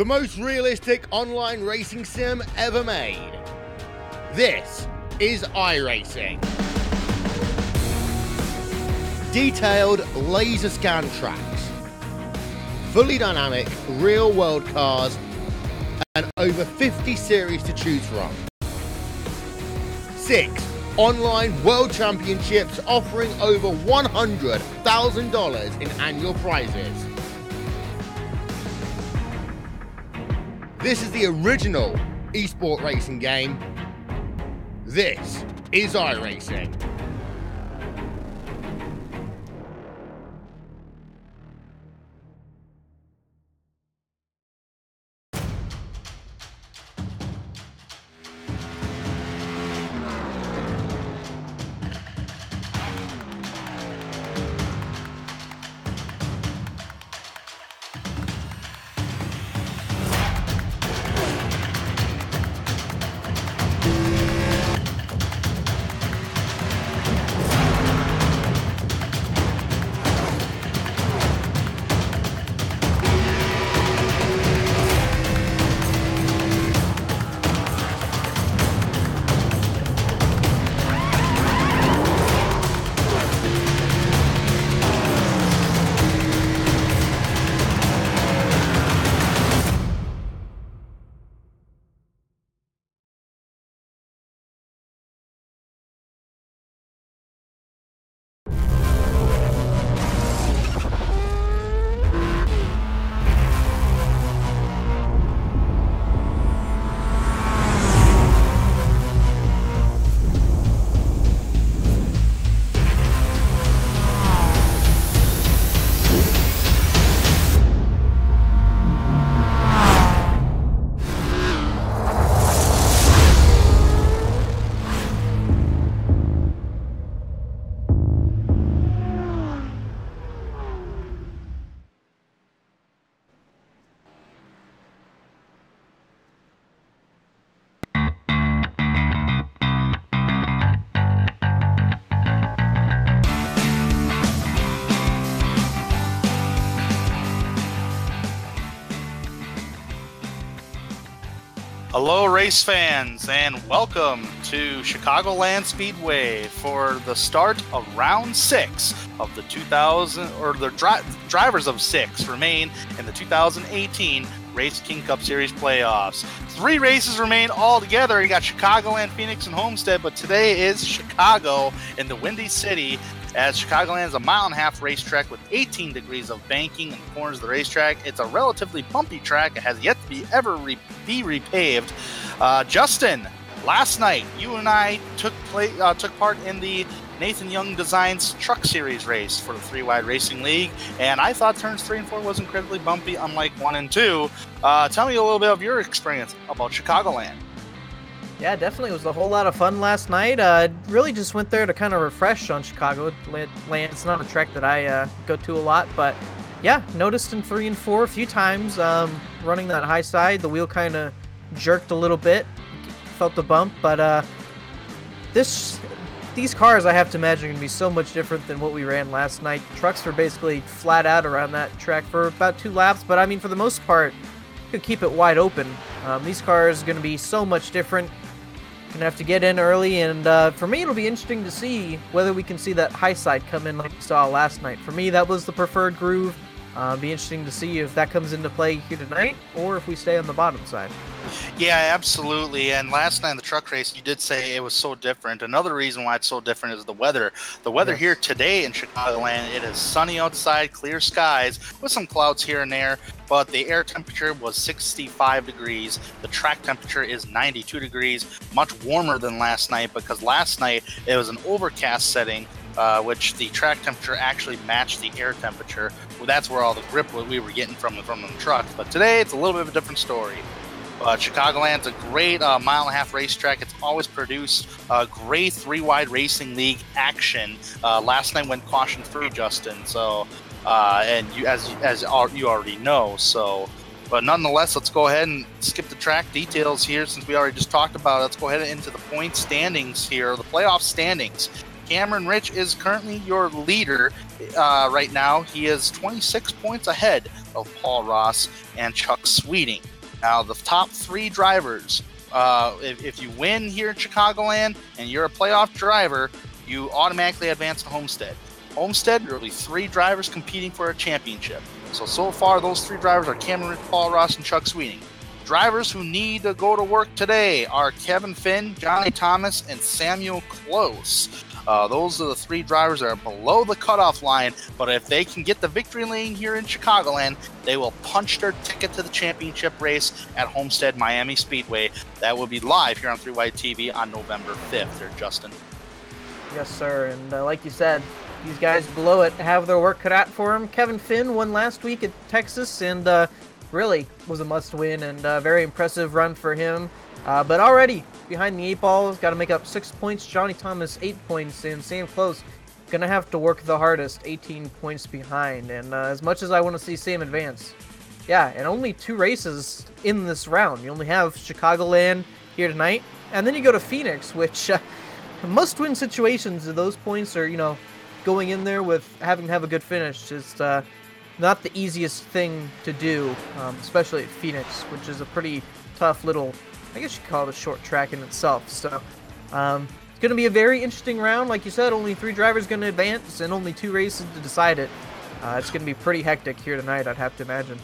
the most realistic online racing sim ever made. This is iRacing. Detailed laser scan tracks, fully dynamic real-world cars, and over 50 series to choose from. 6 online world championships offering over $100,000 in annual prizes. This is the original esport racing game. This is iRacing. Hello, race fans, and welcome to Chicagoland Speedway for the start of round 6 of the drivers of 6 remain in the 2018 RaceKings Cup Series playoffs. 3 races remain altogether. You got Chicagoland, Phoenix, and Homestead, but today is Chicago in the Windy City, as Chicagoland is a 1.5-mile racetrack with 18 degrees of banking in the corners of the racetrack. It's a relatively bumpy track. It has yet to be be repaved. Justin, last night you and I took part in the Nathan Young Designs Truck Series race for the 3-Wide Racing League, and I thought turns 3 and 4 was incredibly bumpy, unlike 1 and 2. Tell me a little bit of your experience about Chicagoland. Yeah, definitely. It was a whole lot of fun last night. Really just went there to kind of refresh on Chicagoland. It's not a track that I go to a lot, but yeah, noticed in 3 and 4 a few times running that high side. The wheel kind of jerked a little bit, felt the bump, but these cars, I have to imagine, are going to be so much different than what we ran last night. Trucks were basically flat out around that track for about 2 laps, but I mean, for the most part, you could keep it wide open. These cars are going to be so much different. Gonna have to get in early, and for me it'll be interesting to see whether we can see that high side come in like we saw last night. For me, that was the preferred groove. Be interesting to see if that comes into play here tonight, or if we stay on the bottom side. Yeah, absolutely. And last night in the truck race, you did say it was so different. Another reason why it's so different is the weather. The weather here today in Chicagoland, it is sunny outside, clear skies, with some clouds here and there, but the air temperature was 65 degrees. The track temperature is 92 degrees, much warmer than last night, because last night it was an overcast setting, which the track temperature actually matched the air temperature. Well, that's where all the grip we were getting from the truck. But today it's a little bit of a different story. Chicagoland's a great 1.5-mile racetrack. It's always produced great 3-Wide Racing League action. Last night went caution free, Justin. So, and you, as you already know. So, but nonetheless, let's go ahead and skip the track details here, since we already just talked about it. Let's go ahead into the point standings here, the playoff standings. Cameron Rich is currently your leader right now. He is 26 points ahead of Paul Ross and Chuck Sweeting. Now, the top 3 drivers, if you win here in Chicagoland and you're a playoff driver, you automatically advance to Homestead. Homestead, there will be 3 drivers competing for a championship. So far, those 3 drivers are Cameron Rich, Paul Ross, and Chuck Sweeting. Drivers who need to go to work today are Kevin Finn, Johnny Thomas, and Samuel Close. Those are the 3 drivers that are below the cutoff line, but if they can get the victory lane here in Chicagoland, they will punch their ticket to the championship race at Homestead Miami Speedway. That will be live here on 3 Wide TV on November 5th. There, Justin. Yes, sir. And like you said, these guys below it have their work cut out for them. Kevin Finn won last week at Texas and really was a must-win and very impressive run for him. But already behind the 8 ball, got to make up 6 points. Johnny Thomas 8 points, and Sam Close gonna have to work the hardest, 18 points behind. And as much as I want to see Sam advance, yeah, and only 2 races in this round. You only have Chicagoland here tonight, and then you go to Phoenix, which must-win situations. Those points are, going in there with having to have a good finish. Just not the easiest thing to do, especially at Phoenix, which is a pretty tough little, I guess you could call it a short track in itself. So it's going to be a very interesting round. Like you said, only 3 drivers going to advance and only 2 races to decide it. It's going to be pretty hectic here tonight, I'd have to imagine.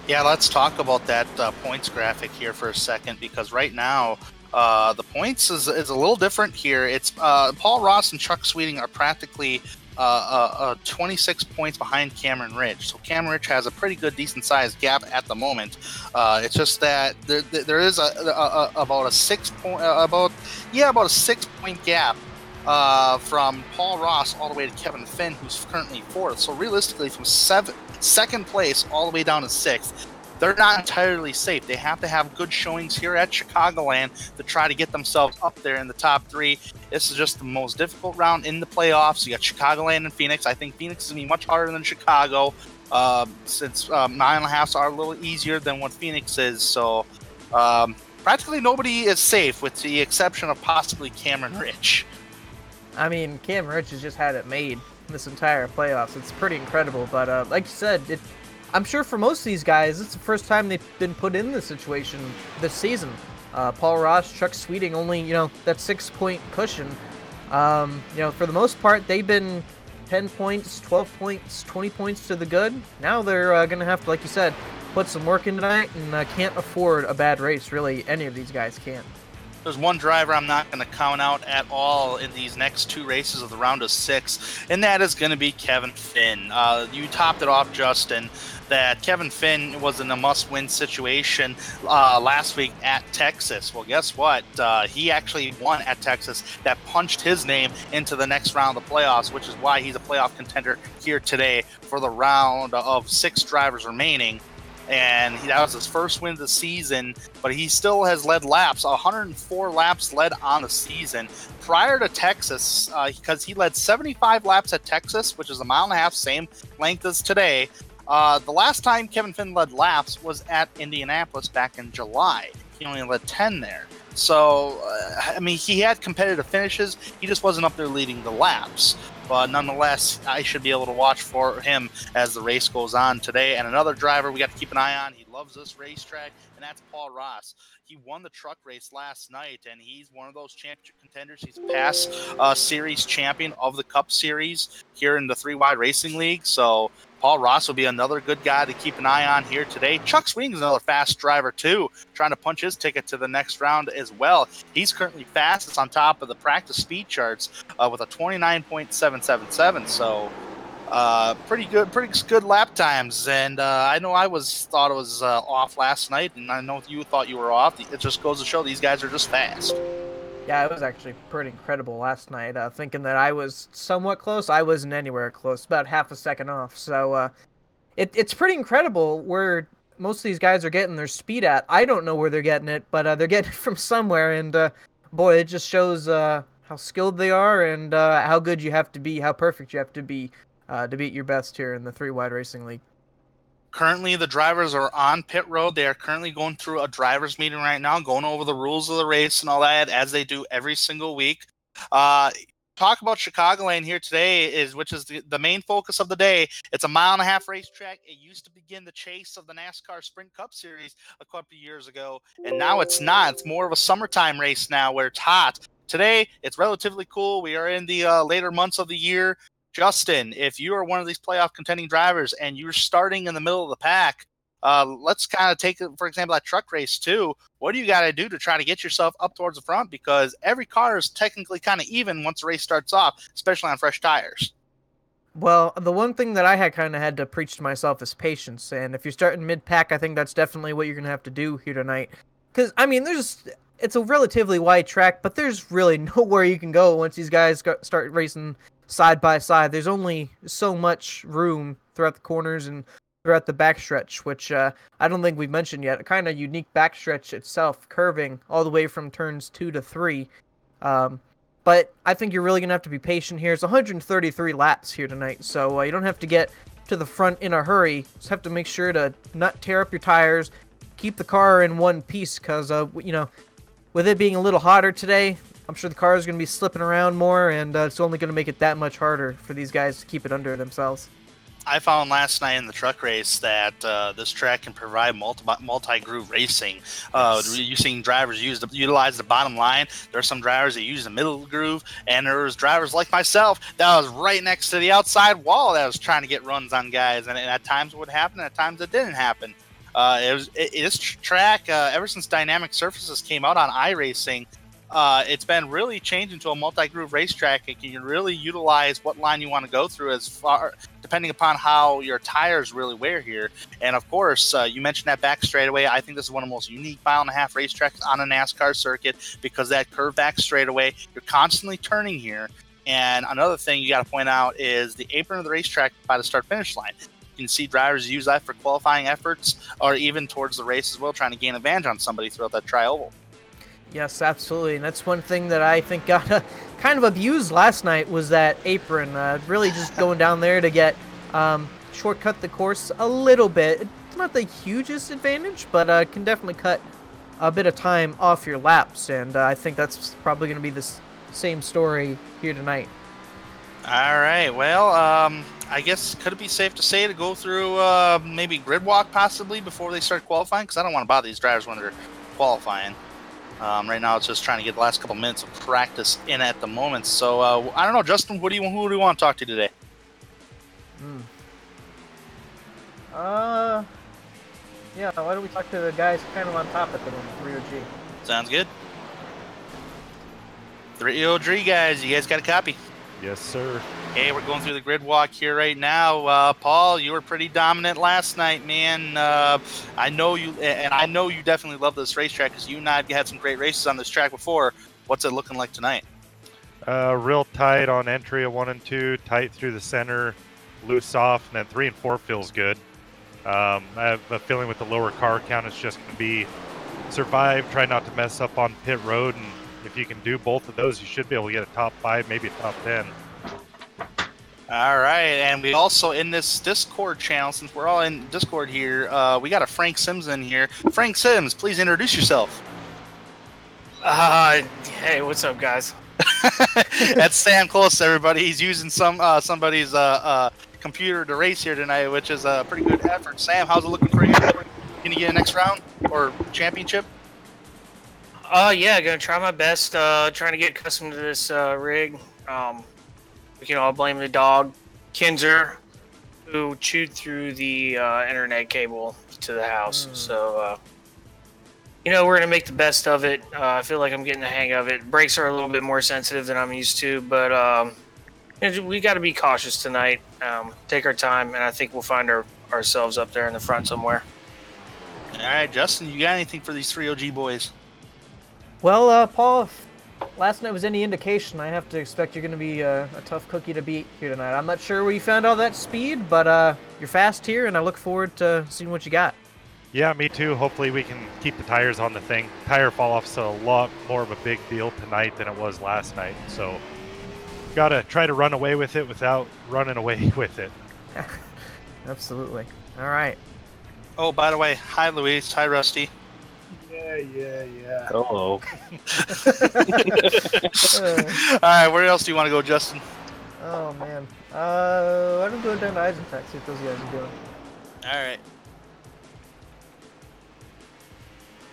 Yeah, let's talk about that points graphic here for a second, because right now the points is a little different here. It's Paul Ross and Chuck Sweeting are practically 26 points behind Cameron Ridge. So Cameron Ridge has a pretty good, decent-sized gap at the moment. It's just that there is about a 6-point gap from Paul Ross all the way to Kevin Finn, who's currently 4th. So realistically, from 2nd place all the way down to 6th, they're not entirely safe. They have to have good showings here at Chicagoland to try to get themselves up there in the top 3. This is just the most difficult round in the playoffs. You got Chicagoland and Phoenix. I think Phoenix is going to be much harder than Chicago, since 9.5s are a little easier than what Phoenix is. So practically nobody is safe, with the exception of possibly Cameron Rich. I mean, Cameron Rich has just had it made this entire playoffs. It's pretty incredible. But like you said, I'm sure for most of these guys, it's the first time they've been put in this situation this season. Paul Ross, Chuck Sweeting, only, that 6-point cushion. For the most part, they've been 10 points, 12 points, 20 points to the good. Now they're going to have to, like you said, put some work in tonight, and can't afford a bad race. Really, any of these guys can't. There's one driver I'm not going to count out at all in these next 2 races of the round of 6, and that is going to be Kevin Finn. You topped it off, Justin, that Kevin Finn was in a must-win situation last week at Texas. Well, guess what? He actually won at Texas. That punched his name into the next round of the playoffs, which is why he's a playoff contender here today for the round of 6 drivers remaining. And that was his first win of the season, but he still has led laps, 104 laps led on the season. Prior to Texas, because he led 75 laps at Texas, which is a 1.5 miles, same length as today. The last time Kevin Finn led laps was at Indianapolis back in July. He only led 10 there. So, he had competitive finishes. He just wasn't up there leading the laps. But nonetheless, I should be able to watch for him as the race goes on today. And another driver we got to keep an eye on. He loves this racetrack, and that's Paul Ross. He won the truck race last night, and he's one of those championship contenders. He's past series champion of the Cup Series here in the 3 Wide Racing League. So Paul Ross will be another good guy to keep an eye on here today. Chuck Sweeting is another fast driver, too, trying to punch his ticket to the next round as well. He's currently fastest on top of the practice speed charts with a 29.777. So pretty good lap times. And I know I thought it was off last night, and I know you thought you were off. It just goes to show these guys are just fast. Yeah, it was actually pretty incredible last night. Thinking that I was somewhat close, I wasn't anywhere close, about half a second off. So it's pretty incredible where most of these guys are getting their speed at. I don't know where they're getting it, but they're getting it from somewhere. And boy, it just shows how skilled they are and how good you have to be, how perfect you have to be your best here in the 3 Wide Racing League. Currently, the drivers are on pit road. They are currently going through a drivers meeting right now, going over the rules of the race and all that, as they do every single week. talk about Chicagoland here today, which is the main focus of the day. It's a 1.5 mile racetrack. It used to begin the chase of the NASCAR Sprint Cup Series a couple of years ago, and now it's not. It's more of a summertime race now where it's hot. Today, it's relatively cool. We are in the later months of the year. Justin, if you are one of these playoff contending drivers and you're starting in the middle of the pack, let's kind of take, for example, that truck race too. What do you got to do to try to get yourself up towards the front? Because every car is technically kind of even once the race starts off, especially on fresh tires. Well, the one thing that I had to preach to myself is patience. And if you're starting mid-pack, I think that's definitely what you're going to have to do here tonight. Because, I mean, it's a relatively wide track, but there's really nowhere you can go once these guys start racing side by side. There's only so much room throughout the corners and throughout the backstretch, which I don't think we've mentioned yet. A kind of unique backstretch itself, curving all the way from turns 2 to 3. But I think you're really going to have to be patient here. It's 133 laps here tonight, so you don't have to get to the front in a hurry. Just have to make sure to not tear up your tires, keep the car in one piece, because, with it being a little hotter today, I'm sure the car is going to be slipping around more, and it's only going to make it that much harder for these guys to keep it under themselves. I found last night in the truck race that this track can provide multi-groove racing. You're seeing drivers utilize the bottom line. There are some drivers that use the middle groove, and there was drivers like myself that was right next to the outside wall that was trying to get runs on guys, and at times it would happen, and at times it didn't happen. This track, ever since dynamic surfaces came out on iRacing, it's been really changed into a multi-groove racetrack. It can really utilize what line you want to go through depending upon how your tires really wear here. And of course, you mentioned that back straightaway. I think this is one of the most unique 1.5 mile racetracks on a NASCAR circuit because that curved back straightaway, you're constantly turning here. And another thing you got to point out is the apron of the racetrack by the start-finish line. You can see drivers use that for qualifying efforts or even towards the race as well, trying to gain advantage on somebody throughout that tri-oval. Yes, absolutely. And that's one thing that I think got kind of abused last night was that apron. Really just going down there to get shortcut the course a little bit. It's not the hugest advantage, but can definitely cut a bit of time off your laps. And I think that's probably going to be the same story here tonight. All right. Well, I guess could it be safe to say to go through maybe grid walk possibly before they start qualifying? Because I don't want to bother these drivers when they're qualifying. Right now, it's just trying to get the last couple minutes of practice in at the moment. So I don't know, Justin. Who do you want to talk to today? Yeah. Why don't we talk to the guys kind of on top at the moment, 3OG? Sounds good. 3OG guys, you guys got a copy? Yes, sir. Hey, we're going through the grid walk here right now. Paul, you were pretty dominant last night, man. I know you definitely love this racetrack because you and I have had some great races on this track before. What's it looking like tonight? Real tight on entry of 1 and 2, tight through the center, loose off, and then 3 and 4 feels good. I have a feeling with the lower car count, it's just going to be survive, try not to mess up on pit road, and if you can do both of those, you should be able to get a top 5, maybe a top 10. All right, and we also in this Discord channel, since we're all in Discord here, we got a Frank Sims in here. Frank Sims, please introduce yourself. Hey, what's up, guys? That's Sam Close, everybody. He's using somebody's computer to race here tonight, which is a pretty good effort. Sam, how's it looking for you? Can you get a next round or championship? Yeah, gonna try my best. Trying to get accustomed to this rig. We can all blame the dog, Kinzer, who chewed through the internet cable to the house. So, we're gonna make the best of it. I feel like I'm getting the hang of it. Brakes are a little bit more sensitive than I'm used to, but we got to be cautious tonight. Take our time, and I think we'll find ourselves up there in the front somewhere. All right, Justin, you got anything for these 3OG boys? Well, Paul, if last night was any indication, I have to expect you're going to be a tough cookie to beat here tonight. I'm not sure where you found all that speed, but you're fast here, and I look forward to seeing what you got. Yeah, me too. Hopefully we can keep the tires on the thing. Tire fall-off's a lot more of a big deal tonight than it was last night, so got to try to run away with it without running away with it. Absolutely. All right. Oh, by the way, hi, Luis. Hi, Rusty. Yeah, Yeah. Hello. All right, where else do you want to go, Justin? Oh man. Why don't we go down to Eisenach, see what those guys are doing. All right.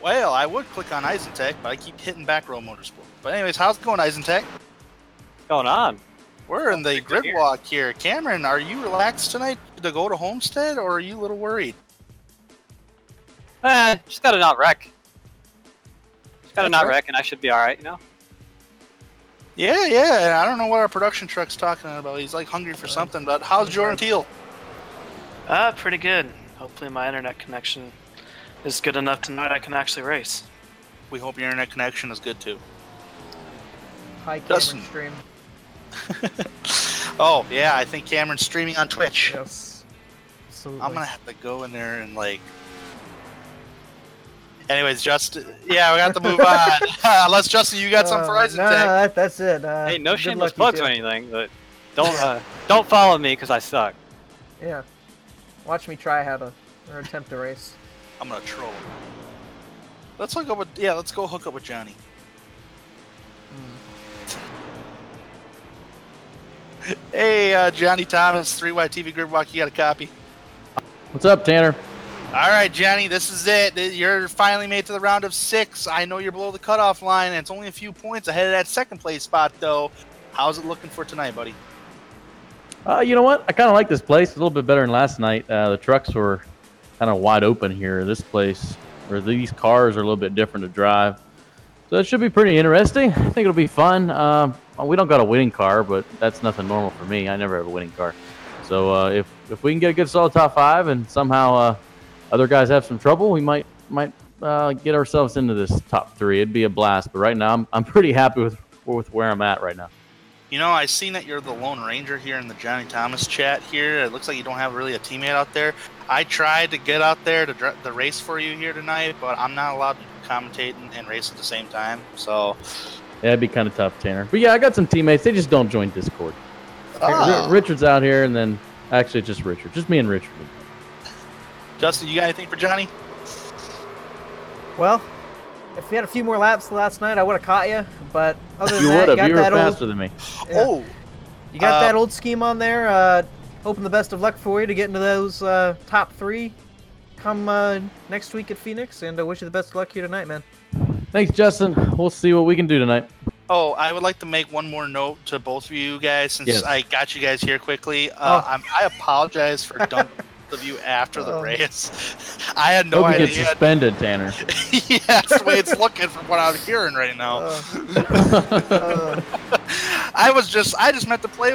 Well, I would click on Eisenach, but I keep hitting back row motorsport. But anyways, how's it going, Eisenach? What's going on? We're in the grid walk here. Cameron, are you relaxed tonight to go to Homestead, or are you a little worried? Just gotta not wreck. Just gotta not wreck, and I should be all right, you know. Yeah. And I don't know what our production truck's talking about. He's like hungry for something. But how's Jordan Teal? Pretty good. Hopefully my internet connection is good enough tonight I can actually race. We hope your internet connection is good too. Hi, Cameron Justin. stream. Oh yeah, I think Cameron's streaming on Twitch. Yes. Absolutely. I'm gonna have to go in there and like. Anyways, Justin, yeah, we got to move on. Unless Justin, you got some for Eisenach. No, that's it. Hey, no good shameless luck, plugs you or two. anything, but don't follow me because I suck. Yeah. Watch me try or attempt to race. I'm gonna troll. Let's hook up with let's go hook up with Johnny. Hey, Johnny Thomas, 3Y TV Grid Walk, you got a copy? What's up, Tanner? All right, Johnny, this is it. You're finally made to the round of 6. I know you're below the cutoff line, and it's only a few points ahead of that second place spot, though. How's it looking for tonight, buddy? You know what? I kind of like this place a little bit better than last night. The trucks were kind of wide open here. This place, or these cars, are a little bit different to drive. So it should be pretty interesting. I think it'll be fun. We don't got a winning car, but that's nothing normal for me. I never have a winning car. So if we can get a good solid top 5 and somehow other guys have some trouble, we might get ourselves into this top 3. It'd be a blast. But right now, I'm pretty happy with where I'm at right now. You know, I've seen that you're the Lone Ranger here in the Johnny Thomas chat here. It looks like you don't have really a teammate out there. I tried to get out there to race for you here tonight, but I'm not allowed to commentate and race at the same time. So yeah, it'd be kind of tough, Tanner. But yeah, I got some teammates. They just don't join Discord. Richard's out here, and then actually just Richard. Just me and Richard. Justin, you got anything for Johnny? Well, if we had a few more laps last night, I would have caught you. But other than You that, would have. You were that faster than me. Yeah. Oh, You got that old scheme on there. Hoping the best of luck for you to get into those top 3 come next week at Phoenix. And I wish you the best of luck here tonight, man. Thanks, Justin. We'll see what we can do tonight. Oh, I would like to make one more note to both of you guys since Yes. I got you guys here quickly. I apologize for dumping both of you after the race. I had no Hope you idea. get suspended, Tanner. Yeah, that's the way it's looking from what I'm hearing right now. I just meant to play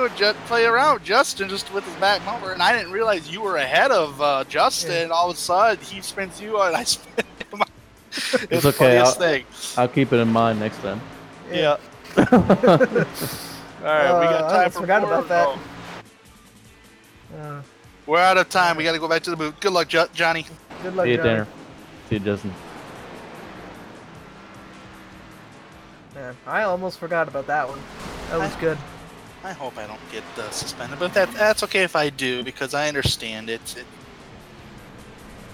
around with Justin just with his back bumper, and I didn't realize you were ahead of Justin. All of a sudden, he spins you on, and I spin him. It's okay. Thing. I'll keep it in mind next time. Yeah. All right, we got time for forgot more. about that. We're out of time. We got to go back to the booth. Good luck, Johnny. Good luck, See you, Johnny. Tanner. See you, Justin. Man, I almost forgot about that one. That was good. I hope I don't get suspended, but that's okay if I do because I understand it.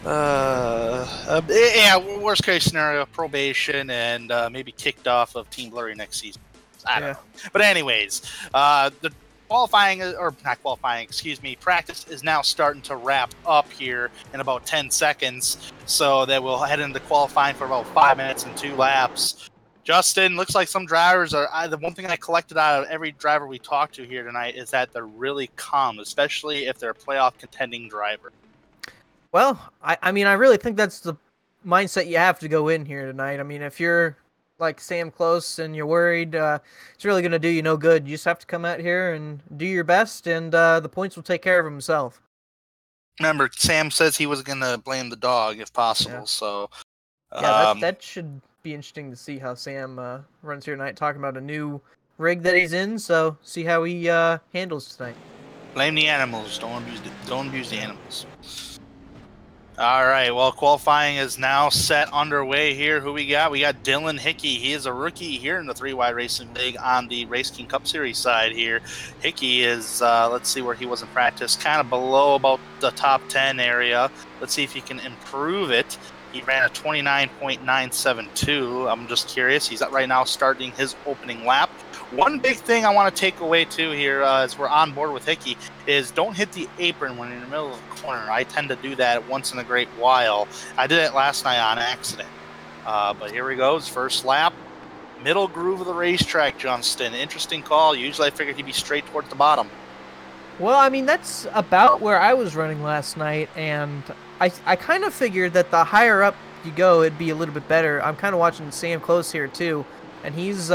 Yeah, worst case scenario, probation and maybe kicked off of Team Blurry next season. I don't know. But anyways, the practice is now starting to wrap up here in about 10 seconds. So that we'll head into qualifying for about 5 minutes and 2 laps. Justin, looks like some drivers are. The one thing I collected out of every driver we talked to here tonight is that they're really calm, especially if they're a playoff contending driver. Well, I mean, I really think that's the mindset you have to go in here tonight. I mean, if you're like Sam Close and you're worried, it's really going to do you no good. You just have to come out here and do your best, and the points will take care of himself. Remember, Sam says he was going to blame the dog if possible, Yeah. so... Yeah, that should be interesting to see how Sam runs here tonight, talking about a new rig that he's in, so see how he handles tonight. Blame the animals. Don't abuse the animals. All right, well, qualifying is now set underway here. Who we got? We got Dylan Hickey. He is a rookie here in the 3Y Racing League on the RaceKings Cup Series side here. Hickey is, let's see where he was in practice, kind of below about the top 10 area. Let's see if he can improve it. He ran a 29.972. I'm just curious. He's right now starting his opening lap. One big thing I want to take away, too, here as we're on board with Hickey is don't hit the apron when you're in the middle of the corner. I tend to do that once in a great while. I did it last night on accident. But here he goes. First lap. Middle groove of the racetrack, Johnston. Interesting call. Usually I figured he'd be straight towards the bottom. Well, I mean, that's about where I was running last night, and I kind of figured that the higher up you go, it'd be a little bit better. I'm kind of watching Sam close here, too, and he's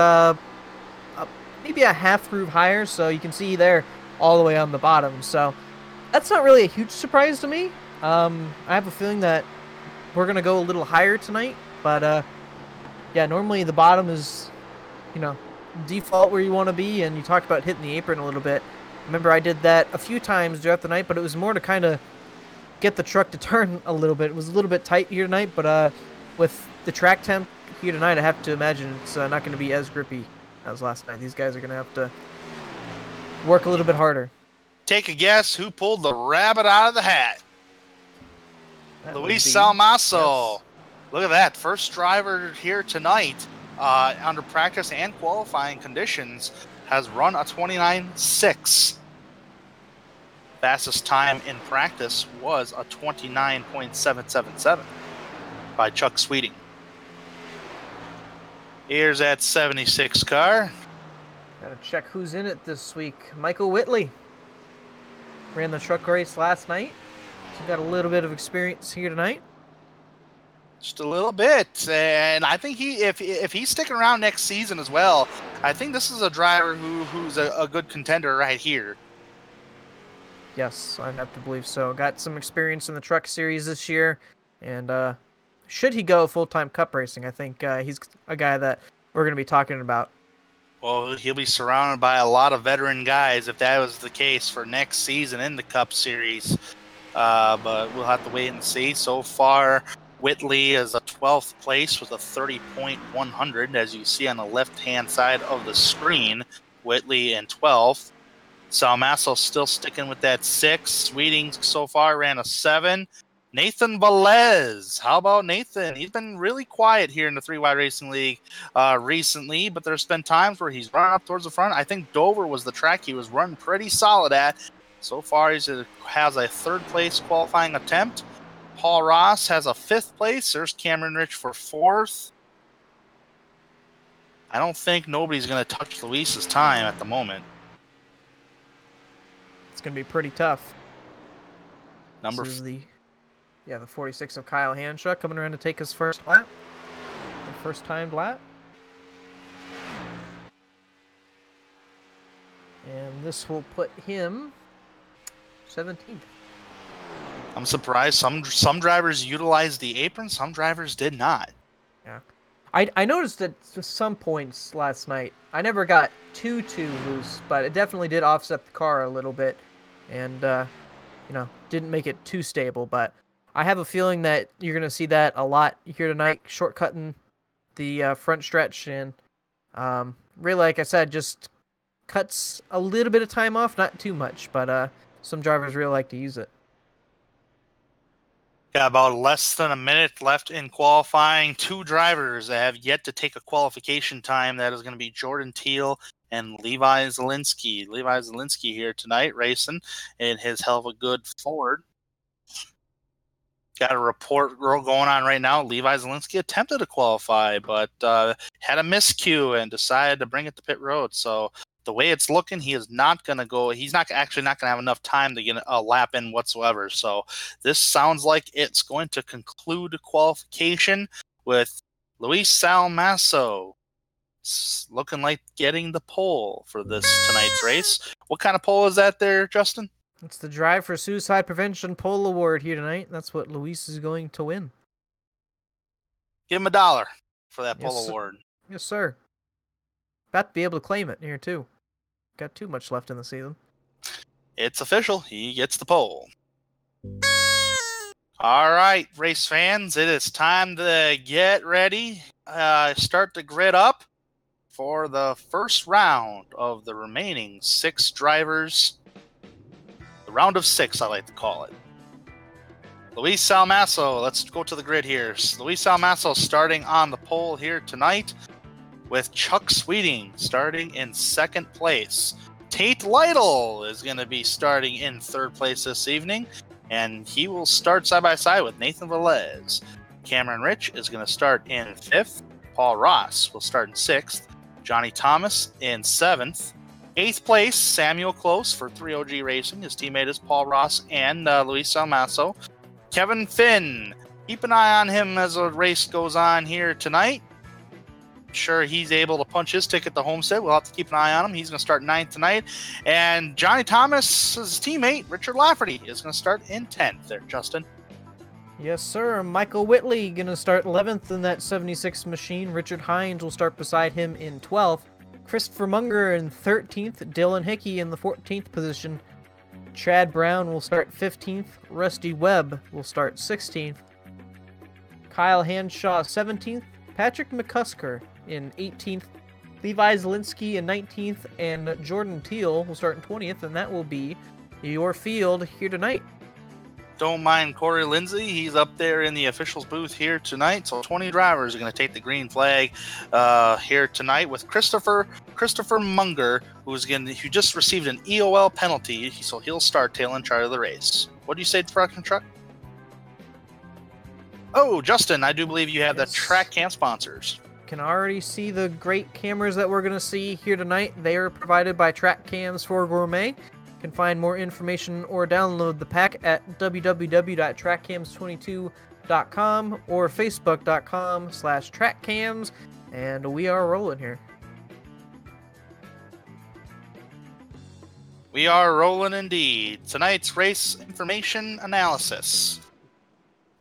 maybe a half groove higher, so you can see there all the way on the bottom. So that's not really a huge surprise to me. I have a feeling that we're going to go a little higher tonight, but yeah, normally the bottom is, default where you want to be, and you talked about hitting the apron a little bit. Remember, I did that a few times throughout the night, but it was more to kind of get the truck to turn a little bit. It was a little bit tight here tonight, but with the track temp here tonight, I have to imagine it's not going to be as grippy as last night. These guys are going to have to work a little bit harder. Take a guess who pulled the rabbit out of the hat? Luis Salmaso. Yes. Look at that. First driver here tonight under practice and qualifying conditions has run a 29.6. Fastest time in practice was a 29.777 by Chuck Sweeting. Here's that 76 car. Gotta check who's in it this week. Michael Whitley ran the truck race last night. So got a little bit of experience here tonight. Just a little bit, and I think if he's sticking around next season as well, I think this is a driver who's a good contender right here. Yes, I'd have to believe so. Got some experience in the truck series this year, and should he go full-time cup racing, I think he's a guy that we're going to be talking about. Well, he'll be surrounded by a lot of veteran guys if that was the case for next season in the cup series, but we'll have to wait and see. So far, Whitley is a 12th place with a 30.100, as you see on the left-hand side of the screen. Whitley in 12th. Salmaso still sticking with that 6. Sweeting so far ran a 7. Nathan Velez. How about Nathan? He's been really quiet here in the 3Y Racing League recently, but there's been times where he's running up towards the front. I think Dover was the track he was running pretty solid at. So far, he has a 3rd place qualifying attempt. Paul Ross has a 5th place. There's Cameron Rich for 4th. I don't think nobody's going to touch Luis's time at the moment. It's going to be pretty tough. This is the 46 of Kyle Hanshaw coming around to take his first lap. First timed lap. And this will put him 17th. I'm surprised some drivers utilized the apron, some drivers did not. Yeah. I noticed at some points last night, I never got too loose, but it definitely did offset the car a little bit and, didn't make it too stable. But I have a feeling that you're going to see that a lot here tonight, shortcutting the front stretch. And really, like I said, just cuts a little bit of time off, not too much, but some drivers really like to use it. Got about less than a minute left in qualifying. 2 drivers that have yet to take a qualification time. That is going to be Jordan Teal and Levi Zielinski. Levi Zielinski here tonight racing in his hell of a good Ford. Got a report going on right now. Levi Zielinski attempted to qualify, but had a miscue and decided to bring it to pit road. So the way it's looking, he is not going to go. He's not going to have enough time to get a lap in whatsoever. So this sounds like it's going to conclude qualification with Luis Salmaso looking like getting the pole for this tonight's race. What kind of pole is that there, Justin? It's the Drive for Suicide Prevention pole award here tonight. That's what Luis is going to win. Give him $1 for that pole award. Yes, sir. About to be able to claim it here, too. Got too much left in the season. It's official. He gets the pole. All right, race fans, it is time to get ready. Start the grid up for the first round of the remaining 6 drivers. The round of 6, I like to call it. Luis Salmasso, let's go to the grid here. Luis Salmasso starting on the pole here tonight with Chuck Sweeting starting in second place. Tate Lytle is going to be starting in third place this evening, and he will start side by side with Nathan Velez. Cameron Rich is going to start in fifth. Paul Ross will start in sixth. Johnny Thomas in seventh. Eighth place, Samuel Close for 3OG Racing. His teammate is Paul Ross and Luis Salmasso. Kevin Finn, keep an eye on him as the race goes on here tonight. Sure, he's able to punch his ticket to Homestead. We'll have to keep an eye on him. He's going to start ninth tonight. And Johnny Thomas's teammate, Richard Lafferty, is going to start in 10th there, Justin. Yes, sir. Michael Whitley going to start 11th in that 76 machine. Richard Hines will start beside him in 12th. Christopher Munger in 13th. Dylan Hickey in the 14th position. Chad Brown will start 15th. Rusty Webb will start 16th. Kyle Hanshaw 17th. Patrick McCusker in 18th. Levi Zielinski in 19th. And Jordan Teal will start in 20th. And that will be your field here tonight. Don't mind Corey Lindsay. He's up there in the officials booth here tonight. So 20 drivers are going to take the green flag here tonight with Christopher Munger, who just received an EOL penalty. So he'll start tail end chart of the race. What do you say to the production truck? Oh, Justin, I do believe you have the track cam sponsors. Can already see the great cameras that we're going to see here tonight. They are provided by Track Cams for Gourmet. You can find more information or download the pack at www.trackcams22.com or facebook.com/trackcams, and we are rolling here. We are rolling indeed. Tonight's race information analysis.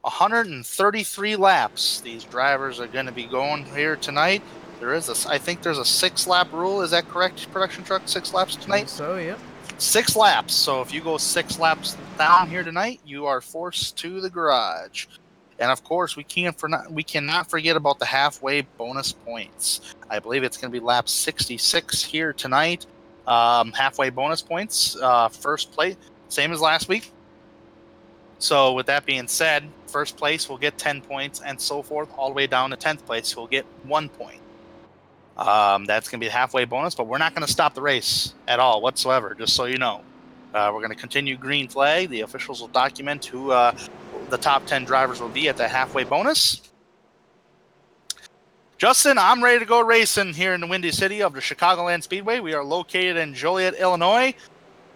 133 laps these drivers are going to be going here tonight. I think there's a 6-lap rule. Is that correct, production truck? 6 laps tonight? So, yeah. 6 laps. So if you go 6 laps down here tonight, you are forced to the garage. And of course, we cannot forget about the halfway bonus points. I believe it's going to be lap 66 here tonight. Halfway bonus points, first place, same as last week. So with that being said, first place will get 10 points and so forth, all the way down to 10th place who will get 1 point. That's going to be the halfway bonus, but we're not going to stop the race at all whatsoever, just so you know. We're going to continue green flag. The officials will document who the top 10 drivers will be at the halfway bonus. Justin, I'm ready to go racing here in the Windy City of the Chicagoland Speedway. We are located in Joliet, Illinois.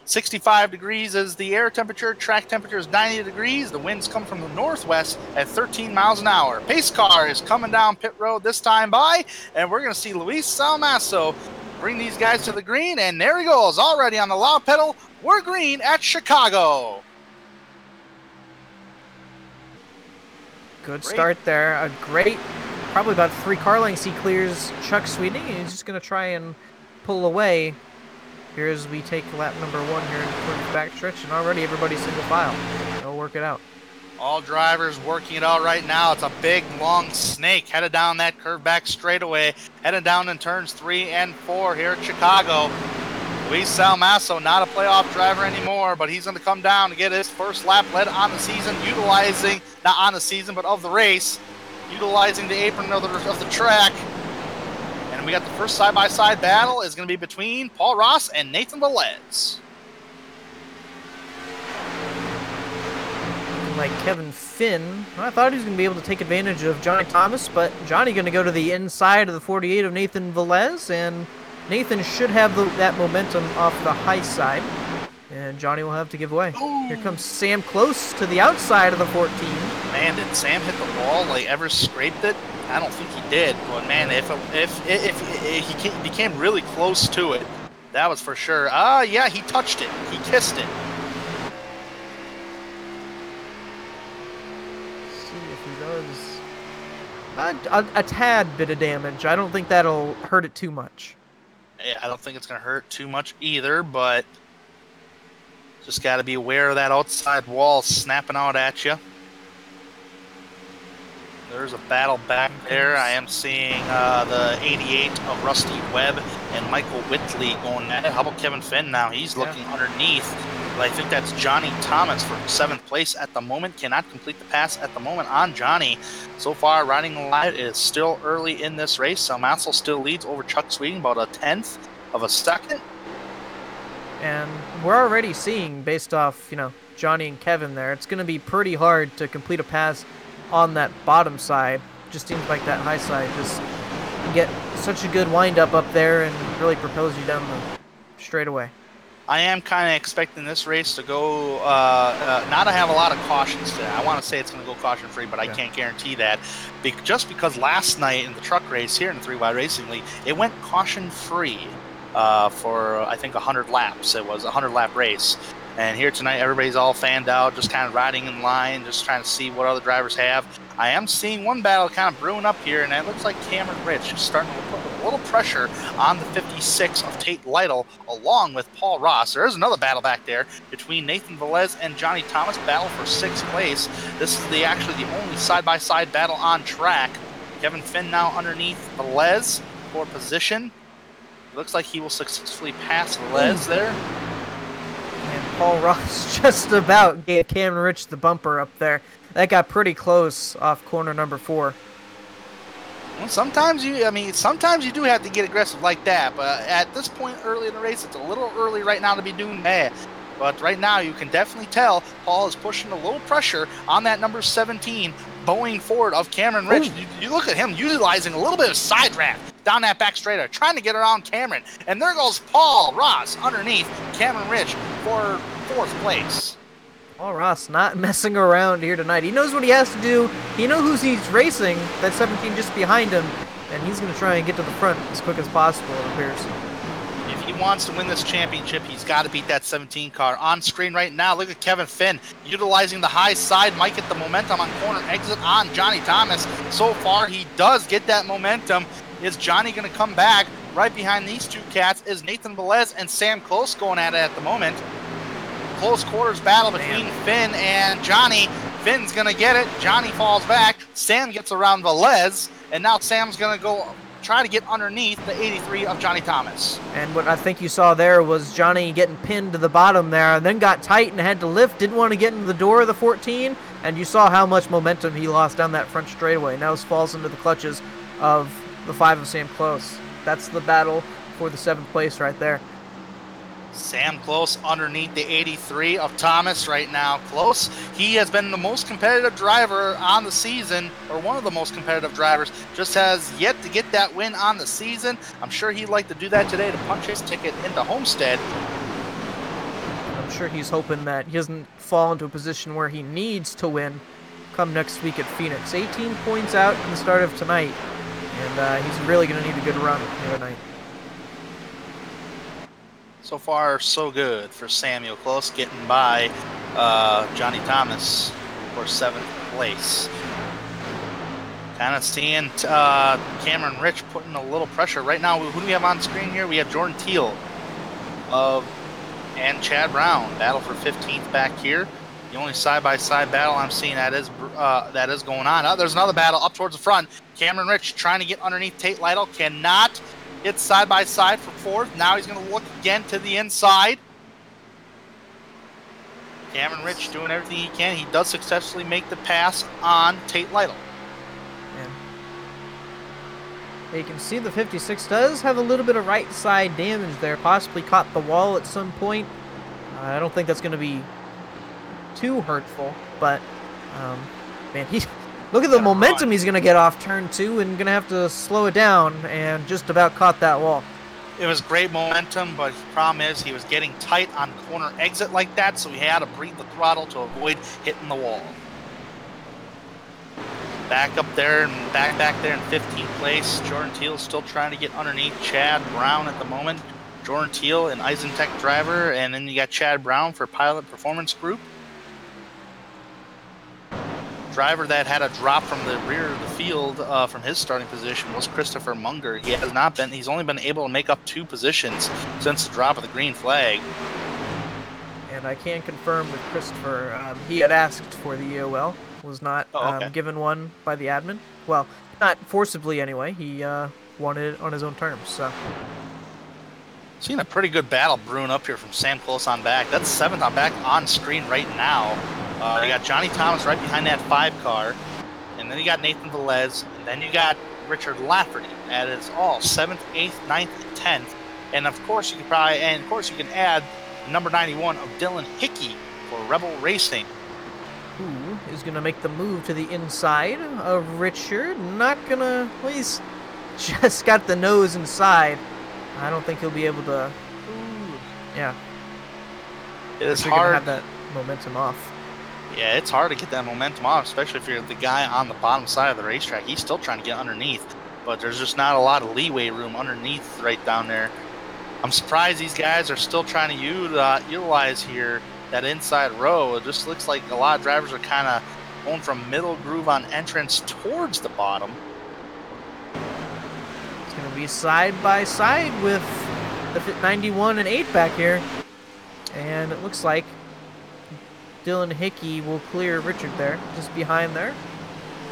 65 degrees is the air temperature. Track temperature is 90 degrees. The winds come from the northwest at 13 miles an hour. Pace car is coming down pit road this time by, and we're going to see Luis Salmasso bring these guys to the green, and there he goes, already on the loud pedal. We're green at Chicago. Good start there. A great, probably about 3 car lengths he clears Chuck Sweeting, and he's just going to try and pull away. Here as we take lap number 1 here towards the back stretch, and already everybody's single file. They'll work it out. All drivers working it out right now. It's a big, long snake headed down that curve back straightaway, headed down in turns 3 and 4 here at Chicago. Luis Salmasso, not a playoff driver anymore, but he's going to come down to get his first lap led on the season, utilizing, not on the season, but of the race, utilizing the apron of the track. And we got the first side-by-side battle is going to be between Paul Ross and Nathan Velez. Like Kevin Finn, I thought he was going to be able to take advantage of Johnny Thomas, but Johnny going to go to the inside of the 48 of Nathan Velez, and Nathan should have that momentum off the high side, and Johnny will have to give away. Ooh. Here comes Sam close to the outside of the 14. Man, did Sam hit the wall? Ever scraped it? I don't think he did, but man, if he came really close to it, that was for sure. Yeah, he touched it. He kissed it. Let's see if he does. A tad bit of damage. I don't think that'll hurt it too much. Yeah, I don't think it's going to hurt too much either, but just got to be aware of that outside wall snapping out at you. There's a battle back there. I am seeing the 88 of Rusty Webb and Michael Whitley going at it. How about Kevin Finn now? He's looking underneath. I think that's Johnny Thomas for 7th place at the moment. Cannot complete the pass at the moment on Johnny. So far, riding alive, it is still early in this race. Mansell still leads over Chuck Sweeting, about a 1/10 of a second. And we're already seeing, based off, Johnny and Kevin there, it's going to be pretty hard to complete a pass on that bottom side. Just seems like that high side just get such a good wind-up up there and really propels you down the straightaway. I am kind of expecting this race to go, not to have a lot of cautions today. I want to say it's going to go caution-free, but I can't guarantee that. Just because last night in the truck race here in the 3-Wide Racing League, it went caution-free for, I think, 100 laps. It was a 100-lap race. And here tonight, everybody's all fanned out, just kind of riding in line, just trying to see what other drivers have. I am seeing one battle kind of brewing up here, and it looks like Cameron Rich is starting to put a little pressure on the 56 of Tate Lytle, along with Paul Ross. There is another battle back there between Nathan Velez and Johnny Thomas, battle for 6th place. This is actually the only side-by-side battle on track. Kevin Finn now underneath Velez for position. Looks like he will successfully pass Velez there. And Paul Ross just about gave Cameron Rich the bumper up there. That got pretty close off corner number 4. Well, sometimes you do have to get aggressive like that, but at this point early in the race, it's a little early right now to be doing that. But right now, you can definitely tell Paul is pushing a little pressure on that number 17, bowing forward of Cameron Rich. You look at him utilizing a little bit of side draft down that back straighter, trying to get around Cameron. And there goes Paul Ross underneath Cameron Rich for 4th place. Paul Ross not messing around here tonight. He knows what he has to do. He knows who he's racing. That 17 just behind him. And he's going to try and get to the front as quick as possible, it appears. If he wants to win this championship, he's got to beat that 17 car. On screen right now, look at Kevin Finn utilizing the high side. Might get the momentum on corner exit on Johnny Thomas. So far, he does get that momentum. Is Johnny going to come back? Right behind these two cats is Nathan Velez and Sam Close going at it at the moment. Close quarters battle between Finn and Johnny. Finn's going to get it. Johnny falls back. Sam gets around Velez. And now Sam's going to go try to get underneath the 83 of Johnny Thomas. And what I think you saw there was Johnny getting pinned to the bottom there, and then got tight and had to lift, didn't want to get into the door of the 14, and you saw how much momentum he lost down that front straightaway. Now he falls into the clutches of the 5 of Sam Close. That's the battle for the 7th place right there. Sam Close underneath the 83 of Thomas right now. Close, he has been the most competitive driver on the season, or one of the most competitive drivers, just has yet to get that win on the season. I'm sure he'd like to do that today to punch his ticket into Homestead. I'm sure he's hoping that he doesn't fall into a position where he needs to win come next week at Phoenix. 18 points out in the start of tonight, and he's really going to need a good run here tonight. So far, so good for Samuel Close, getting by Johnny Thomas for 7th place. Kind of seeing Cameron Rich putting a little pressure. Right now, who do we have on screen here? We have Jordan Teal and Chad Brown. Battle for 15th back here. The only side-by-side battle I'm seeing that is going on. There's another battle up towards the front. Cameron Rich trying to get underneath Tate Lytle. Cannot. It's side-by-side for 4th. Now he's going to look again to the inside. Cameron Rich doing everything he can. He does successfully make the pass on Tate Lytle. Yeah. You can see the 56 does have a little bit of right side damage there. Possibly caught the wall at some point. I don't think that's going to be too hurtful, but man, look at the momentum he's going to get off turn 2 and going to have to slow it down, and just about caught that wall. It was great momentum, but the problem is he was getting tight on corner exit like that, so he had to breathe the throttle to avoid hitting the wall. Back up there and back there in 15th place. Jordan Teal still trying to get underneath Chad Brown at the moment. Jordan Teal, an Isentech driver, and then you got Chad Brown for Pilot Performance Group. Driver that had a drop from the rear of the field from his starting position was Christopher Munger. He's only been able to make up 2 positions since the drop of the green flag. And I can confirm with Christopher, he had asked for the EOL, was not given one by the admin. Well, not forcibly anyway. He wanted it on his own terms. So Seeing a pretty good battle brewing up here from Sam close on back. That's 7th on back on screen right now. You got Johnny Thomas right behind that 5 car. And then you got Nathan Velez. And then you got Richard Lafferty. That is all 7th, 8th, 9th, and 10th. And of course you can add number 91 of Dylan Hickey for Rebel Racing. Who is going to make the move to the inside of Richard. Not going to... Well, he's just got the nose inside. I don't think he'll be able to... Yeah. It's Richard gonna hard. have that momentum off. Yeah, it's hard to get that momentum off, especially if you're the guy on the bottom side of the racetrack. He's still trying to get underneath, but there's just not a lot of leeway room underneath right down there. I'm surprised these guys are still trying to utilize here that inside row. It just looks like a lot of drivers are kind of going from middle groove on entrance towards the bottom. It's going to be side by side with the 91 and 8 back here. And it looks like Dylan Hickey will clear Richard there, just behind there.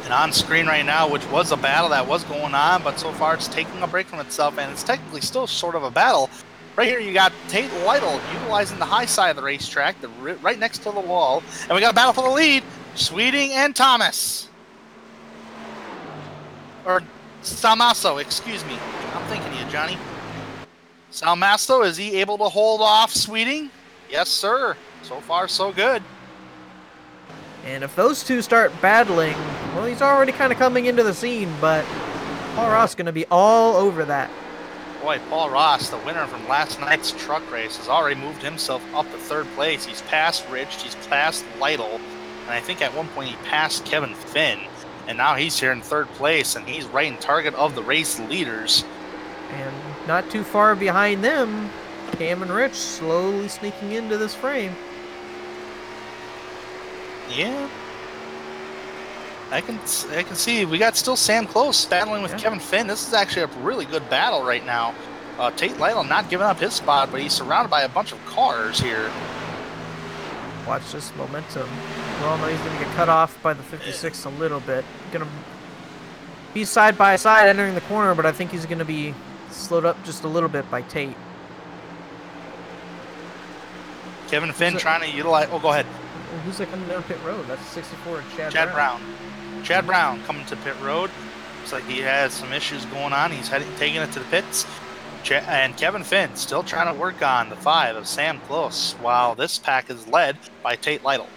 And on screen right now, which was a battle that was going on, but so far it's taking a break from itself, and it's technically still sort of a battle. Right here, you got Tate Lytle utilizing the high side of the racetrack, right next to the wall. And we got a battle for the lead, Sweeting and Thomas. Or Salmasso, excuse me. I'm thinking of you, Johnny. Salmasso, is he able to hold off Sweeting? Yes, sir. So far, so good. And if those two start battling, well, he's already kind of coming into the scene, but Paul Ross going to be all over that. Boy, Paul Ross, the winner from last night's truck race, has already moved himself up to 3rd place. He's passed Rich, he's passed Lytle, and I think at one point he passed Kevin Finn. And now he's here in 3rd place, and he's right in target of the race leaders. And not too far behind them, Cam and Rich slowly sneaking into this frame. Yeah. I can see we got still Sam Close battling with Kevin Finn. This is actually a really good battle right now. Tate Lytle not giving up his spot, but he's surrounded by a bunch of cars here. Watch this momentum. Well, no, he's going to get cut off by the 56 a little bit. Going to be side by side entering the corner, but I think he's going to be slowed up just a little bit by Tate. Kevin Finn trying to utilize... Oh, go ahead. Well, who's that coming down pit road? That's 64, Chad Brown. Chad Brown coming to pit road. Looks like he has some issues going on. He's taking it to the pits. And Kevin Finn still trying to work on the 5 of Sam Close, while this pack is led by Tate Lytle.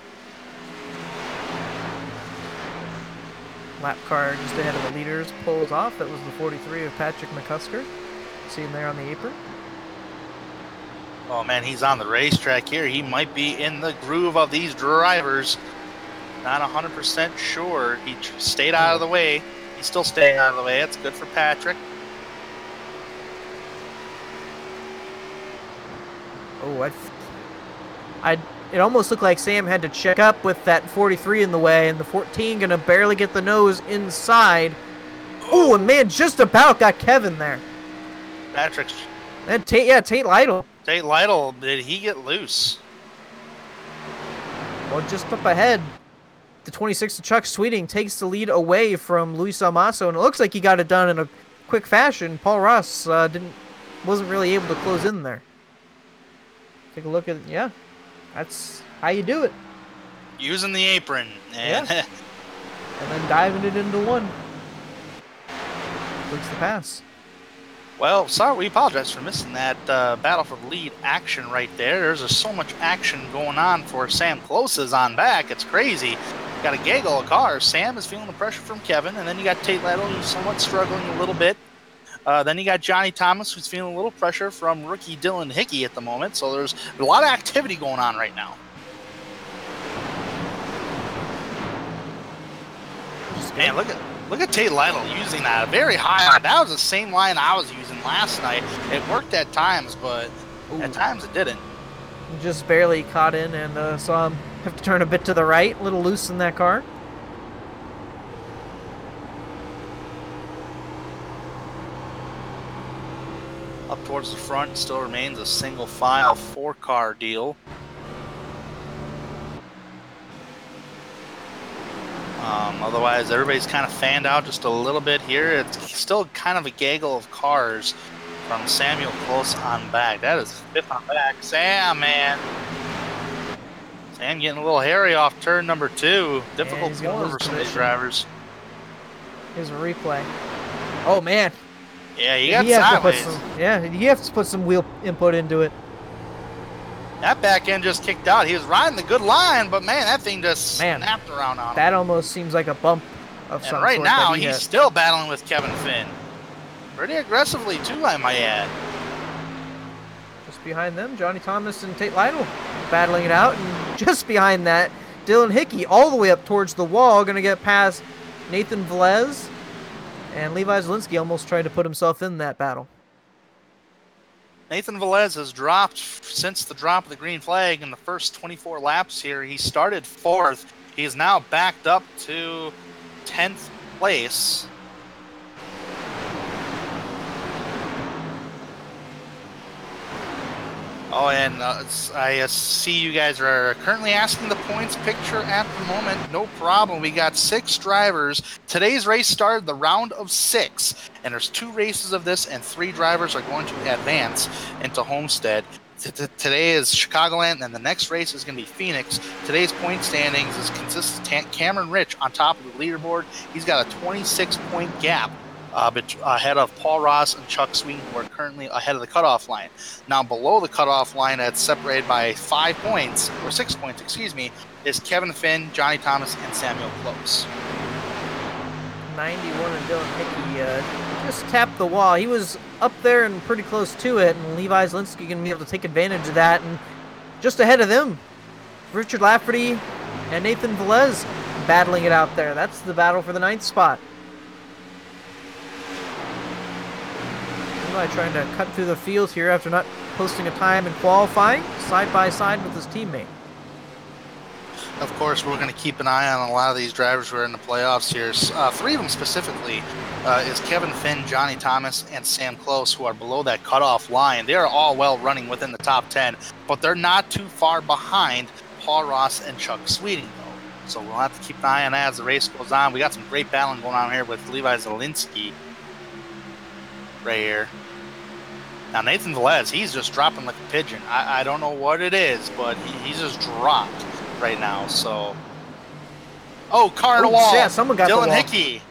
Lap car just ahead of the leaders pulls off. That was the 43 of Patrick McCusker. See him there on the apron. Oh man, he's on the racetrack here. He might be in the groove of these drivers. Not 100% sure. He stayed out of the way. He's still staying out of the way. That's good for Patrick. Oh, it almost looked like Sam had to check up with that 43 in the way, and the 14 gonna barely get the nose inside. Oh, and man, just about got Kevin there. Patrick's. And Tate Lytle. Tate Lytle, did he get loose? Well, just up ahead, the 26 of Chuck Sweeting takes the lead away from Luis Almaso, and it looks like he got it done in a quick fashion. Paul Ross wasn't really able to close in there. Take a look at, yeah, that's how you do it. Using the apron. And, yeah. And then diving it into one. Completes the pass. Well, sorry, we apologize for missing that battle for the lead action right there. There's so much action going on for Sam Close's on back. It's crazy. Got a gaggle of cars. Sam is feeling the pressure from Kevin, and then you got Tate Lytle, who's somewhat struggling a little bit. Then you got Johnny Thomas, who's feeling a little pressure from rookie Dylan Hickey at the moment. So there's a lot of activity going on right now. Man, look at Tate Lytle using that very high line. That was the same line I was using last night. It worked at times, but at times it didn't. Just barely caught in and saw him have to turn a bit to the right, a little loose in that car. Up towards the front still remains a single file 4-car deal. Otherwise, everybody's kind of fanned out just a little bit here. It's still kind of a gaggle of cars from Samuel close on back. That is fifth on back. Sam, man. Sam getting a little hairy off turn number 2. Difficult he's gonna corner lose for some of these position. drivers. Here's a replay. Oh man. Yeah, he got has sideways. he has to put some wheel input into it. That back end just kicked out. He was riding the good line, but man, that thing just snapped around on him. That almost seems like a bump of some And right sort now, that he he's hit. still battling with Kevin Finn. Pretty aggressively, too, I might add. Just behind them, Johnny Thomas and Tate Lytle battling it out. And just behind that, Dylan Hickey all the way up towards the wall, going to get past Nathan Velez. And Levi Zielinski almost tried to put himself in that battle. Nathan Velez has dropped since the drop of the green flag in the first 24 laps here. He started 4th. He is now backed up to 10th place. Oh, and I see you guys are currently asking the points picture at the moment. No problem. We got 6 drivers. Today's race started the round of 6, and there's 2 races of this, and 3 drivers are going to advance into Homestead. Today is Chicagoland, and the next race is going to be Phoenix. Today's point standings is consistent. Cameron Rich on top of the leaderboard. He's got a 26-point gap ahead of Paul Ross and Chuck Sweeten, who are currently ahead of the cutoff line. Now, below the cutoff line, that's separated by 5 points, or 6 points, excuse me, is Kevin Finn, Johnny Thomas, and Samuel Close. 91 and Dylan Hickey just tapped the wall. He was up there and pretty close to it, and Levi Zielinski going to be able to take advantage of that. And just ahead of them, Richard Lafferty and Nathan Velez battling it out there. That's the battle for the 9th spot. Levi trying to cut through the field here after not posting a time in qualifying, side by side with his teammate. Of course, we're going to keep an eye on a lot of these drivers who are in the playoffs here. 3 of them specifically is Kevin Finn, Johnny Thomas, and Sam Close, who are below that cutoff line. They are all well running within the top 10, but they're not too far behind Paul Ross and Chuck Sweeting, though. So we'll have to keep an eye on that as the race goes on. We got some great battling going on here with Levi Zielinski right here. Now, Nathan Velez, he's just dropping like a pigeon. I don't know what it is, but he's just dropped right now. So, car in a wall. Yeah, someone got Dylan the wall. Hickey.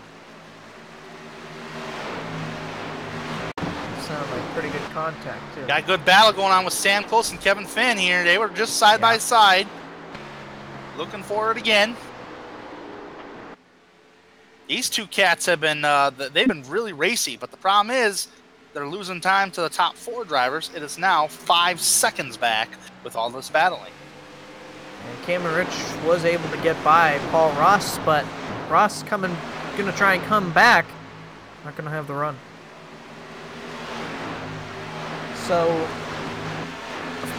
Sound like pretty good contact, too. Got a good battle going on with Sam Close and Kevin Finn here. They were just side by side. Looking for it again. These 2 cats have been, they've been really racy, but the problem is they're losing time to the top 4 drivers. It is now 5 seconds back with all this battling. And Cameron Rich was able to get by Paul Ross, but Ross going to try and come back. Not going to have the run. So,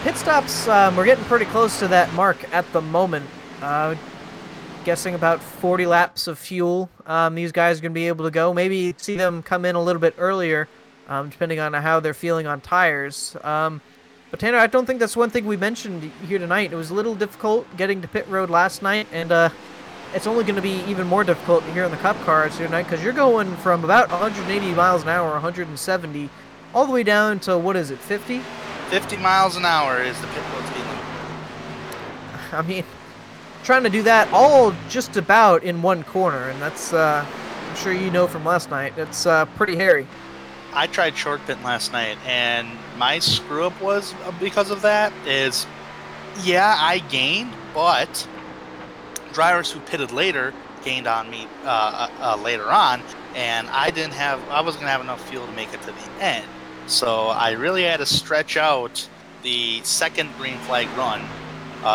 pit stops, we're getting pretty close to that mark at the moment. Guessing about 40 laps of fuel. These guys are going to be able to go. Maybe see them come in a little bit earlier, depending on how they're feeling on tires. But Tanner, I don't think that's one thing we mentioned here tonight. It was a little difficult getting to pit road last night, and it's only going to be even more difficult here in the Cup cars here tonight, because you're going from about 180 miles an hour, 170, all the way down to, what is it, 50? 50 miles an hour is the pit road speed limit. I mean, trying to do that all just about in one corner, and that's, I'm sure you know from last night, it's pretty hairy. I tried short pit last night, and my screw up was because of that is, yeah, I gained, but drivers who pitted later gained on me later on, and I wasn't gonna have enough fuel to make it to the end. So I really had to stretch out the second green flag run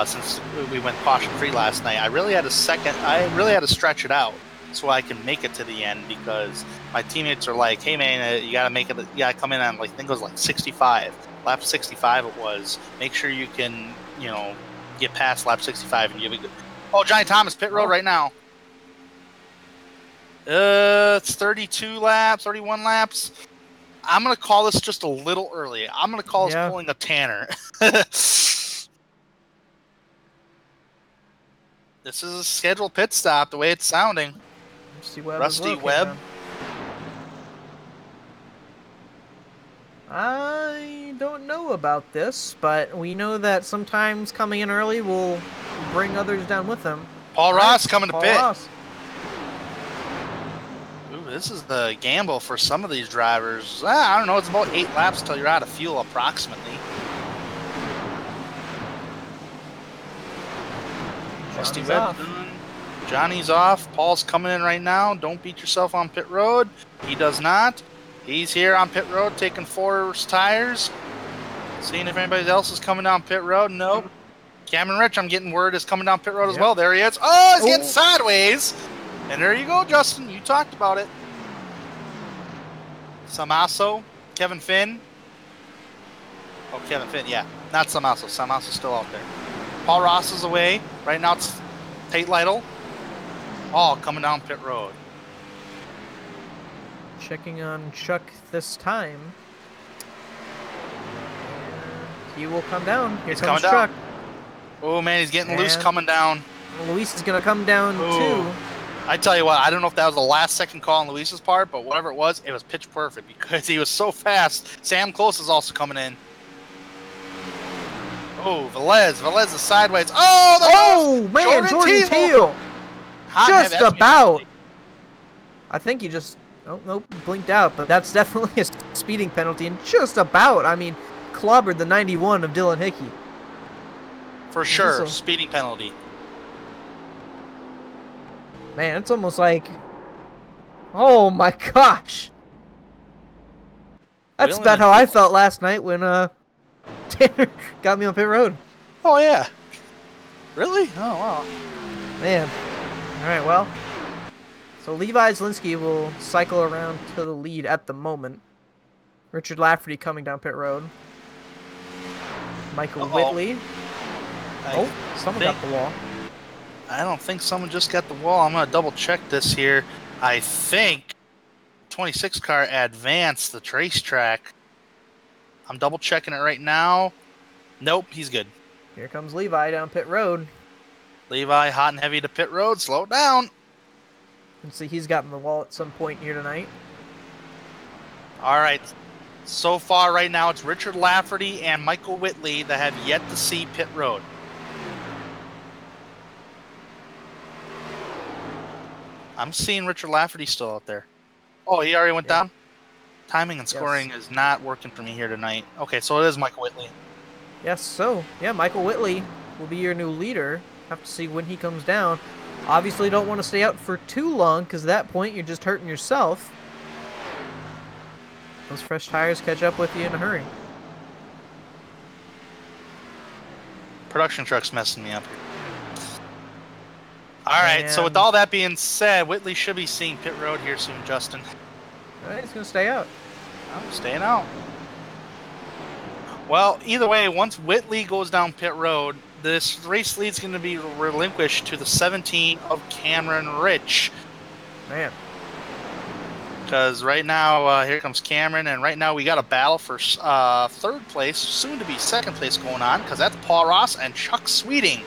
since we went caution free last night. I really had to stretch it out so I can make it to the end, because my teammates are like, hey man, you gotta make it, you gotta come in on, like, I think it was like 65. Lap 65 it was. Make sure you can, get past lap 65 and you'll be good. Oh, Johnny Thomas, pit road right now. It's 32 laps, 31 laps. I'm gonna call this just a little early. I'm gonna call this pulling a Tanner. This is a scheduled pit stop, the way it's sounding. Rusty Webb. I don't know about this, but we know that sometimes coming in early will bring others down with them. Paul Ross coming to Paul pit. Ross. Ooh, this is the gamble for some of these drivers. I don't know. It's about 8 laps till you're out of fuel, approximately. Rusty Johnny's Webb off. done. Johnny's off. Paul's coming in right now. Don't beat yourself on pit road. He does not. He's here on pit road taking 4 tires. Seeing if anybody else is coming down pit road. Nope. Cameron Rich, I'm getting word, is coming down pit road as well. There he is. Oh, he's getting sideways. And there you go, Justin. You talked about it. Samasso, Kevin Finn. Oh, Kevin Finn, yeah. Not Samasso. Samasso's still out there. Paul Ross is away. Right now it's Tate Lytle. All coming down pit road. Checking on Chuck this time. And he will come down. Here He's comes coming down. Chuck. Oh, man, he's getting loose And- coming down. Luis is going to come down too. I tell you what, I don't know if that was the last second call on Luis's part, but whatever it was pitch perfect because he was so fast. Sam Close is also coming in. Oh, Velez. Velez is sideways. Oh, Man, Jordan Teal. Hot Just heavy. about. I think he just, nope, blinked out, but that's definitely a speeding penalty, and just about, I mean, clobbered the 91 of Dylan Hickey. For sure, So- speeding penalty. Man, it's almost like, oh my gosh. That's Really? about how I felt last night when Tanner got me on pit road. Oh, yeah. Really? Oh, wow. Man. All right, well. So Levi Zielinski will cycle around to the lead at the moment. Richard Lafferty coming down pit road. Michael Whitley. Someone got the wall. I don't think someone just got the wall. I'm going to double check this here. I think 26 car advanced the racetrack. I'm double checking it right now. Nope, he's good. Here comes Levi down pit road. Levi hot and heavy to pit road. Slow down. You can see he's gotten the wall at some point here tonight. All right. So far right now it's Richard Lafferty and Michael Whitley that have yet to see pit road. I'm seeing Richard Lafferty still out there. Oh, he already went down? Timing and scoring is not working for me here tonight. Okay, so it is Michael Whitley. Yes, so, yeah, Michael Whitley will be your new leader. Have to see when he comes down. Obviously don't want to stay out for too long, because at that point you're just hurting yourself. Those fresh tires catch up with you in a hurry. Production truck's messing me up here. All right, so with And- all that being said, Whitley should be seeing pit road here soon, Justin. All right, he's going to stay out. I'm staying out. Well, either way, once Whitley goes down pit road, this race lead's going to be relinquished to the 17 of Cameron Rich. Man. Because right now, here comes Cameron, and right now we got a battle for third place, soon to be second place going on, because that's Paul Ross and Chuck Sweeting.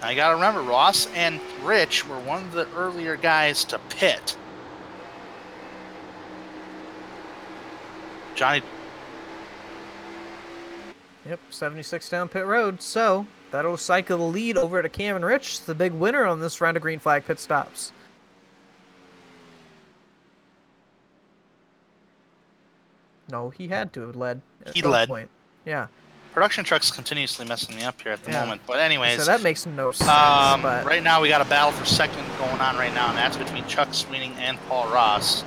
Now you got to remember, Ross and Rich were one of the earlier guys to pit. Johnny. Yep, 76 down pit road. So that'll cycle the lead over to Cameron Rich, the big winner on this round of green flag pit stops. No, he had to have led. At He some led. Point. Yeah. Production truck's continuously messing me up here at the moment. But anyways, So that makes no sense. But right now we got a battle for second going on right now, and that's between Chuck Sweeting and Paul Ross.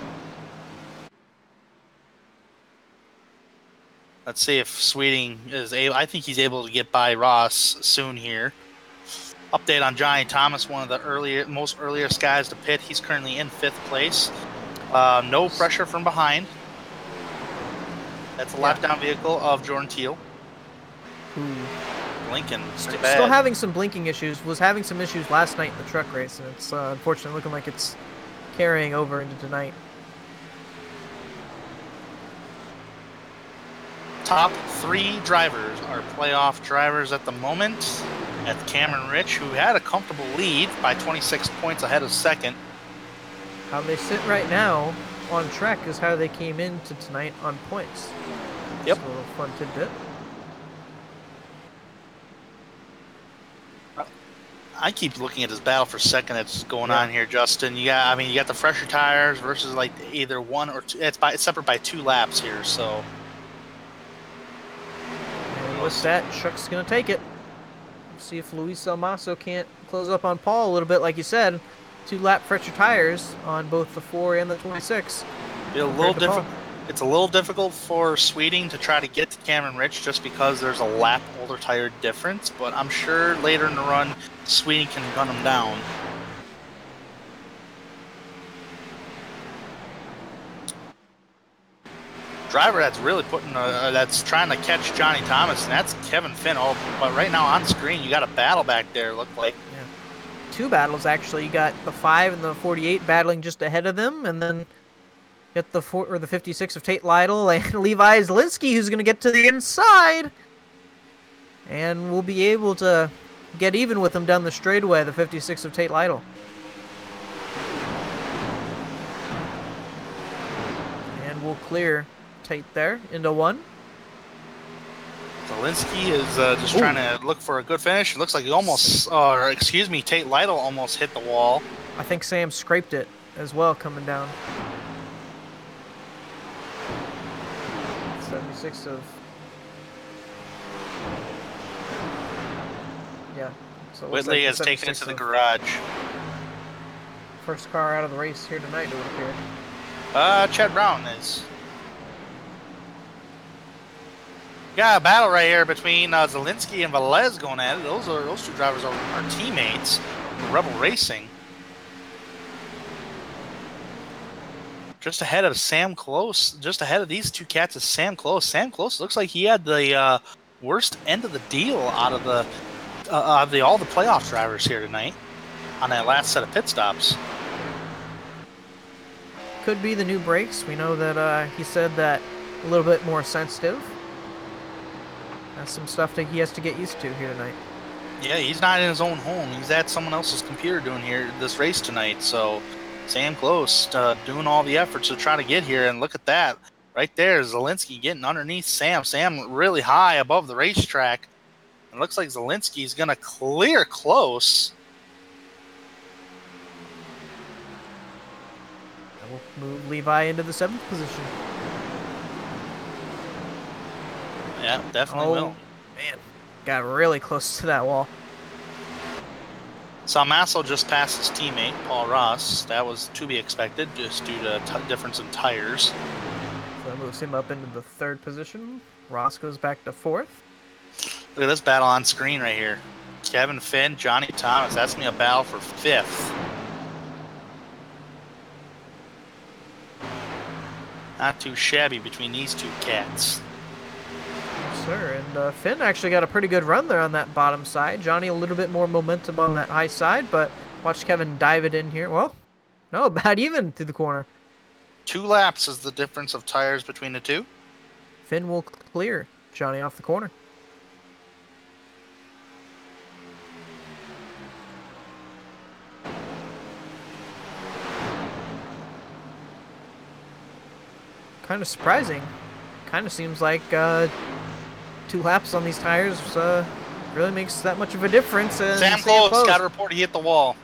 Let's see if Sweeting is able. I think he's able to get by Ross soon here. Update on Johnny Thomas, one of the most earliest guys to pit. He's currently in 5th place. No pressure from behind. That's a lap down vehicle of Jordan Teal. Lincoln, still having some blinking issues. Was having some issues last night in the truck race, and it's unfortunately looking like it's carrying over into tonight. Top 3 drivers are playoff drivers at the moment. At Cameron Rich, who had a comfortable lead by 26 points ahead of second. How they sit right now, on track is how they came into tonight on points. Yep. Just a little fun tidbit. I keep looking at this battle for second that's going on here, Justin. You got the fresher tires versus like either one or two. It's separate by 2 laps here, so. And with that, Chuck's gonna take it. See if Luis Almaso can't close up on Paul a little bit, like you said. 2-lap fresher tires on both the 4 and the 26. Be a little different. It's a little difficult for Sweeting to try to get to Cameron Rich just because there's a lap older tire difference, but I'm sure later in the run, Sweeting can gun him down. Driver that's really that's trying to catch Johnny Thomas, and that's Kevin Finn. Oh, but right now on screen, you got a battle back there, look like. Yeah. 2 battles, actually. You got the 5 and the 48 battling just ahead of them, and then get the 56 of Tate Lytle and Levi Zielinski, who's going to get to the inside. And we'll be able to get even with him down the straightaway, the 56 of Tate Lytle. And we'll clear Tate there into 1. Zielinski is just trying to look for a good finish. It looks like he almost, Tate Lytle almost hit the wall. I think Sam scraped it as well coming down. 76 of... Yeah. So Whitley has taken it to the garage. First car out of the race here tonight, it would appear. Chad Brown is. Got a battle right here between Zielinski and Velez going at it. Those 2 drivers are teammates in Rebel Racing. Just ahead of Sam Close. Just ahead of these 2 cats is Sam Close. Sam Close looks like he had the worst end of the deal out of all the playoff drivers here tonight on that last set of pit stops. Could be the new brakes. We know that he said that a little bit more sensitive. That's some stuff that he has to get used to here tonight. Yeah, he's not in his own home. He's at someone else's computer doing this race tonight, so... Sam Close doing all the efforts to try to get here, and look at that. Right there, Zielinski getting underneath Sam. Sam really high above the racetrack. It looks like Zielinski's going to clear Close. We'll move Levi into the 7th position. Yeah, definitely will. Man, got really close to that wall. Salmaso just passed his teammate, Paul Ross. That was to be expected, just due to difference in tires. So that moves him up into the 3rd position. Ross goes back to 4th. Look at this battle on screen right here. Kevin Finn, Johnny Thomas. That's going to be a battle for 5th. Not too shabby between these 2 cats. Sir, and Finn actually got a pretty good run there on that bottom side. Johnny a little bit more momentum on that high side, but watch Kevin dive it in here. Well, no, about even through the corner. 2 laps is the difference of tires between the 2. Finn will clear Johnny off the corner. Kind of surprising. Kind of seems like 2 laps on these tires really makes that much of a difference. Sam Close got to report he hit the wall.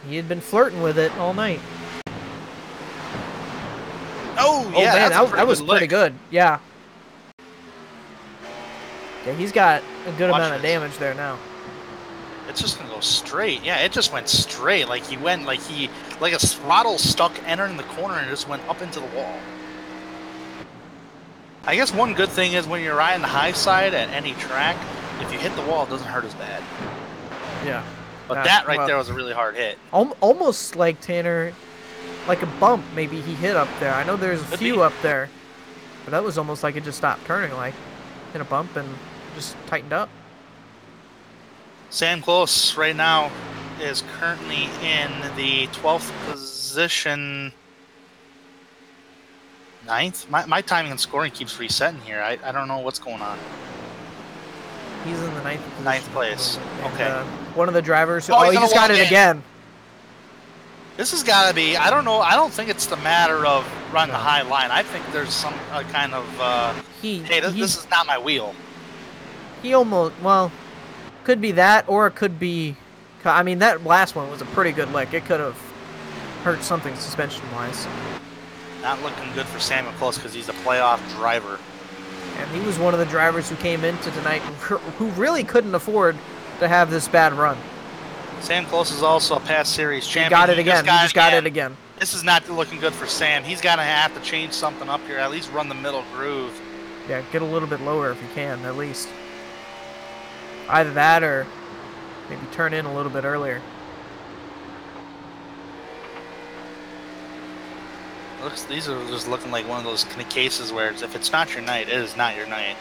He had been flirting with it all night. Oh yeah, man, that was pretty good. Yeah. Yeah, he's got a good amount of damage there now. It's just gonna go straight. Yeah, it just went straight. Like he went, like a throttle stuck entering the corner and just went up into the wall. I guess one good thing is when you're riding the high side at any track, if you hit the wall, it doesn't hurt as bad. Yeah. But that right there was a really hard hit. Almost like Tanner, like a bump maybe he hit up there. I know there's a few up there, but that was almost like it just stopped turning, like hit a bump and just tightened up. Sam Close right now is currently in the 12th position. 9th? My timing and scoring keeps resetting here. I don't know what's going on. He's in the 9th position. 9th place. And, okay. One of the drivers. Who, he just got it again. This has got to be. I don't know. I don't think it's the matter of running the high line. I think there's some kind of. Hey, this is not my wheel. He almost, well, could be that, or it could be. I mean, that last one was a pretty good lick. It could have hurt something suspension-wise. Not looking good for Samuel Close because he's a playoff driver. And he was one of the drivers who came into tonight who really couldn't afford to have this bad run. Sam Close is also a past series champion. He got it again. He just got it again. This is not looking good for Sam. He's going to have to change something up here, at least run the middle groove. Yeah, get a little bit lower if you can, at least. Either that or maybe turn in a little bit earlier. These are just looking like one of those kind of cases where if it's not your night, it is not your night.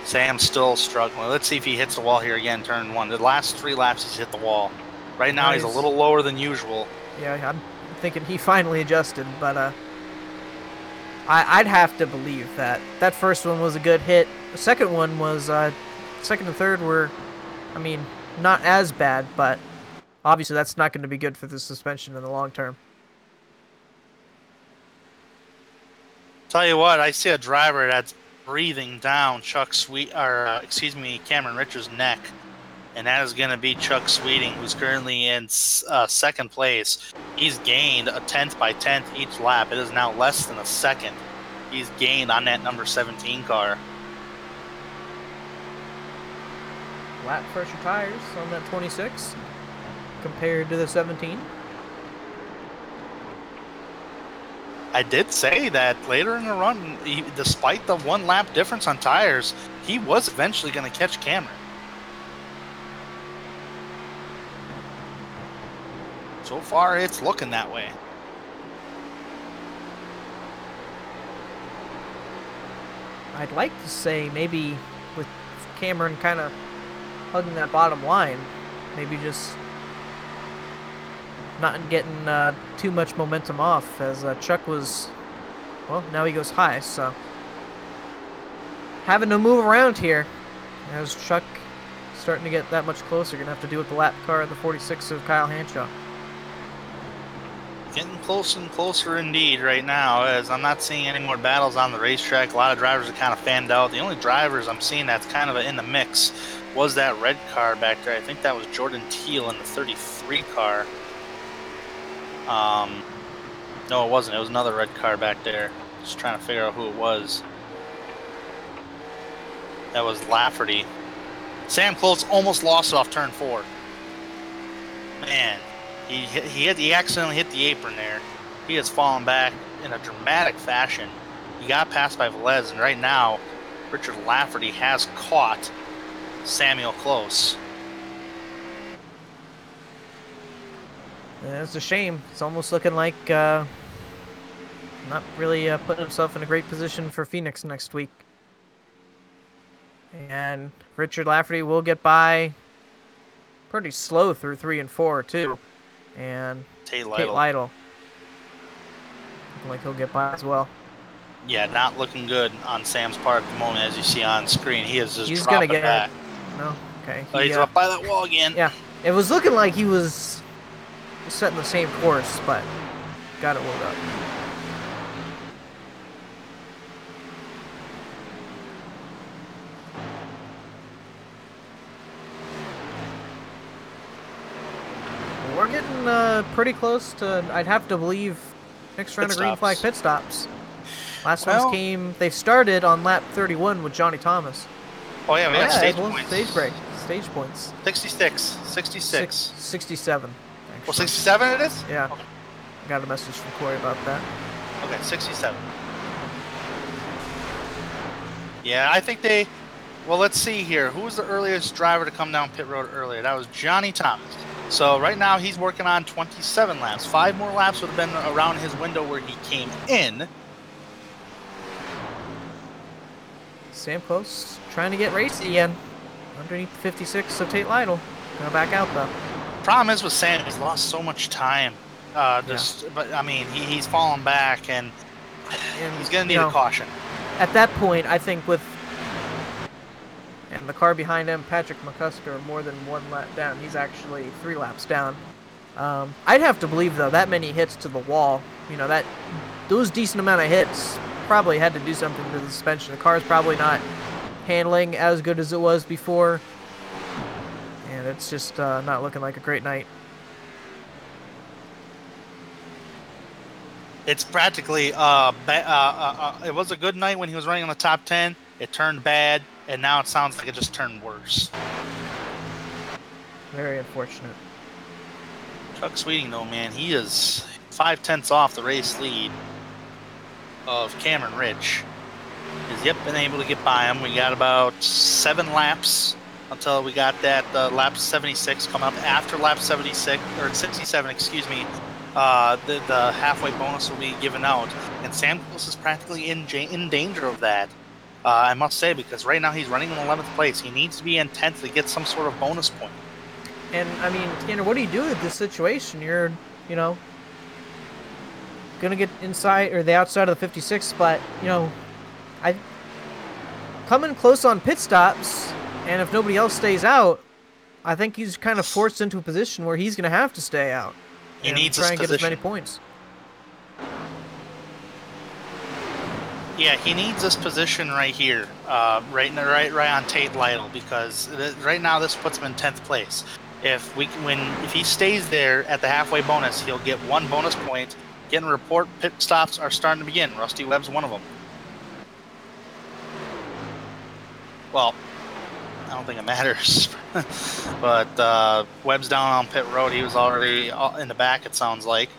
Sam's still struggling. Let's see if he hits the wall here again, turn one. The last 3 laps he's hit the wall. Right now he's a little lower than usual. Yeah, I'm thinking he finally adjusted, but I'd have to believe that. That first one was a good hit. The second one was, second and third were, I mean, not as bad, but obviously that's not going to be good for the suspension in the long term. Tell you what, I see a driver that's breathing down Cameron Richards' neck, and that is going to be Chuck Sweeting, who's currently in second place. He's gained a 10th by 10th each lap. It is now less than a second he's gained on that number 17 car. Lap pressure tires on that 26 compared to the 17. I did say that later in the run, despite the 1 lap difference on tires, he was eventually going to catch Cameron. So far, it's looking that way. I'd like to say maybe with Cameron kind of hugging that bottom line, maybe just not getting too much momentum off, as Chuck was, well, now he goes high, so having to move around here as Chuck starting to get that much closer. Gonna have to deal with the lap car at the 46 of Kyle Hanshaw. Getting closer and closer indeed right now, as I'm not seeing any more battles on the racetrack. A lot of drivers are kind of fanned out. The only drivers I'm seeing that's kind of in the mix was that red car back there. I think that was Jordan Teal in the 33 car. No, it wasn't. It was another red car back there. Just trying to figure out who it was. That was Lafferty. Sam Close almost lost it off turn 4. Man, he accidentally hit the apron there. He has fallen back in a dramatic fashion. He got passed by Velez, and right now, Richard Lafferty has caught Samuel Close. Yeah, it's a shame. It's almost looking like not really putting himself in a great position for Phoenix next week. And Richard Lafferty will get by pretty slow through 3 and 4 too. And Tate Lytle looking like he'll get by as well. Yeah, not looking good on Sam's part at the moment, as you see on screen. He is just he's dropping gonna get back. No, okay. Oh, he's up by that wall again. Yeah, it was looking like he was setting the same course, but got it rolled up. We're getting pretty close to, I'd have to believe, next round of green flag pit stops. Last ones came, they started on lap 31 with Johnny Thomas. Oh yeah, we got stage points. Stage break. Stage points. 66. 67. Actually. Well, 67 it is? Yeah. Okay. I got a message from Corey about that. Okay, 67. Yeah, I think they... Well, let's see here. Who was the earliest driver to come down pit road earlier? That was Johnny Thomas. So right now he's working on 27 laps. 5 more laps would have been around his window where he came in. Sam Close trying to get racy again. Underneath the 56 of Tate Lytle. Gonna back out though. Problem is with Sam, he's lost so much time. But I mean, he's fallen back, and he's gonna need a caution. At that point, I think with, and the car behind him, Patrick McCusker, are more than 1 lap down. He's actually 3 laps down. I'd have to believe, though, that many hits to the wall, those decent amount of hits probably had to do something to the suspension. The car's probably not handling as good as it was before, and it's just not looking like a great night. It's practically, it was a good night when he was running on the top 10. It turned bad, and now it sounds like it just turned worse. Very unfortunate. Chuck Sweeting, though, man, he is 5/10 off the race lead of Cameron Rich. He's yet been able to get by him. We got about 7 laps until we got that lap 76 coming up after lap 76, or 67, excuse me. The halfway bonus will be given out, and Sam Close is practically in danger of that. I must say, because right now he's running in 11th place. He needs to be in 10th to get some sort of bonus point. And, I mean, Tanner, what do you do with this situation? You're, going to get inside or the outside of the 56 spot. I coming close on pit stops, and if nobody else stays out, I think he's kind of forced into a position where he's going to have to stay out. He needs try and this get as position. many points. Yeah, he needs this position right here, right on Tate Lytle, because right now this puts him in 10th place. If he stays there at the halfway bonus, he'll get 1 bonus point. Getting report pit stops are starting to begin. Rusty Webb's one of them. Well, I don't think it matters, but Webb's down on pit road. He was already in the back, it sounds like.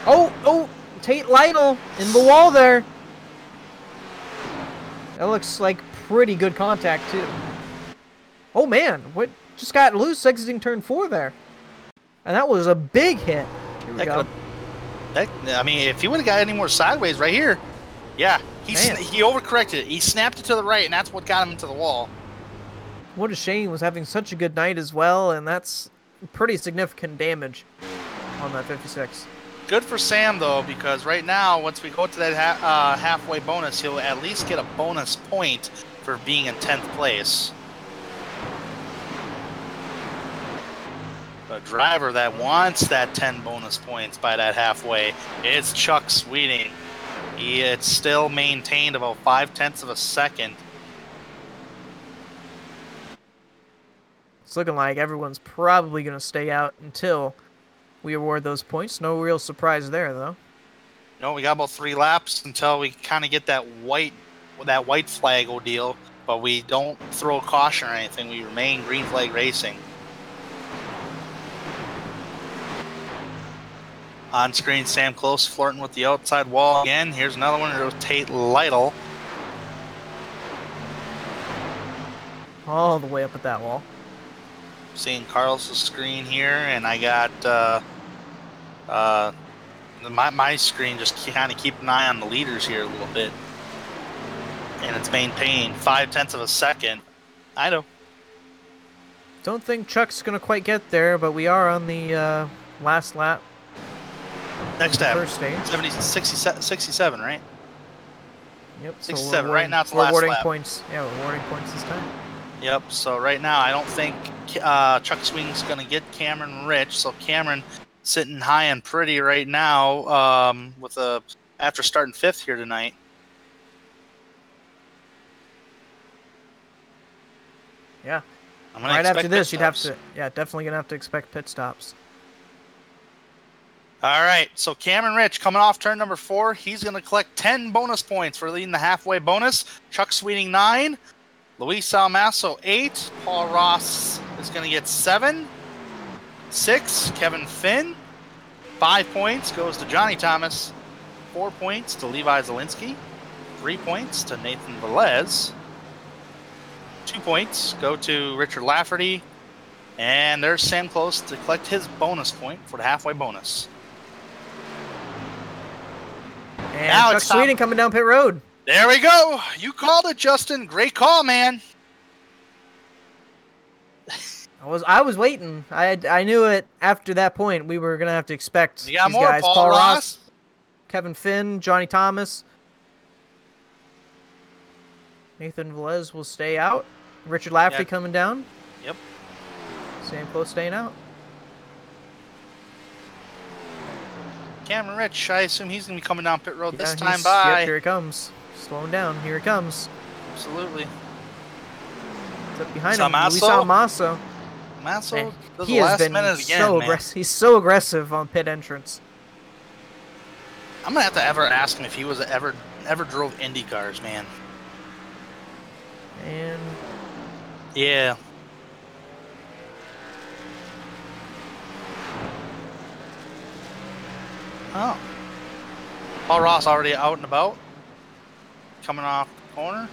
Oh, Tate Lytle in the wall there. That looks like pretty good contact, too. Oh, man, what just got loose exiting turn 4 there? And that was a big hit. Here we go. I mean, if he would have got any more sideways right here, yeah, he overcorrected. He snapped it to the right, and that's what got him into the wall. What a shame. He was having such a good night as well, and that's pretty significant damage on that 56. Good for Sam, though, because right now, once we go to that halfway bonus, he'll at least get a bonus point for being in 10th place. The driver that wants that 10 bonus points by that halfway is Chuck Sweeting. It's still maintained about 5/10 of a second. It's looking like everyone's probably going to stay out until we award those points. No real surprise there, though. We got about 3 laps until we kind of get that white flag ordeal, but we don't throw caution or anything. We remain green flag racing. On screen, Sam Close flirting with the outside wall again. Here's another one. There's Tate Lytle. All the way up at that wall. Seeing Carl's screen here, and I got my screen just kind of keep an eye on the leaders here a little bit. And it's maintained 5/10 of a second. I know. Don't think Chuck's going to quite get there, but we are on the last lap. Next step. First stage. 67, right? Yep. 67. Right now it's the last awarding lap. points. Yeah, we're awarding points this time. Yep. So right now I don't think Chuck Swing's going to get Cameron Rich. So Cameron sitting high and pretty right now after starting 5th here tonight. Yeah. Right after this, you'd have to, definitely going to have to expect pit stops. All right, so Cameron Rich coming off turn number 4. He's going to collect 10 bonus points for leading the halfway bonus. Chuck Sweeting 9. Luis Almaso 8. Paul Ross is going to get 7. 6. Kevin Finn. 5 points goes to Johnny Thomas. 4 points to Levi Zielinski. 3 points to Nathan Velez. 2 points go to Richard Lafferty. And there's Sam Close to collect his bonus point for the halfway bonus. And now Chuck Sweeting coming down pit road. There we go. You called it, Justin. Great call, man. I was waiting. I knew it after that point. We were gonna have to expect you got these more, guys: Paul Ross, Kevin Finn, Johnny Thomas. Nathan Velez will stay out. Richard Lafferty Yeah. coming down. Yep. Sam Close staying out. Cameron Rich, I assume he's going to be coming down pit road this Yeah, time Yep, by. here it comes. Slowing down. Here it comes. Absolutely. It's up behind him. Samasso? Luis Almasso. Masso Man, does he the has last been minute again, so man. aggressive. He's so aggressive on pit entrance. I'm going to have to ever ask him if he was ever drove Indy cars, man. And Yeah. Oh. Paul Ross already out and about. Coming off the corner.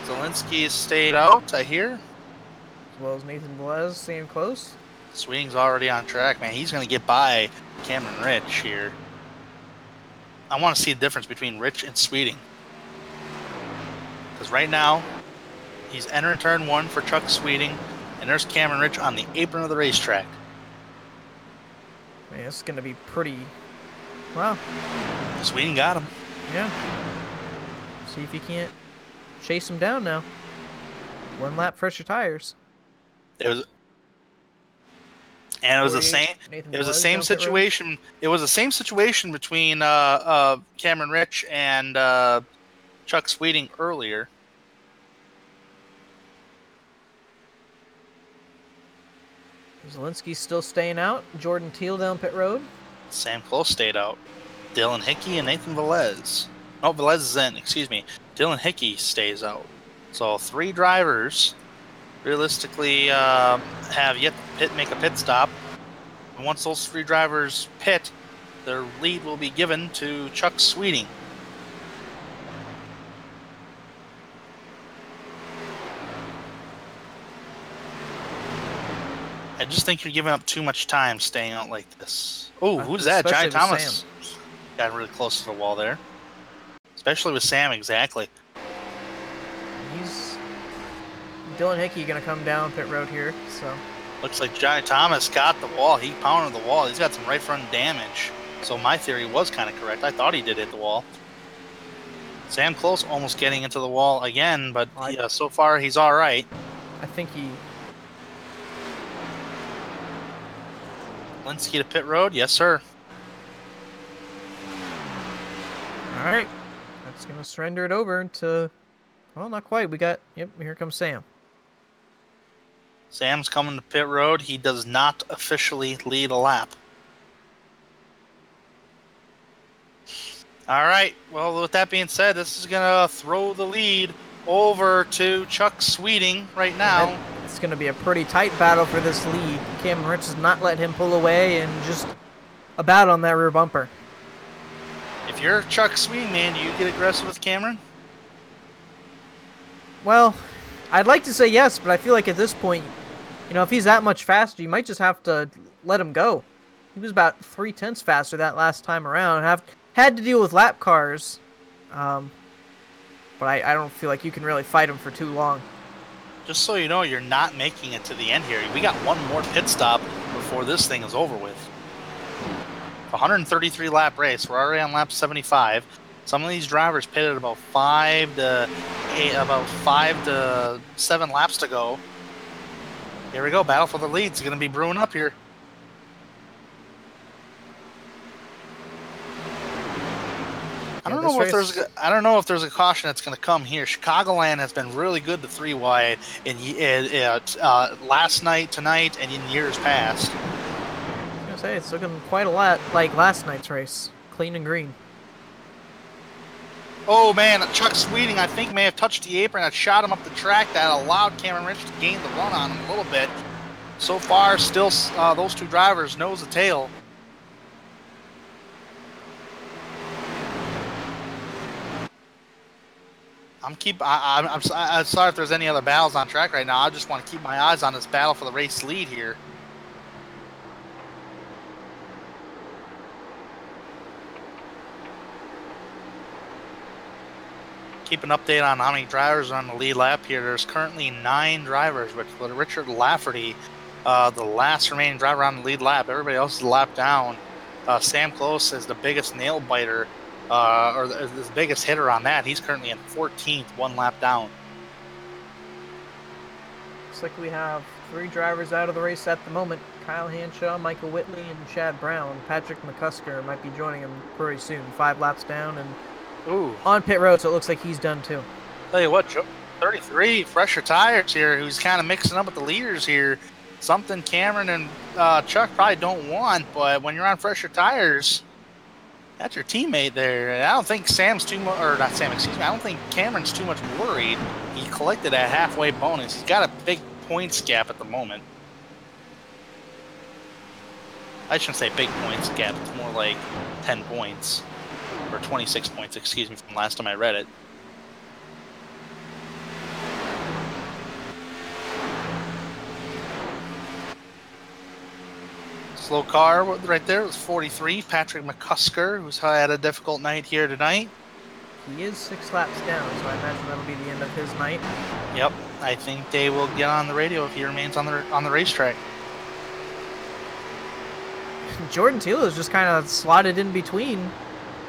Zelensky stayed out, I hear. as well as Nathan Velez staying close. Swing's already on track, man. He's going to get by Cameron Rich here. I want to see the difference between Rich and Sweeting. Because right now, he's entering turn 1 for Chuck Sweeting, and there's Cameron Rich on the apron of the racetrack. Man, it's going to be pretty... Wow. Sweeting got him. Yeah. See if you can't chase him down now. One lap, fresher tires. It was the 48, same. Nathan It was the Velez same down pit road. situation. It was the same situation between Cameron Rich and Chuck Sweeting earlier. Zelensky's still staying out. Jordan Teal down pit road. Sam Close stayed out. Dylan Hickey and Nathan Velez. No, Velez is in. Excuse me. Dylan Hickey stays out. So 3 drivers realistically have yet to make a pit stop. And once those 3 drivers pit, their lead will be given to Chuck Sweeting. I just think you're giving up too much time staying out like this. Oh, who's that? Especially Johnny with Thomas got really close to the wall there. Especially with Sam, exactly. Dylan Hickey gonna come down pit road here, so Looks like Johnny Thomas got the wall. He pounded the wall. He's got some right front damage. So my theory was kind of correct. I thought he did hit the wall. Sam Close almost getting into the wall again, but so far he's all right. I think he... Linsky to pit road? Yes, sir. All right. That's gonna surrender it over to... Well, not quite. We got... Yep, here comes Sam. Sam's coming to pit road. He does not officially lead a lap. All right. Well, with that being said, this is going to throw the lead over to Chuck Sweeting right now. It's going to be a pretty tight battle for this lead. Cameron Rich has not let him pull away and just about on that rear bumper. If you're Chuck Sweeting, man, do you get aggressive with Cameron? Well, I'd like to say yes, but I feel like at this point, you know, if he's that much faster, you might just have to let him go. He was about 0.3 faster that last time around. Had to deal with lap cars, but I don't feel like you can really fight him for too long. Just so you know, you're not making it to the end here. We got one more pit stop before this thing is over with. 133 lap race. We're already on lap 75. Some of these drivers pitted about 5 to 7 laps to go. Here we go. Battle for the lead is going to be brewing up here. I don't know if there's a caution that's going to come here. Chicagoland has been really good to 3 wide in last night, tonight, and in years past. I was gonna say it's looking quite a lot like last night's race, clean and green. Oh man, Chuck Sweeting I think may have touched the apron that shot him up the track. That allowed Cameron Rich to gain the run on him a little bit. So far, still those 2 drivers nose to tail. I'm sorry if there's any other battles on track right now. I just want to keep my eyes on this battle for the race lead here. Keep an update on how many drivers are on the lead lap here. There's currently 9 drivers, with Richard Lafferty, the last remaining driver on the lead lap. Everybody else is a lap down. Sam Close is the biggest nail biter, or the biggest hitter on that. He's currently in 14th, 1 lap down. looks like we have 3 drivers out of the race at the moment. Kyle Hanshaw, Michael Whitley, and Chad Brown. Patrick McCusker might be joining him pretty soon. 5 laps down and on pit road, so it looks like he's done too. Tell you what, Joe, 33, fresher tires here, who's kind of mixing up with the leaders here. Something Cameron and Chuck probably don't want, but when you're on fresher tires, that's your teammate there. And I don't think Sam's too much, or not Sam, excuse me, I don't think Cameron's too much worried. He collected a halfway bonus. He's got a big points gap at the moment. I shouldn't say big points gap, it's more like 10 points, or 26 points, excuse me, from last time I read it. Slow car right there was 43. Patrick McCusker, who's had a difficult night here tonight. He is 6 laps down, so I imagine that'll be the end of his night. Yep, I think they will get on the radio if he remains on the racetrack. Jordan Teal is just kind of slotted in between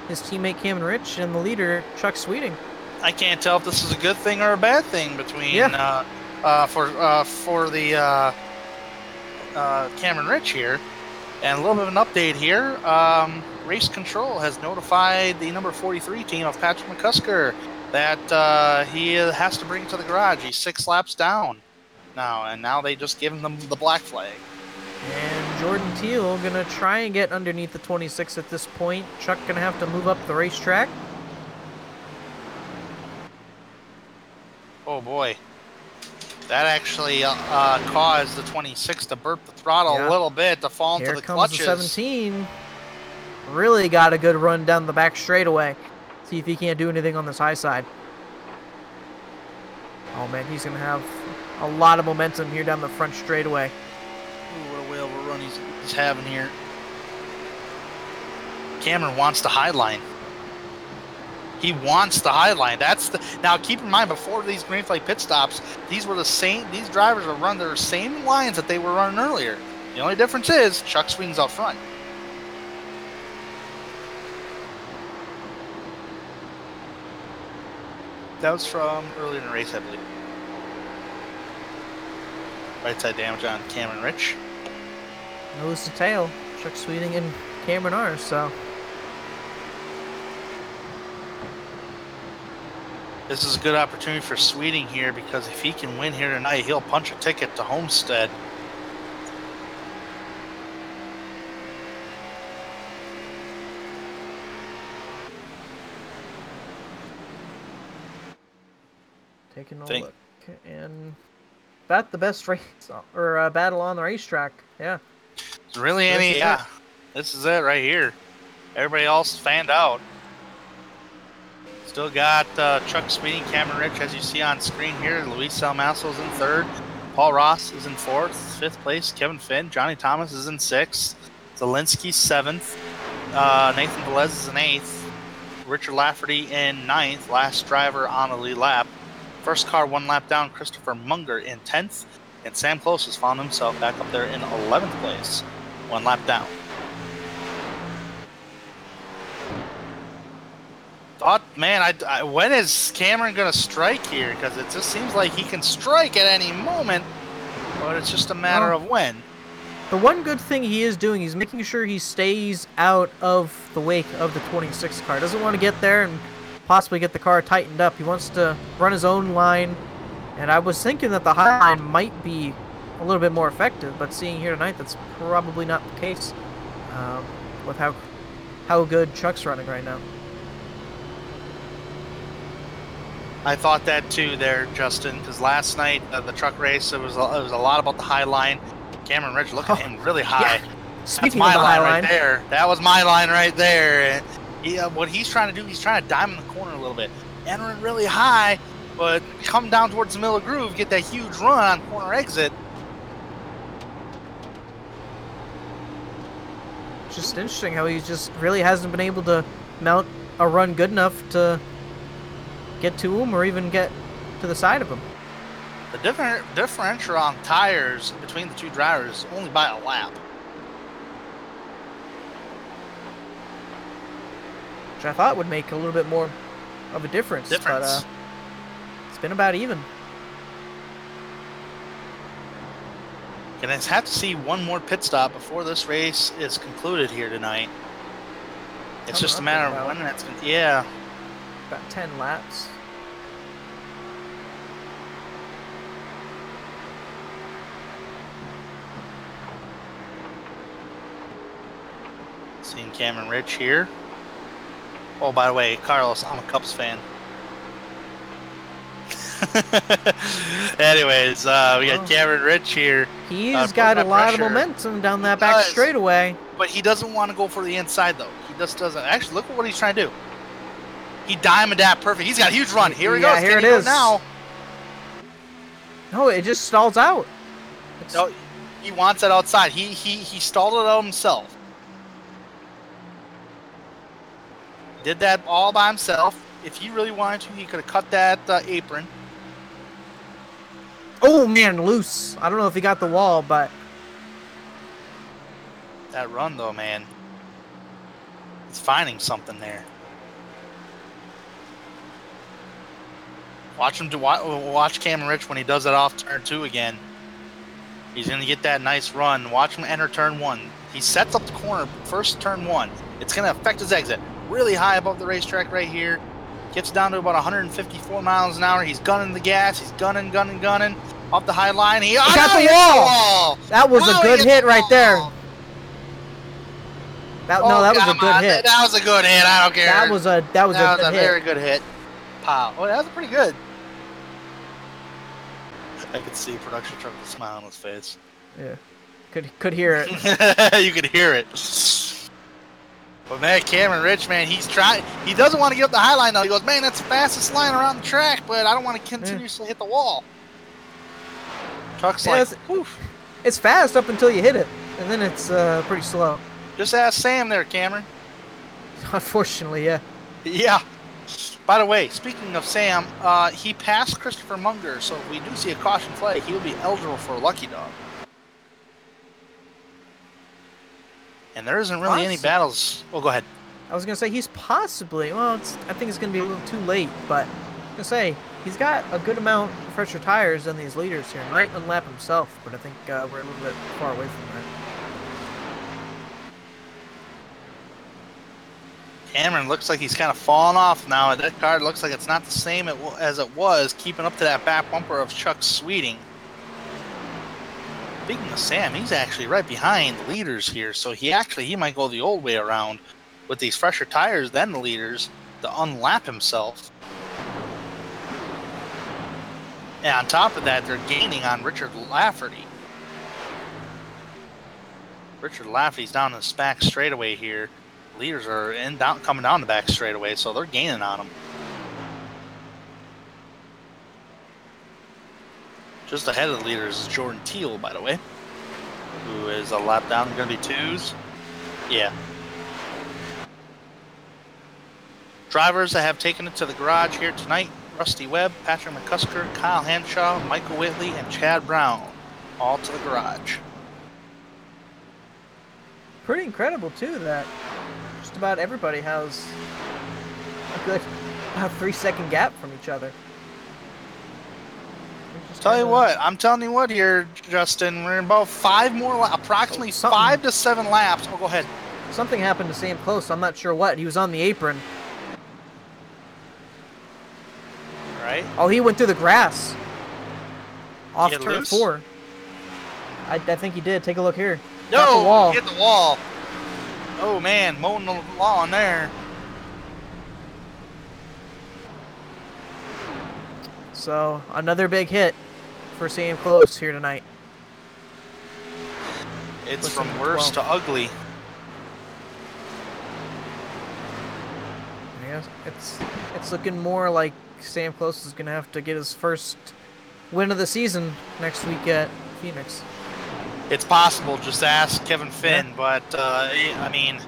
his teammate Cameron Rich and the leader Chuck Sweeting. I can't tell if this is a good thing or a bad thing between for the Cameron Rich here. And a little bit of an update here. Race Control has notified the number 43 team of Patrick McCusker that he has to bring it to the garage. He's 6 laps down now, and now they just give him the black flag. And Jordan Teal gonna try and get underneath the 26 at this point. Chuck gonna have to move up the racetrack. Oh boy. That actually caused the 26 to burp the throttle a little bit, to fall into the clutches. Here comes the 17. Really got a good run down the back straightaway. See if he can't do anything on this high side. Oh man, he's going to have a lot of momentum here down the front straightaway. Ooh, what a whale of a run he's having here. Cameron wants the high line. He wants the high line. Now keep in mind, before these green flag pit stops, these drivers will run their same lines that they were running earlier. The only difference is Chuck swings out front. That was from earlier in the race, I believe. Right side damage on Cameron Rich. Nose to tail. Chuck Sweeting and Cameron are, so. This is a good opportunity for Sweeting here, because if he can win here tonight, he'll punch a ticket to Homestead. Taking a look, and about the best race or battle on the racetrack. Yeah. It's really this is it right here. Everybody else fanned out. Still got Chuck Sweeting, Cameron Rich, as you see on screen here. Luis Salmaso's in 3rd. Paul Ross is in 4th. 5th place, Kevin Finn. Johnny Thomas is in 6th. Zielinski 7th. Nathan Velez is in 8th. Richard Lafferty in 9th. Last driver on the lead lap. First car 1 lap down, Christopher Munger in 10th. And Sam Close has found himself back up there in 11th place. 1 lap down. When is Cameron going to strike here? Because it just seems like he can strike at any moment, but it's just a matter of when. The one good thing he is doing, he's making sure he stays out of the wake of the 26 car. Doesn't want to get there and possibly get the car tightened up. He wants to run his own line, and I was thinking that the high line might be a little bit more effective, but seeing here tonight, that's probably not the case with how good Chuck's running right now. I thought that too there, Justin, because last night, the truck race, it was a lot about the high line. Cameron Rich, look at him, really high. Yeah. Speaking That's my of the line right there. That was my line right there. And what he's trying to do, he's trying to diamond the corner a little bit. Entering really high, but come down towards the middle of the groove, get that huge run on corner exit. It's just interesting how he just really hasn't been able to mount a run good enough to get to him or even get to the side of him. The differential on tires between the two drivers is only by a lap. Which I thought would make a little bit more of a difference. But it's been about even. Gonna have to see one more pit stop before this race is concluded here tonight. It's just a matter of when that's going to... Yeah. About 10 laps. Seeing Cameron Rich here. Oh, by the way, Carlos, I'm a Cubs fan. Anyways, we got Cameron Rich here. He's got a lot of momentum down that back straightaway. But he doesn't want to go for the inside, though. He just doesn't. Actually, look at what he's trying to do. He diamond that perfect. He's got a huge run. Here he goes. Here it is. Now. No, it just stalls out. No, he wants it outside. He stalled it out himself. Did that all by himself. If he really wanted to, he could have cut that apron. Oh, man, loose. I don't know if he got the wall, but... That run, though, man. He's finding something there. Watch him watch Cameron Rich when he does it off turn 2 again. He's going to get that nice run. Watch him enter turn 1. He sets up the corner first turn 1. It's going to affect his exit. Really high above the racetrack right here. Gets down to about 154 miles an hour. He's gunning the gas. He's gunning. Off the high line. He got the wall. That was a good hit right there. That was a good hit. That was a good hit. I don't care. That was a very good hit. Pow. Oh, that was pretty good. I could see production truck with a smile on his face. Yeah. Could hear it. You could hear it. But man, Cameron Rich, man, he's trying. He doesn't want to get up the high line though. He goes, man, that's the fastest line around the track, but I don't want to continuously hit the wall. Truck's like, oof. It's fast up until you hit it, and then it's pretty slow. Just ask Sam there, Cameron. Unfortunately, yeah. Yeah. By the way, speaking of Sam, he passed Christopher Munger, so if we do see a caution flag, he will be eligible for a lucky dog. And there isn't really any battles. Oh, go ahead. I was going to say he's possibly, well, I think it's going to be a little too late, but I was going to say he's got a good amount of fresher tires than these leaders here. Might unlap himself, but I think we're a little bit far away from that. Cameron looks like he's kind of falling off now. That car looks like it's not the same as it was, keeping up to that back bumper of Chuck Sweeting. Speaking of Sam, he's actually right behind the leaders here, so he might go the old way around with these fresher tires than the leaders to unlap himself. And on top of that, they're gaining on Richard Lafferty. Richard Lafferty's down the back straightaway here. Leaders are coming down the back straightaway, so they're gaining on him. Just ahead of the leaders is Jordan Teal, by the way, who is a lap down. Going to be 2s. Yeah. Drivers that have taken it to the garage here tonight: Rusty Webb, Patrick McCusker, Kyle Hanshaw, Michael Whitley, and Chad Brown, all to the garage. Pretty incredible, too, that just about everybody has a good 3-second gap from each other. I'm telling you what here, Justin, we're in about 5 more approximately 5 to 7 laps. Oh, go ahead. Something happened to Sam Close. I'm not sure what. He was on the apron. Right. Oh, he went through the grass. Off turn loose? 4. I think he did. Take a look here. No, hit the wall. Oh, man, mowing the lawn there. So, another big hit for Sam Close here tonight. It's from worse to ugly. Yeah, it's looking more like Sam Close is going to have to get his first win of the season next week at Phoenix. It's possible. Just ask Kevin Finn. But, I mean,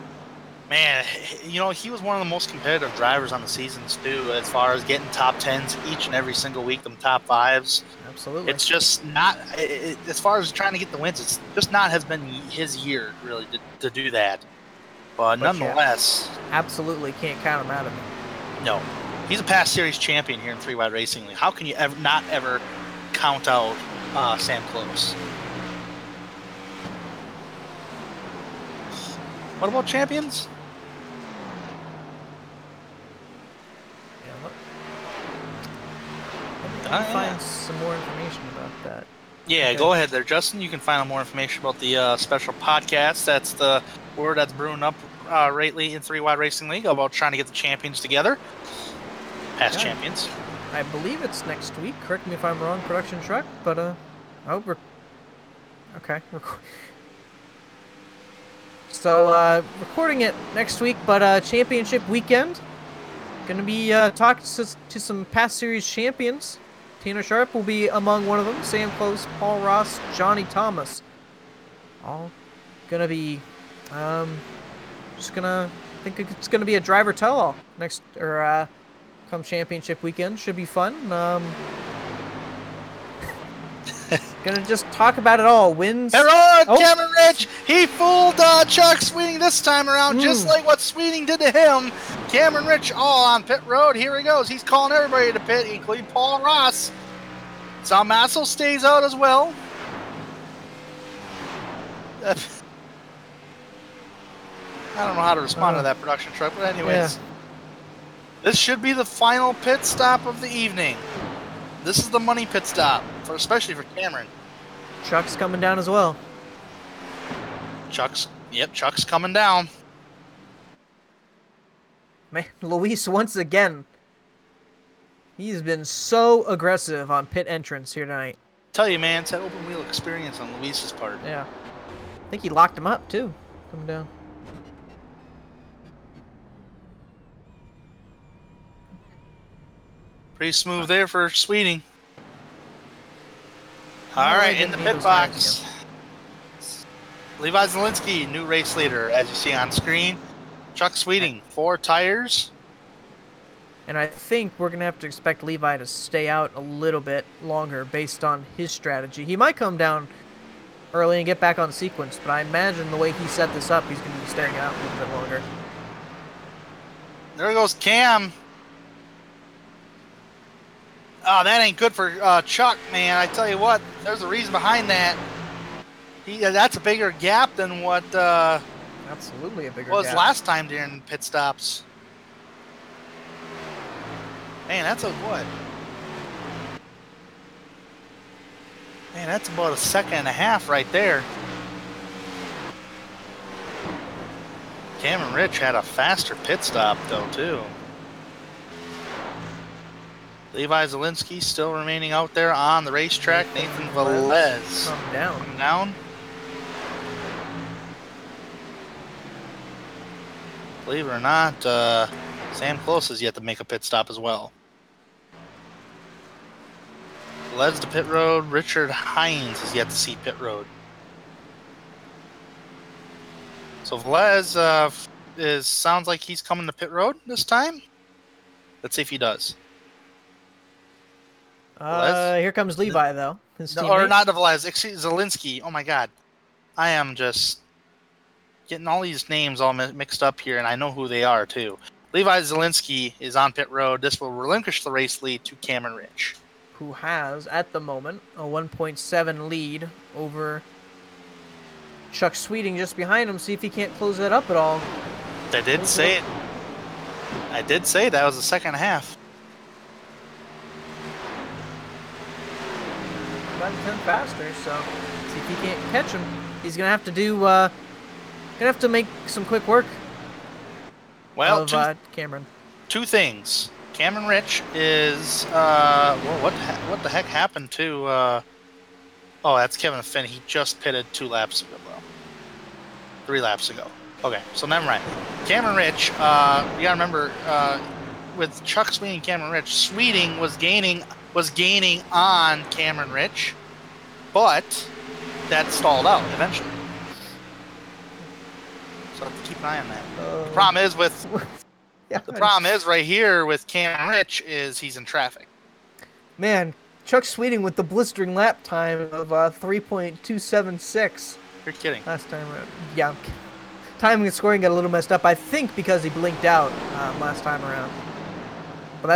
man, he was one of the most competitive drivers on the seasons, too, as far as getting top 10s each and every single week, them top 5s. Absolutely. It's just not, as far as trying to get the wins, it's just not has been his year, really, to do that. But nonetheless. Yeah, absolutely can't count him out of it. No. He's a past series champion here in 3-Wide Racing League. How can you not ever count out Sam Close? What about champions? Let me find some more information about that. Yeah, Okay. Go ahead there, Justin. You can find out more information about the special podcast. That's the word that's brewing up lately in 3-Wide Racing League about trying to get the champions together. Past Yeah. champions. I believe it's next week. Correct me if I'm wrong, production truck. But okay. So recording it next week, but championship weekend. Gonna be talking to some past series champions. Tanner Sharp will be among one of them. Sam Close, Paul Ross, Johnny Thomas. All gonna be I think it's gonna be a driver tell-all next come championship weekend. Should be fun. Gonna just talk about it all. Wins. Heroic Cameron Rich! He fooled Chuck Sweeting this time around, just like what Sweeting did to him. Cameron Rich all on pit road. Here he goes. He's calling everybody to pit, including Paul Ross. Sal Masso stays out as well. I don't know how to respond to that production truck, but anyways. This should be the final pit stop of the evening. This is the money pit stop, especially for Cameron. Chuck's coming down as well. Chuck's coming down. Man, Luis once again. He's been so aggressive on pit entrance here tonight. Tell you, man, it's that open wheel experience on Luis's part. Yeah. I think he locked him up, too. Coming down. Pretty smooth there for Sweeting. All right, in the pit box. Levi Zielinski, new race leader, as you see on screen. Chuck Sweeting, 4 tires. And I think we're going to have to expect Levi to stay out a little bit longer based on his strategy. He might come down early and get back on sequence, but I imagine the way he set this up, he's going to be staying out a little bit longer. There goes Cam. Oh, that ain't good for Chuck, man. I tell you what, there's a reason behind that. That's a bigger gap than what absolutely a bigger was gap. Last time during pit stops. Man, that's a what? Man, that's about a second and a half right there. Cameron Rich had a faster pit stop, though, too. Levi Zielinski still remaining out there on the racetrack. Nathan Velez come down. Believe it or not, Sam Close has yet to make a pit stop as well. Velez to pit road. Richard Hines has yet to see pit road. So Velez sounds like he's coming to pit road this time. Let's see if he does. Here comes Levi, though. Or not Velez, excuse Zielinski. Oh my God. I am just getting all these names all mixed up here, and I know who they are, too. Levi Zielinski is on pit road. This will relinquish the race lead to Cameron Rich, who has, at the moment, a 1.7 lead over Chuck Sweeting just behind him. See if he can't close that up at all. I did say it. I did say that was the second half. About 10 faster, so see if he can't catch him. He's gonna have to do. Gonna have to make some quick work. Well, of Cameron. 2 things. Cameron Rich is. Well, what the heck happened to? Oh, that's Kevin Finn. He just pitted 2 laps ago, though. 3 laps ago. Okay, so never mind. Cameron Rich. You gotta remember, with Chuck Sweeting and Cameron Rich, Sweeting was gaining on Cameron Rich, but that stalled out eventually. So keep an eye on that. The problem is the problem is right here with Cameron Rich is he's in traffic. Man, Chuck Sweeting with the blistering lap time of 3.276. You're kidding. Last time around. Yeah. Timing and scoring got a little messed up, I think, because he blinked out last time around. But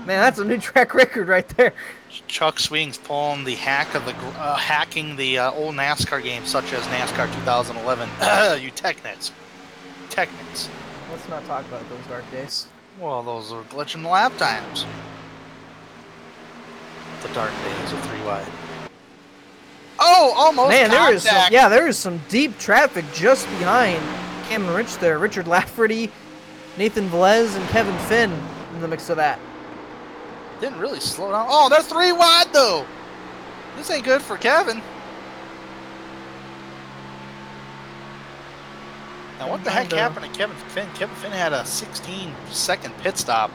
that's a new track record right there. Chuck Sweeting's pulling the hacking the old NASCAR games, such as NASCAR 2011. You tech nets. techniques. Let's not talk about those dark days. Well, those are glitching lap times. The dark days of 3 wide. Oh, almost Man, contact. there is some deep traffic just behind Cameron Rich there. Richard Lafferty, Nathan Velez, and Kevin Finn in the mix of that. Didn't really slow down. Oh, they're 3 wide though. This ain't good for Kevin. Now, what the heck happened to Kevin Finn? Kevin Finn had a 16-second pit stop.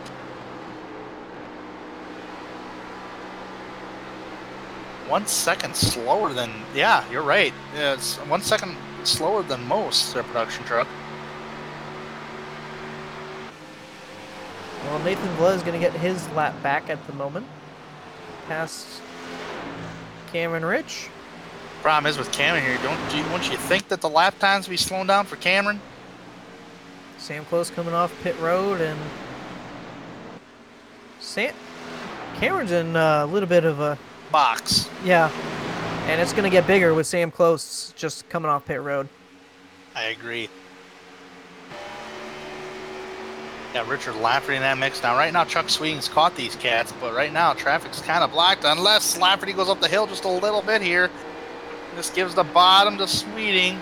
One second slower than, yeah, you're right. Yeah, it's 1 second slower than most their production truck. Well, Nathan Velez is going to get his lap back at the moment. Past Cameron Rich. Problem is with Cameron here, won't you think that the lap times will be slowing down for Cameron? Sam Close coming off pit road, and Cameron's in a little bit of a box. Yeah, and it's going to get bigger with Sam Close just coming off pit road. I agree. Got Richard Lafferty in that mix. Now, right now, Chuck Sweeting's caught these cats, but right now, traffic's kind of blocked unless Lafferty goes up the hill just a little bit here. This gives the bottom to Sweeting.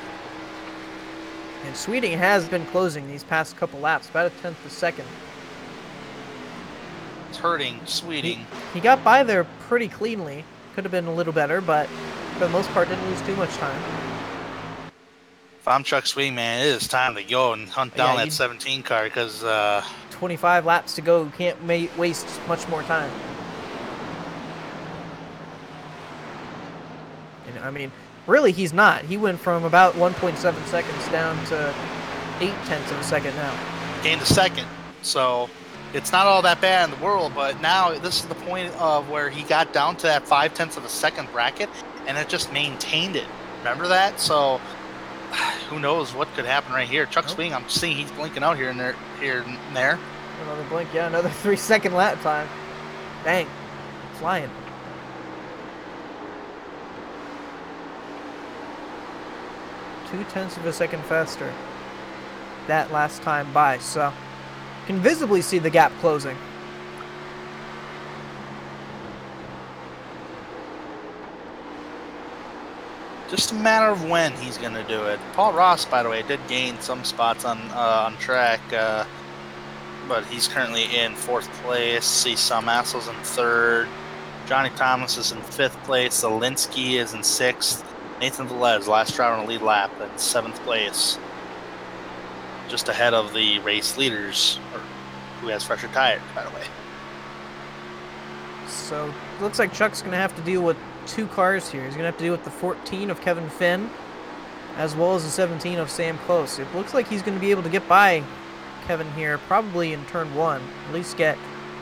And Sweeting has been closing these past couple laps, about a tenth of a second. It's hurting Sweeting. He got by there pretty cleanly. Could have been a little better, but for the most part, didn't lose too much time. If I'm Chuck Sweeting, man, it is time to go and hunt down that 17 car because 25 laps to go. Can't waste much more time. And I mean, really, he's not. He went from about 1.7 seconds down to 0.8 of a second now. Gained a second, so it's not all that bad in the world. But now this is the point of where he got down to that 0.5 of a second bracket, and it just maintained it. Remember that? So who knows what could happen right here? Chuck Sweeting, I'm seeing he's blinking out here and there. Another blink, yeah, another 3-second lap time. Dang, flying. .2 of a second faster that last time by, so you can visibly see the gap closing. Just a matter of when he's going to do it. Paul Ross, by the way, did gain some spots on track, but he's currently in 4th place. See some assholes in 3rd. Johnny Thomas is in 5th place. Zelinsky is in 6th. Nathan Velez, last driver on the lead lap, at 7th place. Just ahead of the race leaders, who has fresher tires, by the way. So, looks like Chuck's going to have to deal with 2 cars here. He's going to have to deal with the 14 of Kevin Finn, as well as the 17 of Sam Close. It looks like he's going to be able to get by Kevin here, probably in turn 1. At least get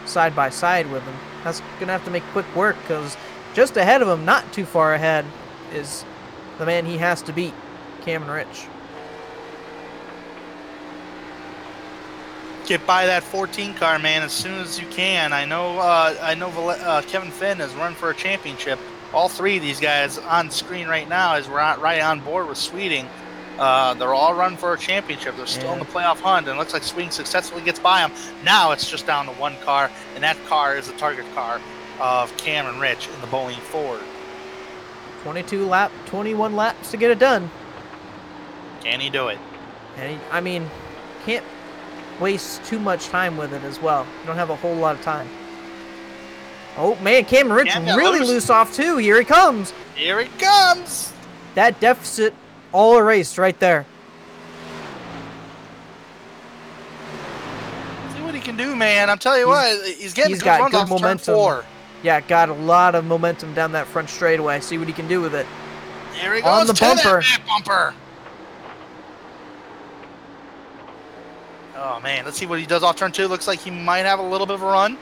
side by side with him. That's going to have to make quick work, because just ahead of him, not too far ahead, is the man he has to beat, Cameron Rich. Get by that 14 car, man, as soon as you can. I know Kevin Finn is running for a championship. All 3 of these guys on screen right now is right on board with Sweeting. They're all running for a championship. They're still in the playoff hunt, and it looks like Sweeting successfully gets by them. Now it's just down to 1 car, and that car is the target car of Cameron Rich in the Boeing Ford. 21 laps to get it done. Can he do it? And I mean, can't waste too much time with it as well. You don't have a whole lot of time. Oh man, Cameron Rich really loose off too. Here he comes. Here he comes. That deficit all erased right there. See what he can do, man. I'm telling you what, he's getting good runs off momentum. Turn 4. Yeah, got a lot of momentum down that front straightaway. See what he can do with it. Here he goes on the bumper. That back bumper. Oh man, let's see what he does off turn 2. Looks like he might have a little bit of a run.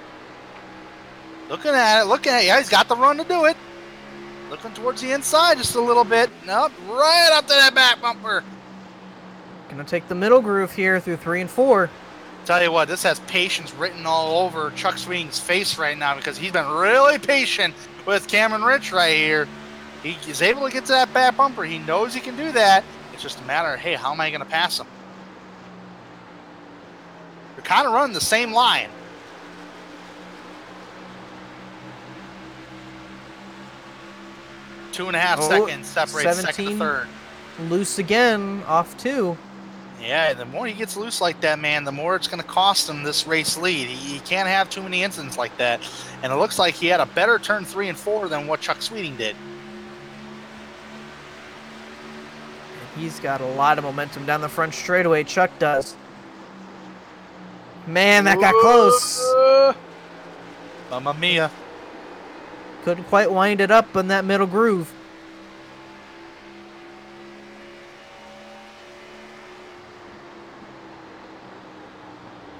Looking at it. Yeah, he's got the run to do it. Looking towards the inside just a little bit. Nope, right up to that back bumper. Gonna take the middle groove here through 3 and 4. Tell you what, this has patience written all over Chuck Sweeting's face right now because he's been really patient with Cameron Rich right here. He is able to get to that back bumper. He knows he can do that. It's just a matter of, hey, how am I going to pass him? They're kind of running the same line. Two and a half seconds separates second to third. Loose again, off 2. Yeah, the more he gets loose like that, man, the more it's going to cost him this race lead. He can't have too many incidents like that. And it looks like he had a better turn 3 and 4 than what Chuck Sweeting did. He's got a lot of momentum down the front straightaway. Chuck does. Man, that got close. Mamma mia. Couldn't quite wind it up in that middle groove.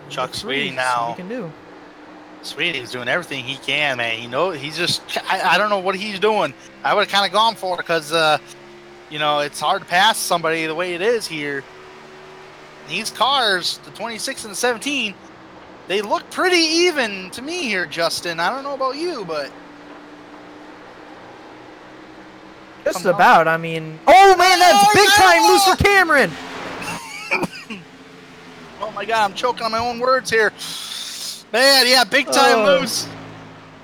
Chuck Sweeting now. What he can do. Sweeting's doing everything he can, man. He's just, I don't know what he's doing. I would have kind of gone for it because, it's hard to pass somebody the way it is here. These cars, the 26 and the 17, they look pretty even to me here, Justin. I don't know about you, but... Just about, I mean... Oh, man, that's big time loose for Cameron! Oh my God, I'm choking on my own words here. Man, yeah, big time loose.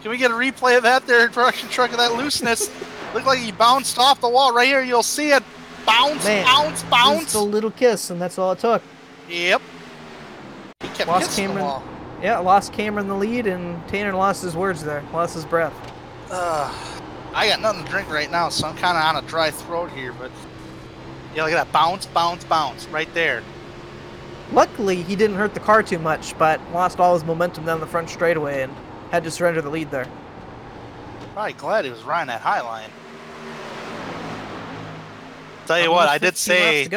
Can we get a replay of that there, production truck, of that looseness? Looked like he bounced off the wall. Right here, you'll see it. Bounce, bounce, bounce. Just a little kiss, and that's all it took. Yep. He kept kissing the wall. Yeah, lost Cameron the lead, and Tanner lost his words there. Lost his breath. I got nothing to drink right now, so I'm kind of on a dry throat here, but... Yeah, look at that. Bounce, bounce, bounce. Right there. Luckily, he didn't hurt the car too much, but lost all his momentum down the front straightaway and had to surrender the lead there. Probably glad he was riding that high line. Tell you what, I did say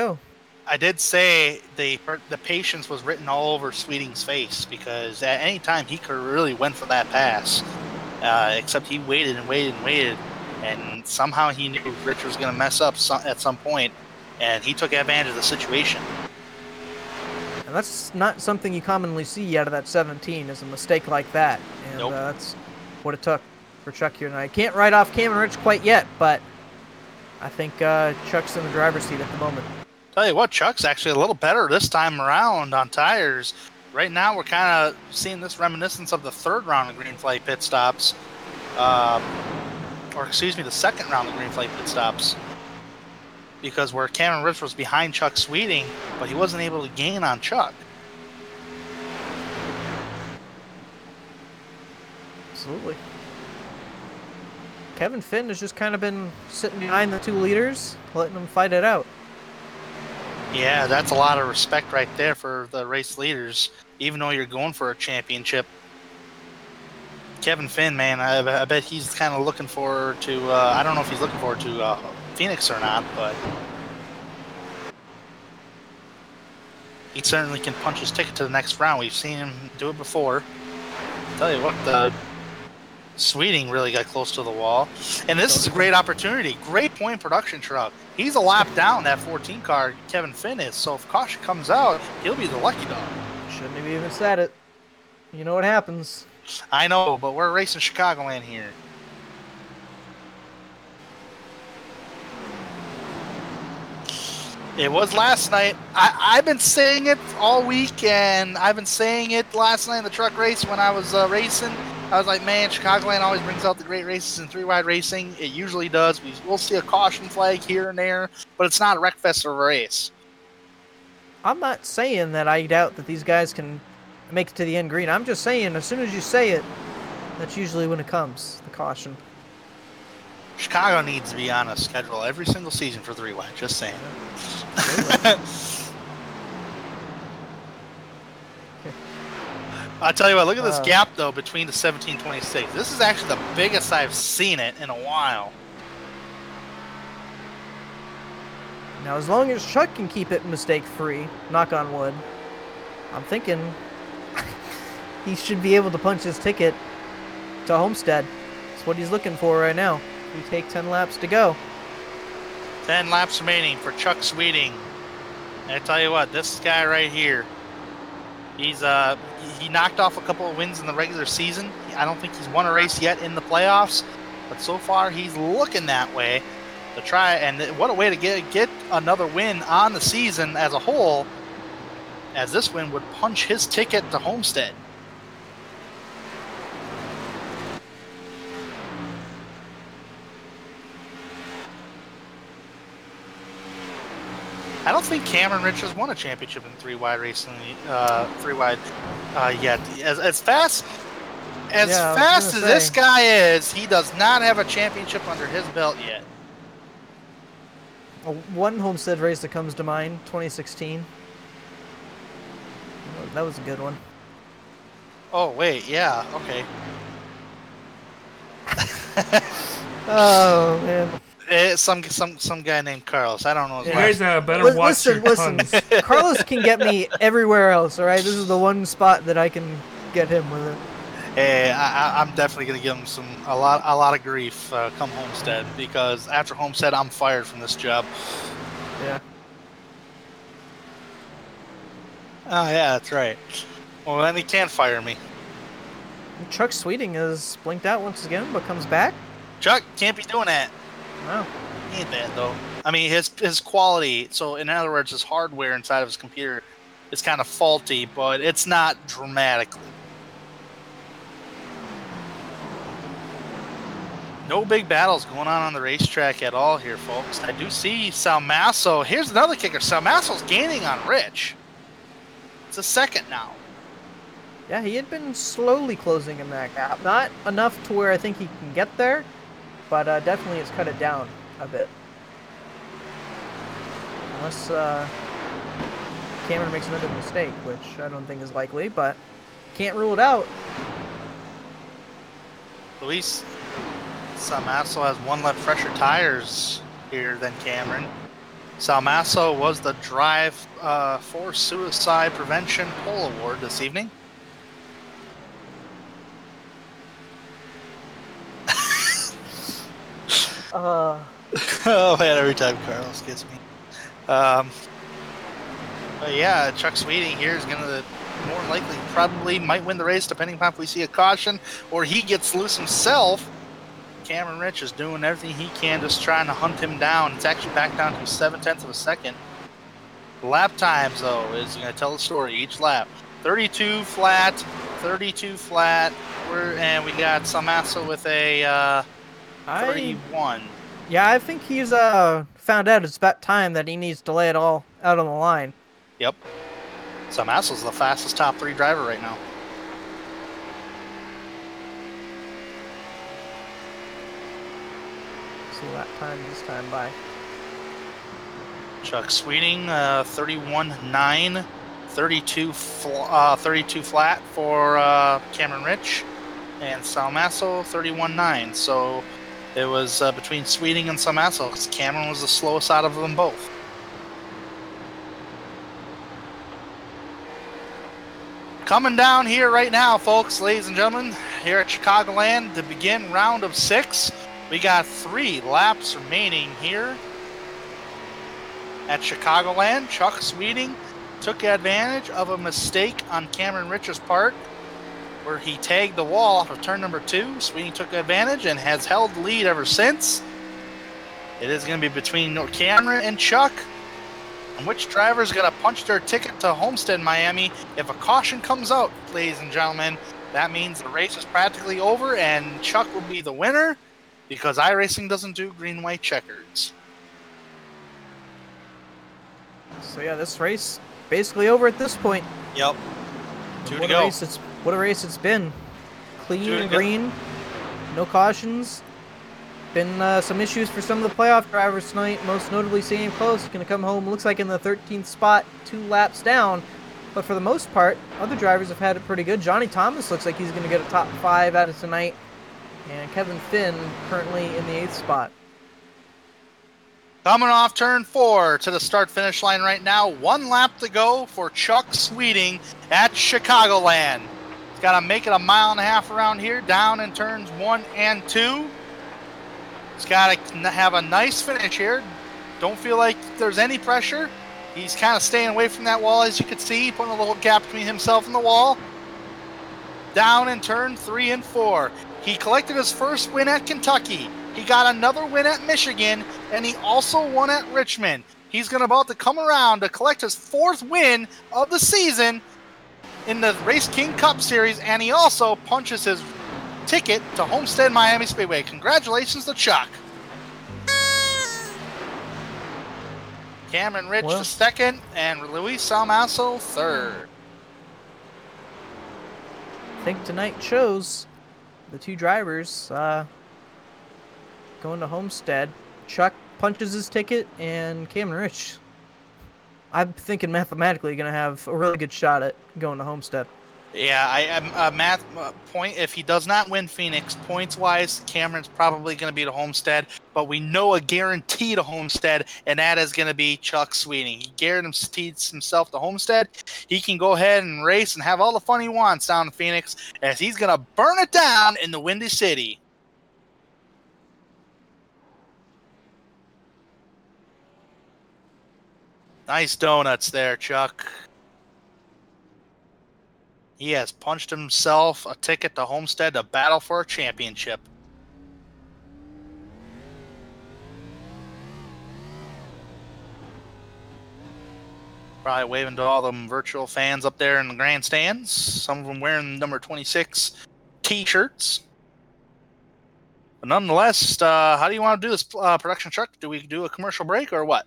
the patience was written all over Sweeting's face, because at any time he could really went for that pass. Except he waited and waited and waited, and somehow he knew Rich was going to mess up at some point, and he took advantage of the situation. And that's not something you commonly see out of that 17, is a mistake like that. And nope. That's what it took for Chuck here tonight. Can't ride off Cameron Rich quite yet, but I think Chuck's in the driver's seat at the moment. Tell you what, Chuck's actually a little better this time around on tires. Right now, we're kind of seeing this reminiscence of the third round of green flag pit stops. The second round of green flag pit stops. Because where Cameron Rich was behind Chuck Sweeting, but he wasn't able to gain on Chuck. Absolutely. Kevin Finn has just kind of been sitting behind the 2 leaders, letting them fight it out. Yeah, that's a lot of respect right there for the race leaders, even though you're going for a championship. Kevin Finn, man, I bet he's kind of looking forward to, I don't know if he's looking forward to Phoenix or not, but he certainly can punch his ticket to the next round. We've seen him do it before. I'll tell you what, the Sweeting really got close to the wall. And this is a great opportunity. Great point production truck. He's a lap down that 14 car, Kevin Finn is. So if caution comes out, he'll be the lucky dog. Shouldn't have even said it. You know what happens. I know, but we're racing Chicagoland here. It was last night. I've been saying it all week, and I've been saying it last night in the truck race when I was racing. I was like, man, Chicagoland always brings out the great races in 3-wide racing. It usually does. We'll see a caution flag here and there, but it's not a wreck fest of a race. I'm not saying that I doubt that these guys can make it to the end green. I'm just saying, as soon as you say it, that's usually when it comes, the caution. Chicago needs to be on a schedule every single season for 3-wide, just saying. I'll tell you what, look at this gap, though, between the 17-26. This is actually the biggest I've seen it in a while. Now, as long as Chuck can keep it mistake-free, knock on wood, I'm thinking he should be able to punch his ticket to Homestead. That's what he's looking for right now. We take 10 laps to go. 10 laps remaining for Chuck Sweeting. And I tell you what, this guy right here, he's he knocked off a couple of wins in the regular season. I don't think he's won a race yet in the playoffs, but so far he's looking that way to try. And what a way to get another win on the season as a whole. as this win would punch his ticket to Homestead. I don't think Cameron Rich has won a championship in 3-wide racing, yet. As fast as this guy is, he does not have a championship under his belt yet. One Homestead race that comes to mind, 2016. That was a good one. Oh wait, yeah, okay. Oh man. It's some guy named Carlos. I don't know. You guys better watch your tongues. Carlos can get me everywhere else. All right, this is the one spot that I can get him with it. Hey, I'm definitely gonna give him a lot of grief come Homestead, because after Homestead I'm fired from this job. Yeah. Oh yeah, that's right. Well, then he can't fire me. Chuck Sweeting is blinked out once again, but comes back. Chuck can't be doing that. Wow. He ain't bad though. I mean, his quality. So in other words, his hardware inside of his computer is kind of faulty, but it's not dramatically. No big battles going on the racetrack at all here, folks. I do see Salmasso. Here's another kicker. Salmasso's gaining on Rich. It's a second now. Yeah, he had been slowly closing in that gap. Not enough to where I think he can get there, but definitely it's cut it down a bit. Unless Cameron makes another mistake, which I don't think is likely, but can't rule it out. Luis Salmasso has one left fresher tires here than Cameron. Salmasso was the Drive for Suicide Prevention Pole Award this evening. Oh man, every time Carlos gets me. But yeah, Chuck Sweeting here is gonna more likely probably might win the race, depending upon if we see a caution or he gets loose himself. Cameron Rich is doing everything he can, just trying to hunt him down. It's actually back down to 0.7 of a second. The lap times though is gonna tell the story each lap. 32 flat, 32 flat. And we got Salmasso with a 31. Yeah, I think he's found out it's about time that he needs to lay it all out on the line. Yep. Salmasso's the fastest top 3 driver right now. See lap time this time by. Chuck Sweeting, 31.9, 32 flat for Cameron Rich, and Salmasso 31.9. So it was between Sweeting and Salmasso, because Cameron was the slowest out of them both. Coming down here right now, folks, ladies and gentlemen, here at Chicagoland to begin round of 6. We got 3 laps remaining here at Chicagoland. Chuck Sweeting took advantage of a mistake on Cameron Rich's part, where he tagged the wall off of turn number 2. Sweeting took advantage and has held the lead ever since. It is going to be between Cameron and Chuck. And which driver is going to punch their ticket to Homestead, Miami? If a caution comes out, ladies and gentlemen, that means the race is practically over and Chuck will be the winner, because iRacing doesn't do green-white checkers. So yeah, this race basically over at this point. Yep. 2 to go. What a race it's been. Clean and green, no cautions. Been some issues for some of the playoff drivers tonight, most notably Sam Close. Going to come home, looks like in the 13th spot, 2 laps down. But for the most part, other drivers have had it pretty good. Johnny Thomas looks like he's going to get a top 5 out of tonight. And Kevin Finn currently in the 8th spot. Coming off turn 4 to the start-finish line right now. 1 lap to go for Chuck Sweeting at Chicagoland. He's got to make it 1.5 miles around here, down in turns 1 and 2. He's got to have a nice finish here. Don't feel like there's any pressure. He's kind of staying away from that wall, as you can see, putting a little gap between himself and the wall. Down in turn 3 and 4. He collected his first win at Kentucky. He got another win at Michigan, and he also won at Richmond. He's about to come around to collect his 4th win of the season in the Race King Cup Series, and he also punches his ticket to Homestead Miami Speedway. Congratulations to Chuck. Cameron Rich to 2nd, and Luis Salmaso 3rd. I think tonight shows the 2 drivers going to Homestead. Chuck punches his ticket, and Cameron Rich, I'm thinking mathematically, going to have a really good shot at going to Homestead. Yeah, math point. If he does not win Phoenix, points-wise, Cameron's probably going to be to Homestead. But we know a guarantee to Homestead, and that is going to be Chuck Sweeting. He guaranteed himself to Homestead. He can go ahead and race and have all the fun he wants down in Phoenix, as he's going to burn it down in the Windy City. Nice donuts there, Chuck. He has punched himself a ticket to Homestead to battle for a championship. Probably waving to all them virtual fans up there in the grandstands. Some of them wearing number 26 T-shirts. But nonetheless, how do you want to do this production, Chuck? Do we do a commercial break or what?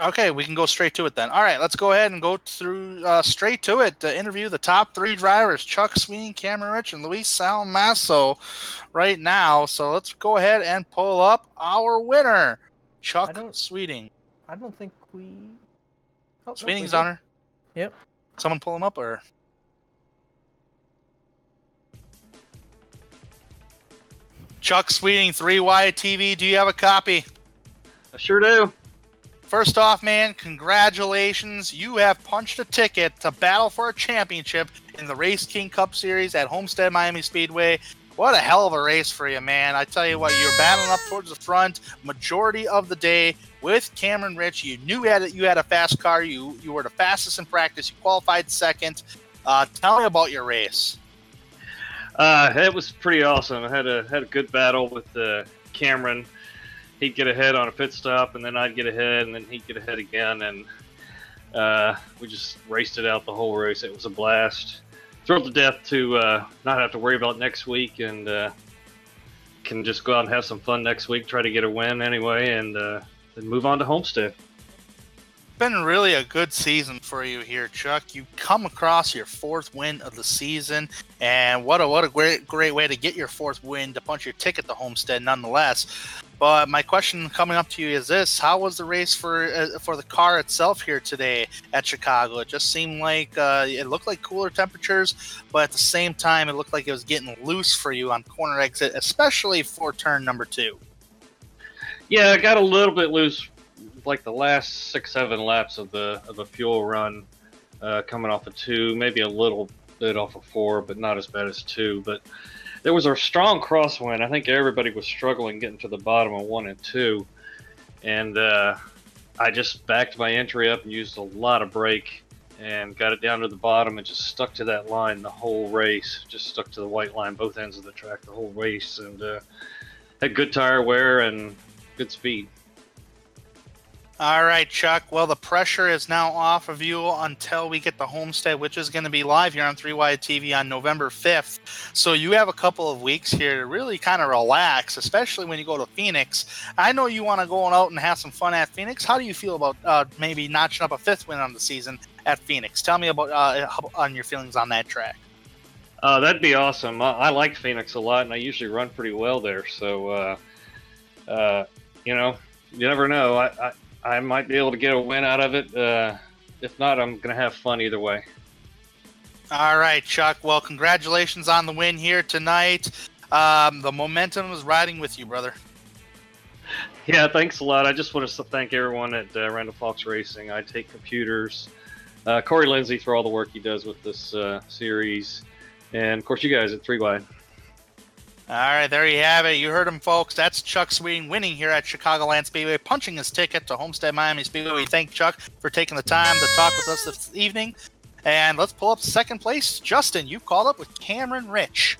Okay, we can go straight to it then. All right, let's go ahead and go through straight to it to interview the top 3 drivers, Chuck Sweeting, Cameron Rich, and Luis Salmaso right now. So let's go ahead and pull up our winner, Chuck Sweeting. I don't think we... Oh, Sweeting's on her. Yep. Someone pull him up, or... Chuck Sweeting, 3 Wide TV. Do you have a copy? I sure do. First off, man, congratulations. You have punched a ticket to battle for a championship in the Race King Cup Series at Homestead Miami Speedway. What a hell of a race for you, man. I tell you what, you're battling up towards the front majority of the day with Cameron Rich. You knew you had a fast car. You were the fastest in practice. You qualified 2nd. Tell me about your race. It was pretty awesome. I had a good battle with Cameron. He'd get ahead on a pit stop, and then I'd get ahead, and then he'd get ahead again, and we just raced it out the whole race. It was a blast. Thrilled to death to not have to worry about next week, and can just go out and have some fun next week, try to get a win anyway, and then move on to Homestead. Been really a good season for you here, Chuck. You come across your 4th win of the season, and what a great way to get your 4th win, to punch your ticket to Homestead nonetheless. But my question coming up to you is this: how was the race for the car itself here today at Chicago? It just seemed like it looked like cooler temperatures, but at the same time, it looked like it was getting loose for you on corner exit, especially for turn number 2. Yeah, it got a little bit loose, like the last 6-7 laps of the fuel run, coming off of 2, maybe a little bit off of 4, but not as bad as 2. But there was a strong crosswind. I think everybody was struggling getting to the bottom of 1 and 2, and I just backed my entry up and used a lot of brake and got it down to the bottom and just stuck to that line the whole race. Just stuck to the white line, both ends of the track the whole race, and had good tire wear and good speed. All right, Chuck. Well, the pressure is now off of you until we get the Homestead, which is going to be live here on 3 Wide TV on November 5th. So you have a couple of weeks here to really kind of relax, especially when you go to Phoenix. I know you want to go out and have some fun at Phoenix. How do you feel about maybe notching up a 5th win on the season at Phoenix? Tell me about on your feelings on that track. That'd be awesome. I like Phoenix a lot, and I usually run pretty well there. So, you never know. I might be able to get a win out of it. If not, I'm going to have fun either way. All right, Chuck. Well, congratulations on the win here tonight. The momentum is riding with you, brother. Yeah, thanks a lot. I just want to thank everyone at Randall Fox Racing, I Take Computers, Corey Lindsay for all the work he does with this series, and, of course, you guys at 3 Wide. All right, there you have it. You heard him, folks. That's Chuck Sweeting winning here at Chicagoland Speedway, punching his ticket to Homestead Miami Speedway. We thank Chuck for taking the time to talk with us this evening. And let's pull up 2nd place. Justin, you've called up with Cameron Rich.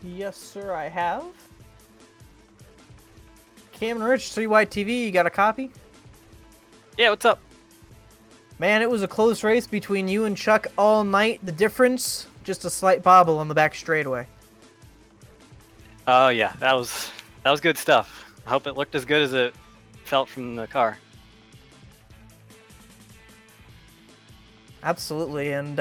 Yes, sir, I have. Cam and Rich, 3Y TV, you got a copy? Yeah, what's up? Man, it was a close race between you and Chuck all night. The difference, just a slight bobble on the back straightaway. Oh yeah, that was good stuff. I hope it looked as good as it felt from the car. Absolutely, and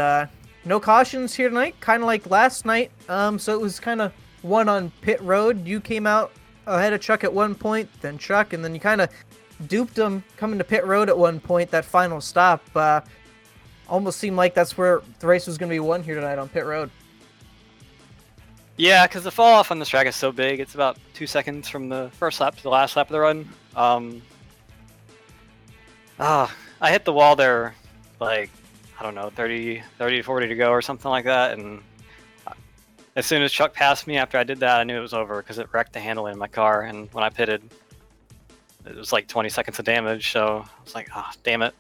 no cautions here tonight, kind of like last night. So it was kind of one on pit road. You came out ahead of Chuck at one point, then Chuck, and then you kind of duped him coming to pit road at one point. That final stop almost seemed like that's where the race was going to be won here tonight on pit road. Yeah, because the fall off on this track is so big. It's about 2 seconds from the first lap to the last lap of the run. I hit the wall there, like, I don't know, 30 to 40 to go or something like that. And as soon as Chuck passed me after I did that, I knew it was over because it wrecked the handling of my car. And when I pitted, it was like 20 seconds of damage. So I was like, oh, damn it.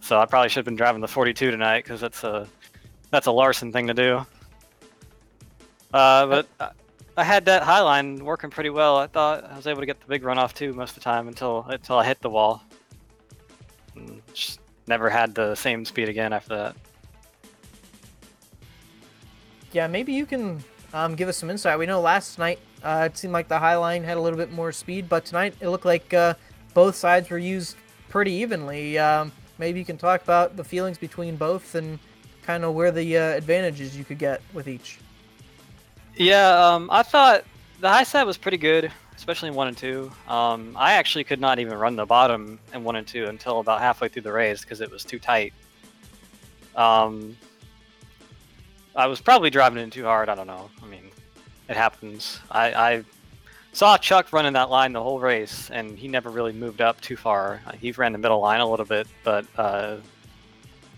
So I probably should have been driving the 42 tonight because that's a Larson thing to do. But I had that high line working pretty well. I thought I was able to get the big runoff too most of the time until I hit the wall. And just never had the same speed again after that. Yeah, maybe you can give us some insight. We know last night it seemed like the high line had a little bit more speed, but tonight it looked like both sides were used pretty evenly. Maybe you can talk about the feelings between both and kind of where the advantages you could get with each. Yeah, I thought the high side was pretty good, especially in 1 and 2. I actually could not even run the bottom in 1 and 2 until about halfway through the race because it was too tight. I was probably driving it too hard. I don't know. I mean, it happens. I saw Chuck running that line the whole race, and he never really moved up too far. He ran the middle line a little bit, but kind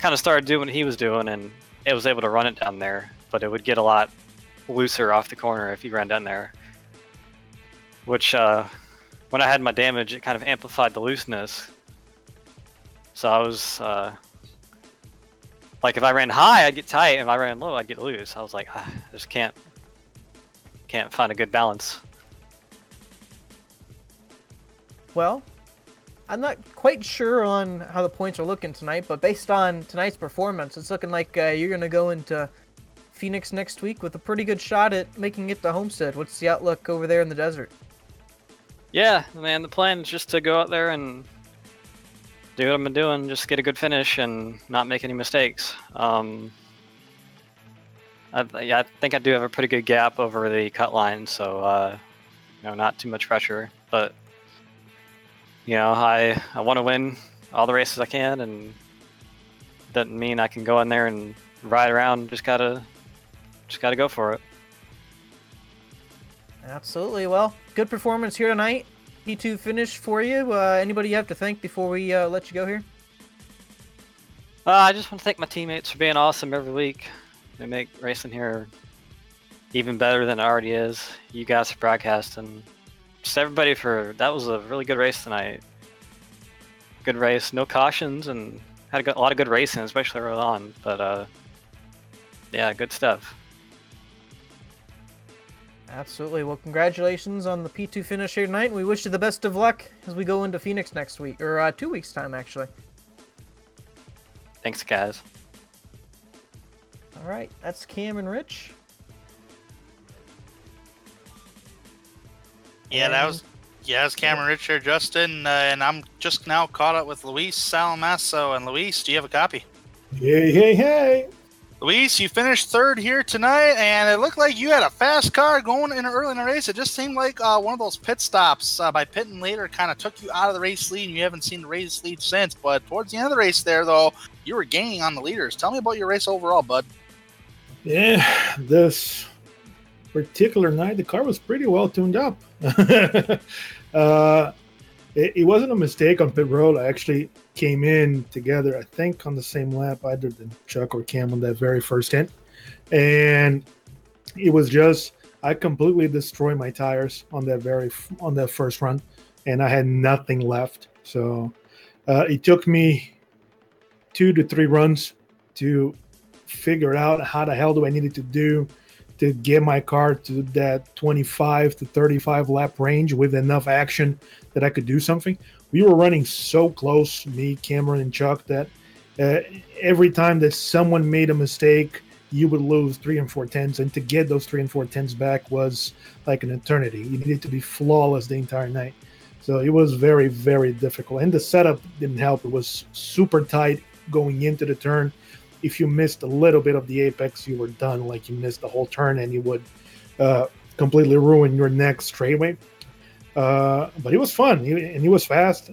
of started doing what he was doing, and it was able to run it down there. But it would get a lot looser off the corner if he ran down there, which when I had my damage, it kind of amplified the looseness. So I was like, if I ran high, I'd get tight, and if I ran low, I'd get loose. I was like, I just can't find a good balance. Well, I'm not quite sure on how the points are looking tonight, but based on tonight's performance, it's looking like you're going to go into Phoenix next week with a pretty good shot at making it to Homestead. What's the outlook over there in the desert? Yeah, man, the plan is just to go out there and do what I've been doing, just get a good finish and not make any mistakes. I think I do have a pretty good gap over the cut line, so not too much pressure. But I want to win all the races I can, and doesn't mean I can go in there and ride around. Just gotta go for it. Absolutely. Well, good performance here tonight. P2 finish for you. Anybody you have to thank before we let you go here? I just want to thank my teammates for being awesome every week. They make racing here even better than it already is. You guys for broadcasting. Just everybody that was a really good race tonight. Good race, no cautions, and had a lot of good racing, especially early on. But yeah, good stuff. Absolutely. Well, congratulations on the P2 finish here tonight. We wish you the best of luck as we go into Phoenix next week, or 2 weeks' time, actually. Thanks, guys. All right, that's Cam and Rich. Yeah, that's Cameron Rich here, Justin, and I'm just now caught up with Luis Salamasso. And Luis, do you have a copy? Hey. Luis, you finished third here tonight, and it looked like you had a fast car going in early in the race. It just seemed like one of those pit stops by pitting later kind of took you out of the race lead, and you haven't seen the race lead since. But towards the end of the race there, though, you were gaining on the leaders. Tell me about your race overall, bud. Yeah, this particular night, the car was pretty well tuned up. It wasn't a mistake on pit road. I actually came in together, I think, on the same lap, either than Chuck or Cam on that very first hit. And it was just, I completely destroyed my tires on that first run, and I had nothing left. So it took me 2 to 3 runs to figure out how the hell do I needed to do to get my car to that 25 to 35 lap range with enough action that I could do something. We were running so close, me, Cameron, and Chuck, that every time that someone made a mistake, you would lose 3 and 4 tenths, and to get those 3 and 4 tenths back was like an eternity. You needed to be flawless the entire night. So it was very, very difficult. And the setup didn't help. It was super tight going into the turn. If you missed a little bit of the apex, you were done. Like, you missed the whole turn, and you would completely ruin your next straightaway. But it was fun, and he was fast.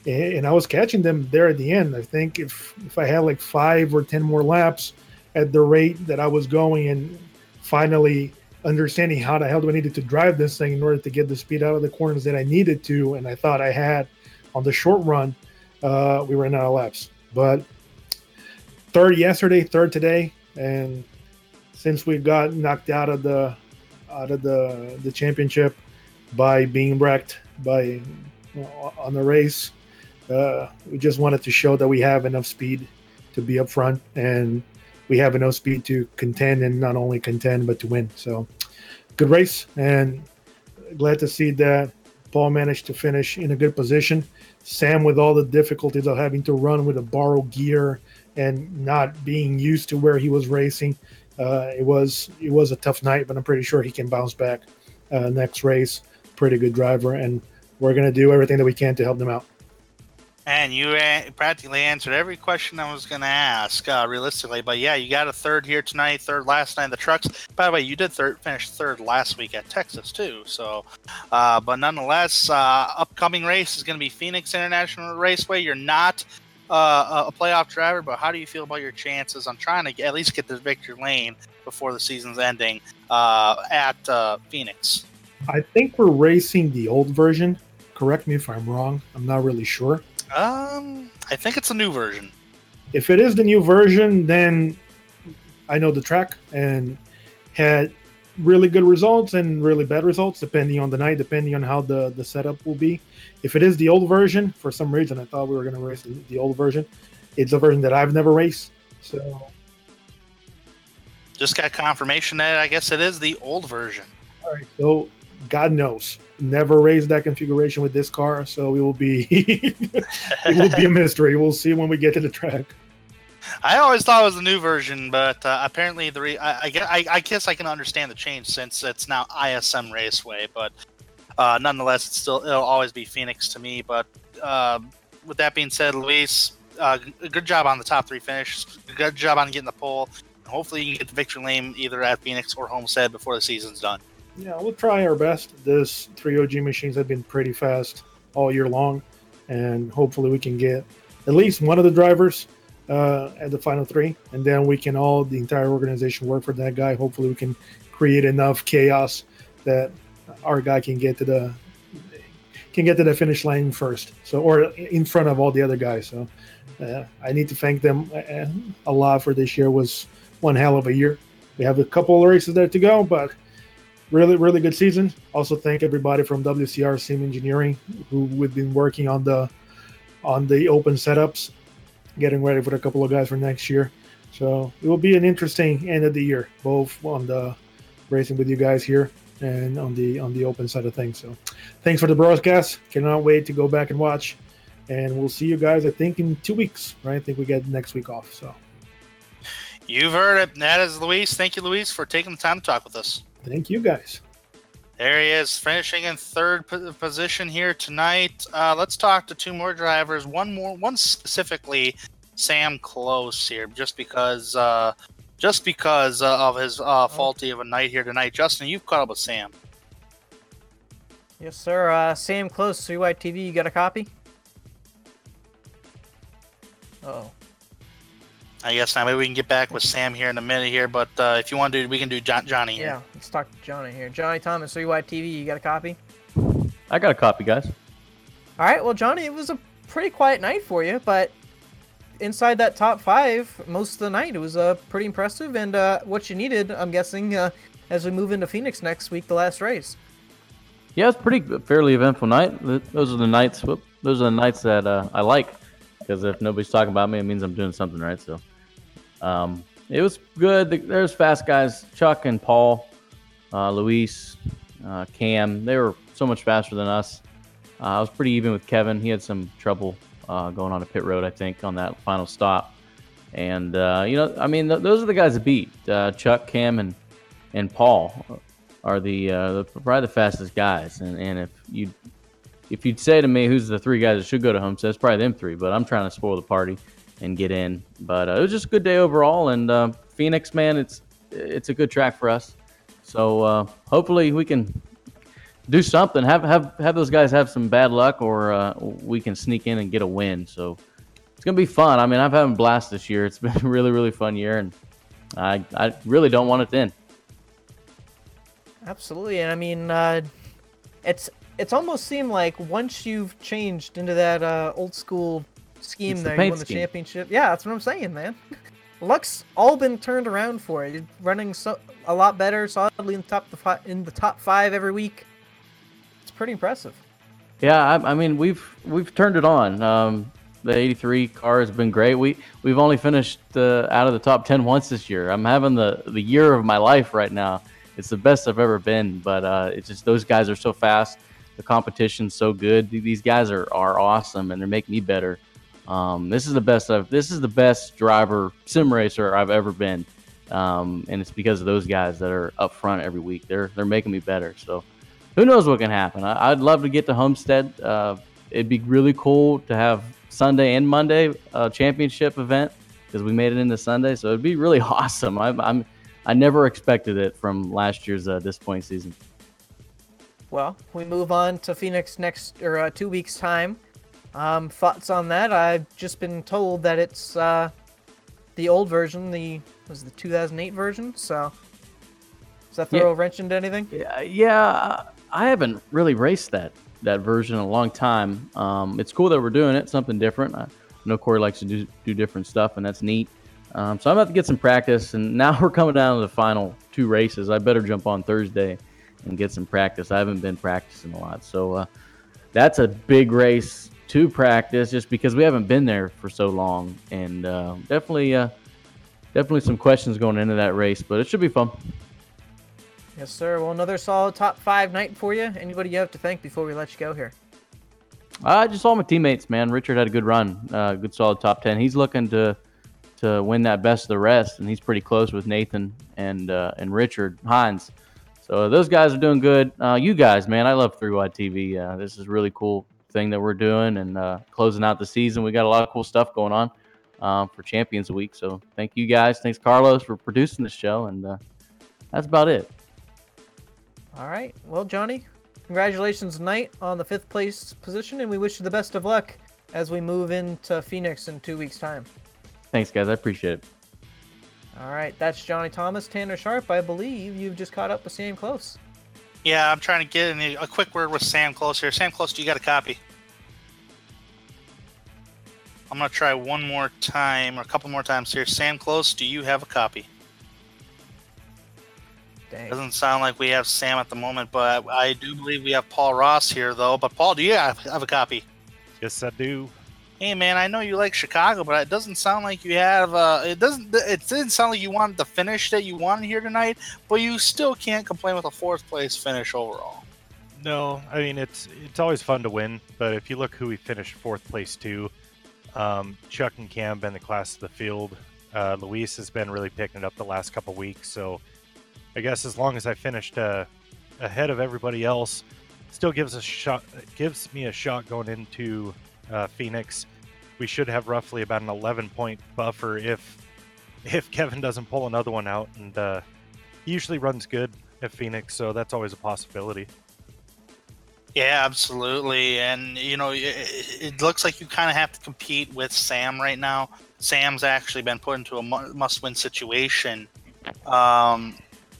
And I was catching them there at the end. I think if I had like 5 or 10 more laps at the rate that I was going, and finally understanding how the hell do I needed to drive this thing in order to get the speed out of the corners that I needed to, and I thought I had on the short run, we ran out of laps. But third yesterday, third today, and since we got knocked out of the championship by being wrecked on the race, we just wanted to show that we have enough speed to be up front, and we have enough speed to contend, and not only contend but to win. So good race, and glad to see that Paul managed to finish in a good position. Sam, with all the difficulties of having to run with a borrowed gear and not being used to where he was racing, it was a tough night, but I'm pretty sure he can bounce back next race. Pretty good driver, and we're going to do everything that we can to help them out. And you practically answered every question I was going to ask, realistically. But yeah, you got a third here tonight, third last night in the trucks. By the way, you did finish third last week at Texas too. So, but nonetheless, upcoming race is going to be Phoenix International Raceway. You're not a playoff driver, but how do you feel about your chances on trying to at least get the victory lane before the season's ending at Phoenix? I think we're racing the old version. Correct me if I'm wrong. I'm not really sure. I think it's a new version. If it is the new version, then I know the track and had really good results and really bad results, depending on the night, depending on how the setup will be. If it is the old version, for some reason I thought we were going to race the old version. It's a version that I've never raced. So just got confirmation that I guess it is the old version. All right, so God knows. Never raised that configuration with this car, so it will be it will be a mystery. We'll see when we get to the track. I always thought it was a new version, but apparently I guess I can understand the change since it's now ISM Raceway. But nonetheless, it'll always be Phoenix to me. But with that being said, Luis, good job on the top 3 finish. Good job on getting the pole. Hopefully, you can get the victory lane either at Phoenix or Homestead before the season's done. Yeah, we'll try our best. This 3OG machines have been pretty fast all year long, and hopefully we can get at least one of the drivers at the final 3, and then we can the entire organization work for that guy. Hopefully we can create enough chaos that our guy can get to the finish line first, or in front of all the other guys. So I need to thank them a lot for this year. It was one hell of a year. We have a couple of races there to go, but really, really good season. Also, thank everybody from WCR Sim Engineering who we've been working on the open setups, getting ready for a couple of guys for next year. So it will be an interesting end of the year, both on the racing with you guys here and on the open side of things. So thanks for the broadcast. Cannot wait to go back and watch. And we'll see you guys, I think, in 2 weeks, right? I think we get next week off. So you've heard it. That is Luis. Thank you, Luis, for taking the time to talk with us. Thank you, guys. There he is, finishing in third position here tonight. Let's talk to 2 more drivers. One specifically, Sam Close here, just because of his faulty of a night here tonight. Justin, you've caught up with Sam. Yes, sir. Sam Close, CYTV, you got a copy? Uh-oh. I guess now maybe we can get back with Sam here in a minute here, but if you want to, we can do Johnny here. Yeah, let's talk to Johnny here. Johnny Thomas, 3YTV, you got a copy? I got a copy, guys. All right, well, Johnny, it was a pretty quiet night for you, but inside that top 5 most of the night, it was pretty impressive, and what you needed, I'm guessing, as we move into Phoenix next week, the last race. Yeah, it's fairly eventful night. Those are the nights that I like, because if nobody's talking about me, it means I'm doing something right. So, It was good. There's fast guys, Chuck and Paul, Luis, Cam. They were so much faster than us. I was pretty even with Kevin. He had some trouble going on a pit road, I think, on that final stop. And those are the guys to beat. Chuck, Cam, and Paul are probably the fastest guys. And if you'd say to me who's the three guys that should go to Homestead, it's probably them three. But I'm trying to spoil the party and get in. But it was just a good day overall. And Phoenix, man, it's a good track for us. So hopefully we can do something. Have those guys have some bad luck, or we can sneak in and get a win. So it's gonna be fun. I mean, I've had a blast this year. It's been a really, really fun year, and I really don't want it to end. Absolutely, and I mean, it's almost seemed like once you've changed into that old school scheme there, you won the championship. Yeah, that's what I'm saying, man. Luck's all been turned around for it. You're running a lot better, solidly in the top five every week. It's pretty impressive. Yeah, I mean we've turned it on. The 83 car has been great. We've only finished out of the top 10 once this year. I'm having the year of my life right now. It's the best I've ever been, but it's just those guys are so fast. The competition's so good. These guys are awesome, and they're making me better. This is the best driver sim racer I've ever been, and it's because of those guys that are up front every week. They're making me better. So who knows what can happen? I'd love to get to Homestead. It'd be really cool to have Sunday and Monday championship event because we made it into Sunday. So it'd be really awesome. I never expected it from last year's disappointing season. Well, we move on to Phoenix next 2 weeks time. Thoughts on that? I've just been told that it's the old version, the 2008 version. So does that throw a wrench into anything? Yeah, I haven't really raced that version in a long time. It's cool that we're doing it, something different. I know Corey likes to do different stuff, and that's neat. So I'm about to get some practice, and now we're coming down to the final two races. I better jump on Thursday and get some practice. I haven't been practicing a lot, so that's a big race to practice just because we haven't been there for so long, and definitely some questions going into that race, but it should be fun. Yes, sir. Well, another solid top 5 night for you. Anybody you have to thank before we let you go here? Just all my teammates, man. Richard had a good run, good solid top 10. He's looking to win that best of the rest, and he's pretty close with Nathan and Richard Hines. So those guys are doing good. You guys, man, I love 3-Wide TV. This is a really cool thing that we're doing, and closing out the season. We got a lot of cool stuff going on for Champions Week. So thank you guys. Thanks, Carlos, for producing the show, and that's about it. All right. Well, Johnny, congratulations tonight on the 5th place position, and we wish you the best of luck as we move into Phoenix in 2 weeks' time. Thanks, guys. I appreciate it. All right. That's Johnny Thomas. Tanner Sharp, I believe you've just caught up with Sam Close. Yeah, I'm trying to get in a quick word with Sam Close here. Sam Close, do you got a copy? I'm going to try one more time, or a couple more times here. Sam Close, do you have a copy? Dang. Doesn't sound like we have Sam at the moment, but I do believe we have Paul Ross here, though. But Paul, do you have a copy? Yes, I do. Hey, man, I know you like Chicago, but it doesn't sound like you have. It didn't sound like you wanted the finish that you wanted here tonight, but you still can't complain with a 4th place finish overall. No, I mean it's always fun to win, but if you look who we finished 4th place to, Chuck and Cam been the class of the field. Luis has been really picking it up the last couple weeks, so I guess as long as I finished ahead of everybody else, still gives me a shot going into Phoenix. We should have roughly about an 11-point buffer if Kevin doesn't pull another one out, and he usually runs good at Phoenix, so that's always a possibility. Yeah, absolutely. And, you know, it looks like you kind of have to compete with Sam right now. Sam's actually been put into a must-win situation.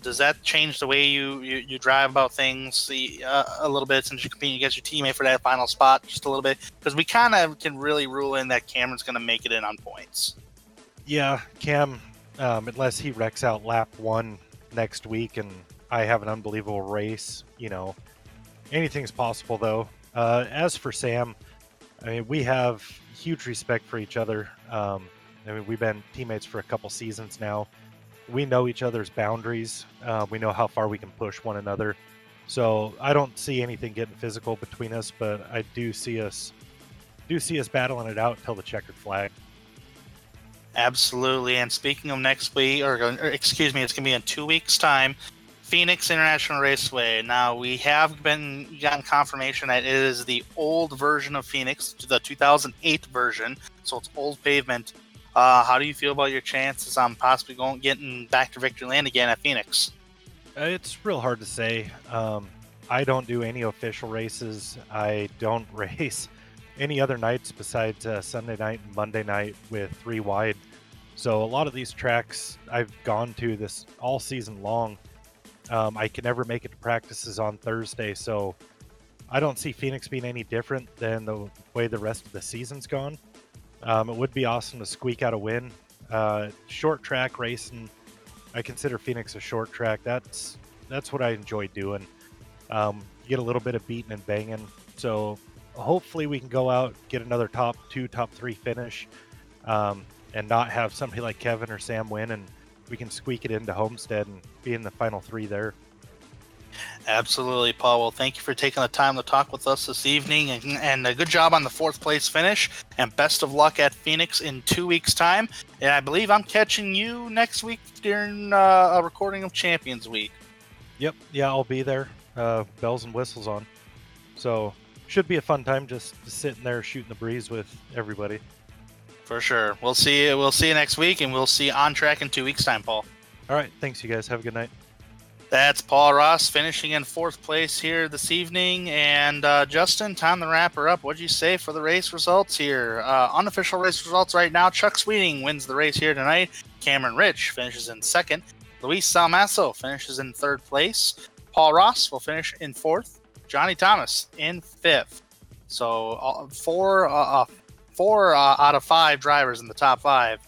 Does that change the way you drive about things a little bit since you're competing against your teammate for that final spot just a little bit? Because we kind of can really rule in that Cameron's going to make it in on points. Yeah, Cam, unless he wrecks out lap 1 next week and I have an unbelievable race, you know, anything's possible, though. As for Sam, I mean, we have huge respect for each other. I mean, we've been teammates for a couple seasons now. We know each other's boundaries. We know how far we can push one another. So I don't see anything getting physical between us, but I do see us battling it out till the checkered flag. Absolutely. And speaking of next week, or excuse me, it's going to be in 2 weeks' time, Phoenix International Raceway. Now, we have gotten confirmation that it is the old version of Phoenix, the 2008 version, so it's old pavement. How do you feel about your chances on possibly getting back to Victory Lane again at Phoenix? It's real hard to say. I don't do any official races. I don't race any other nights besides Sunday night and Monday night with 3 wide. So a lot of these tracks I've gone to this all season long. I can never make it to practices on Thursday, so I don't see Phoenix being any different than the way the rest of the season's gone. It would be awesome to squeak out a win. Short track racing, I consider Phoenix a short track. That's what I enjoy doing. You get a little bit of beating and banging. So hopefully we can go out, get another top 2, top 3 finish, and not have somebody like Kevin or Sam win, and we can squeak it into Homestead and be in the final 3 there. Absolutely, Paul. Well, thank you for taking the time to talk with us this evening, and a good job on the 4th place finish, and best of luck at Phoenix in 2 weeks' time. And I believe I'm catching you next week during a recording of Champions Week. Yep, yeah, I'll be there. Bells and whistles on. So should be a fun time just sitting there shooting the breeze with everybody. For sure. We'll see you next week, and we'll see you on track in 2 weeks' time, Paul. All right, thanks you guys. Have a good night. That's Paul Ross finishing in 4th place here this evening. And Justin, time to wrap her up. What'd you say for the race results here? Unofficial race results right now. Chuck Sweeting wins the race here tonight. Cameron Rich finishes in 2nd. Luis Salmasso finishes in 3rd place. Paul Ross will finish in 4th. Johnny Thomas in 5th. So 4 out of 5 drivers in the top 5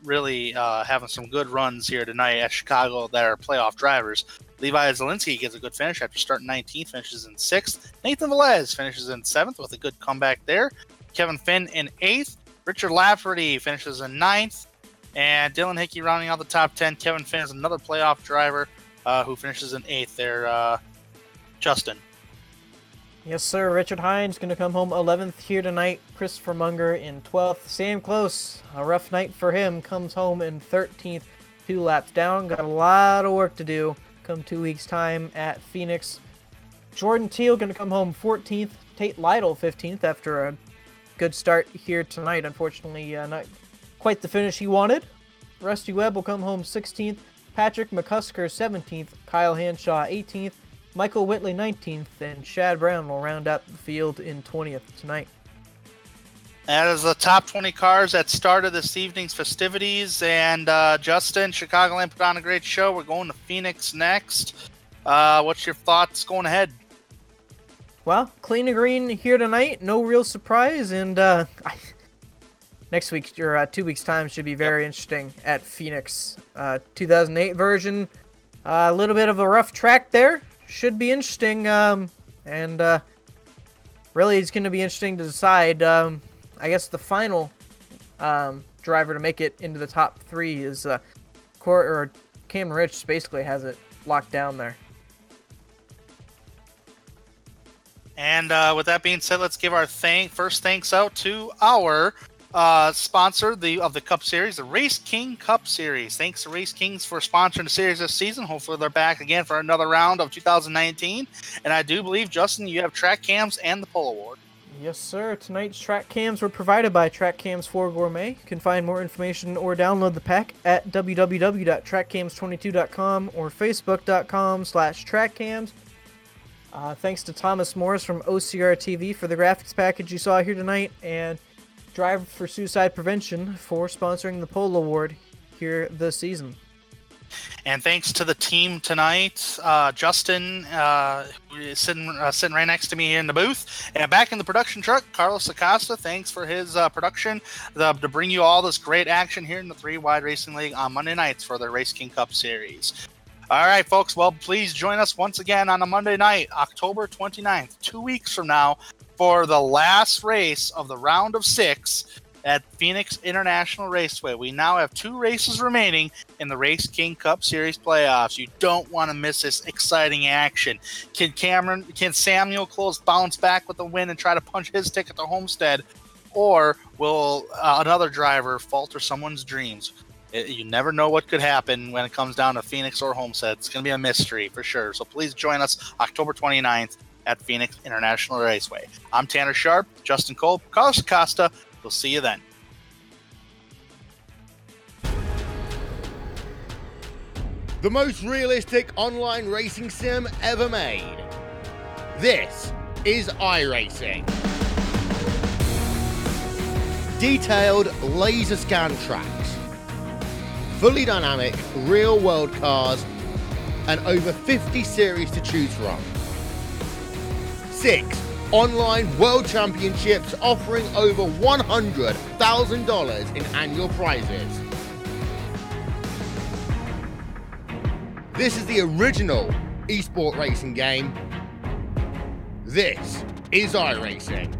really having some good runs here tonight at Chicago that are playoff drivers. Levi Zielinski gets a good finish after starting 19th, finishes in 6th. Nathan Velez finishes in 7th with a good comeback there. Kevin Finn in 8th. Richard Lafferty finishes in 9th. And Dylan Hickey rounding out the top 10. Kevin Finn is another playoff driver who finishes in 8th there. Justin. Yes, sir. Richard Hines going to come home 11th here tonight. Christopher Munger in 12th. Sam Close, a rough night for him, comes home in 13th, 2 laps down. Got a lot of work to do come 2 weeks' time at Phoenix. Jordan Teal going to come home 14th. Tate Lytle 15th after a good start here tonight. Unfortunately, not quite the finish he wanted. Rusty Webb will come home 16th. Patrick McCusker 17th. Kyle Hanshaw 18th. Michael Whitley 19th, and Chad Brown will round out the field in 20th tonight. That is the top 20 cars that started this evening's festivities. And Justin, Chicagoland put on a great show. We're going to Phoenix next. What's your thoughts going ahead? Well, clean and green here tonight. No real surprise. And next week, or 2 weeks' time, should be very interesting at Phoenix. 2008 version. A little bit of a rough track there. Should be interesting, and really it's going to be interesting to decide. I guess the final driver to make it into the top 3 is Cam Rich basically has it locked down there. And with that being said, let's give our first thanks out to our sponsor of the Cup Series, the RaceKings Cup Series. Thanks to RaceKings for sponsoring the series this season. Hopefully they're back again for another round of 2019. And I do believe, Justin, you have track cams and the pole award. Yes, sir. Tonight's track cams were provided by Track Cams for Gourmet. You can find more information or download the pack at www.trackcams22.com or facebook.com/trackcams. Thanks to Thomas Morris from OCR TV for the graphics package you saw here tonight, and Drive for Suicide Prevention for sponsoring the pole award here this season. And thanks to the team tonight, Justin, who is sitting right next to me here in the booth, and back in the production truck, Carlos Acosta. Thanks for his production to bring you all this great action here in the 3 Wide Racing League on Monday nights for the RaceKings Cup Series. All right, folks. Well, please join us once again on a Monday night, October 29th, 2 weeks from now, for the last race of the round of 6. at Phoenix International Raceway. We now have 2 races remaining in the Race King Cup Series playoffs. You don't want to miss this exciting action. Can Samuel Close bounce back with a win and try to punch his ticket to Homestead? Or will another driver falter someone's dreams? You never know what could happen when it comes down to Phoenix or Homestead. It's going to be a mystery for sure. So please join us October 29th at Phoenix International Raceway. I'm Tanner Sharp, Justin Cole, Carlos Acosta. We'll see you then. The most realistic online racing sim ever made. This is iRacing. Detailed laser scan tracks, fully dynamic real world cars, and over 50 series to choose from. 6 online world championships offering over $100,000 in annual prizes. This is the original esport racing game. This is iRacing.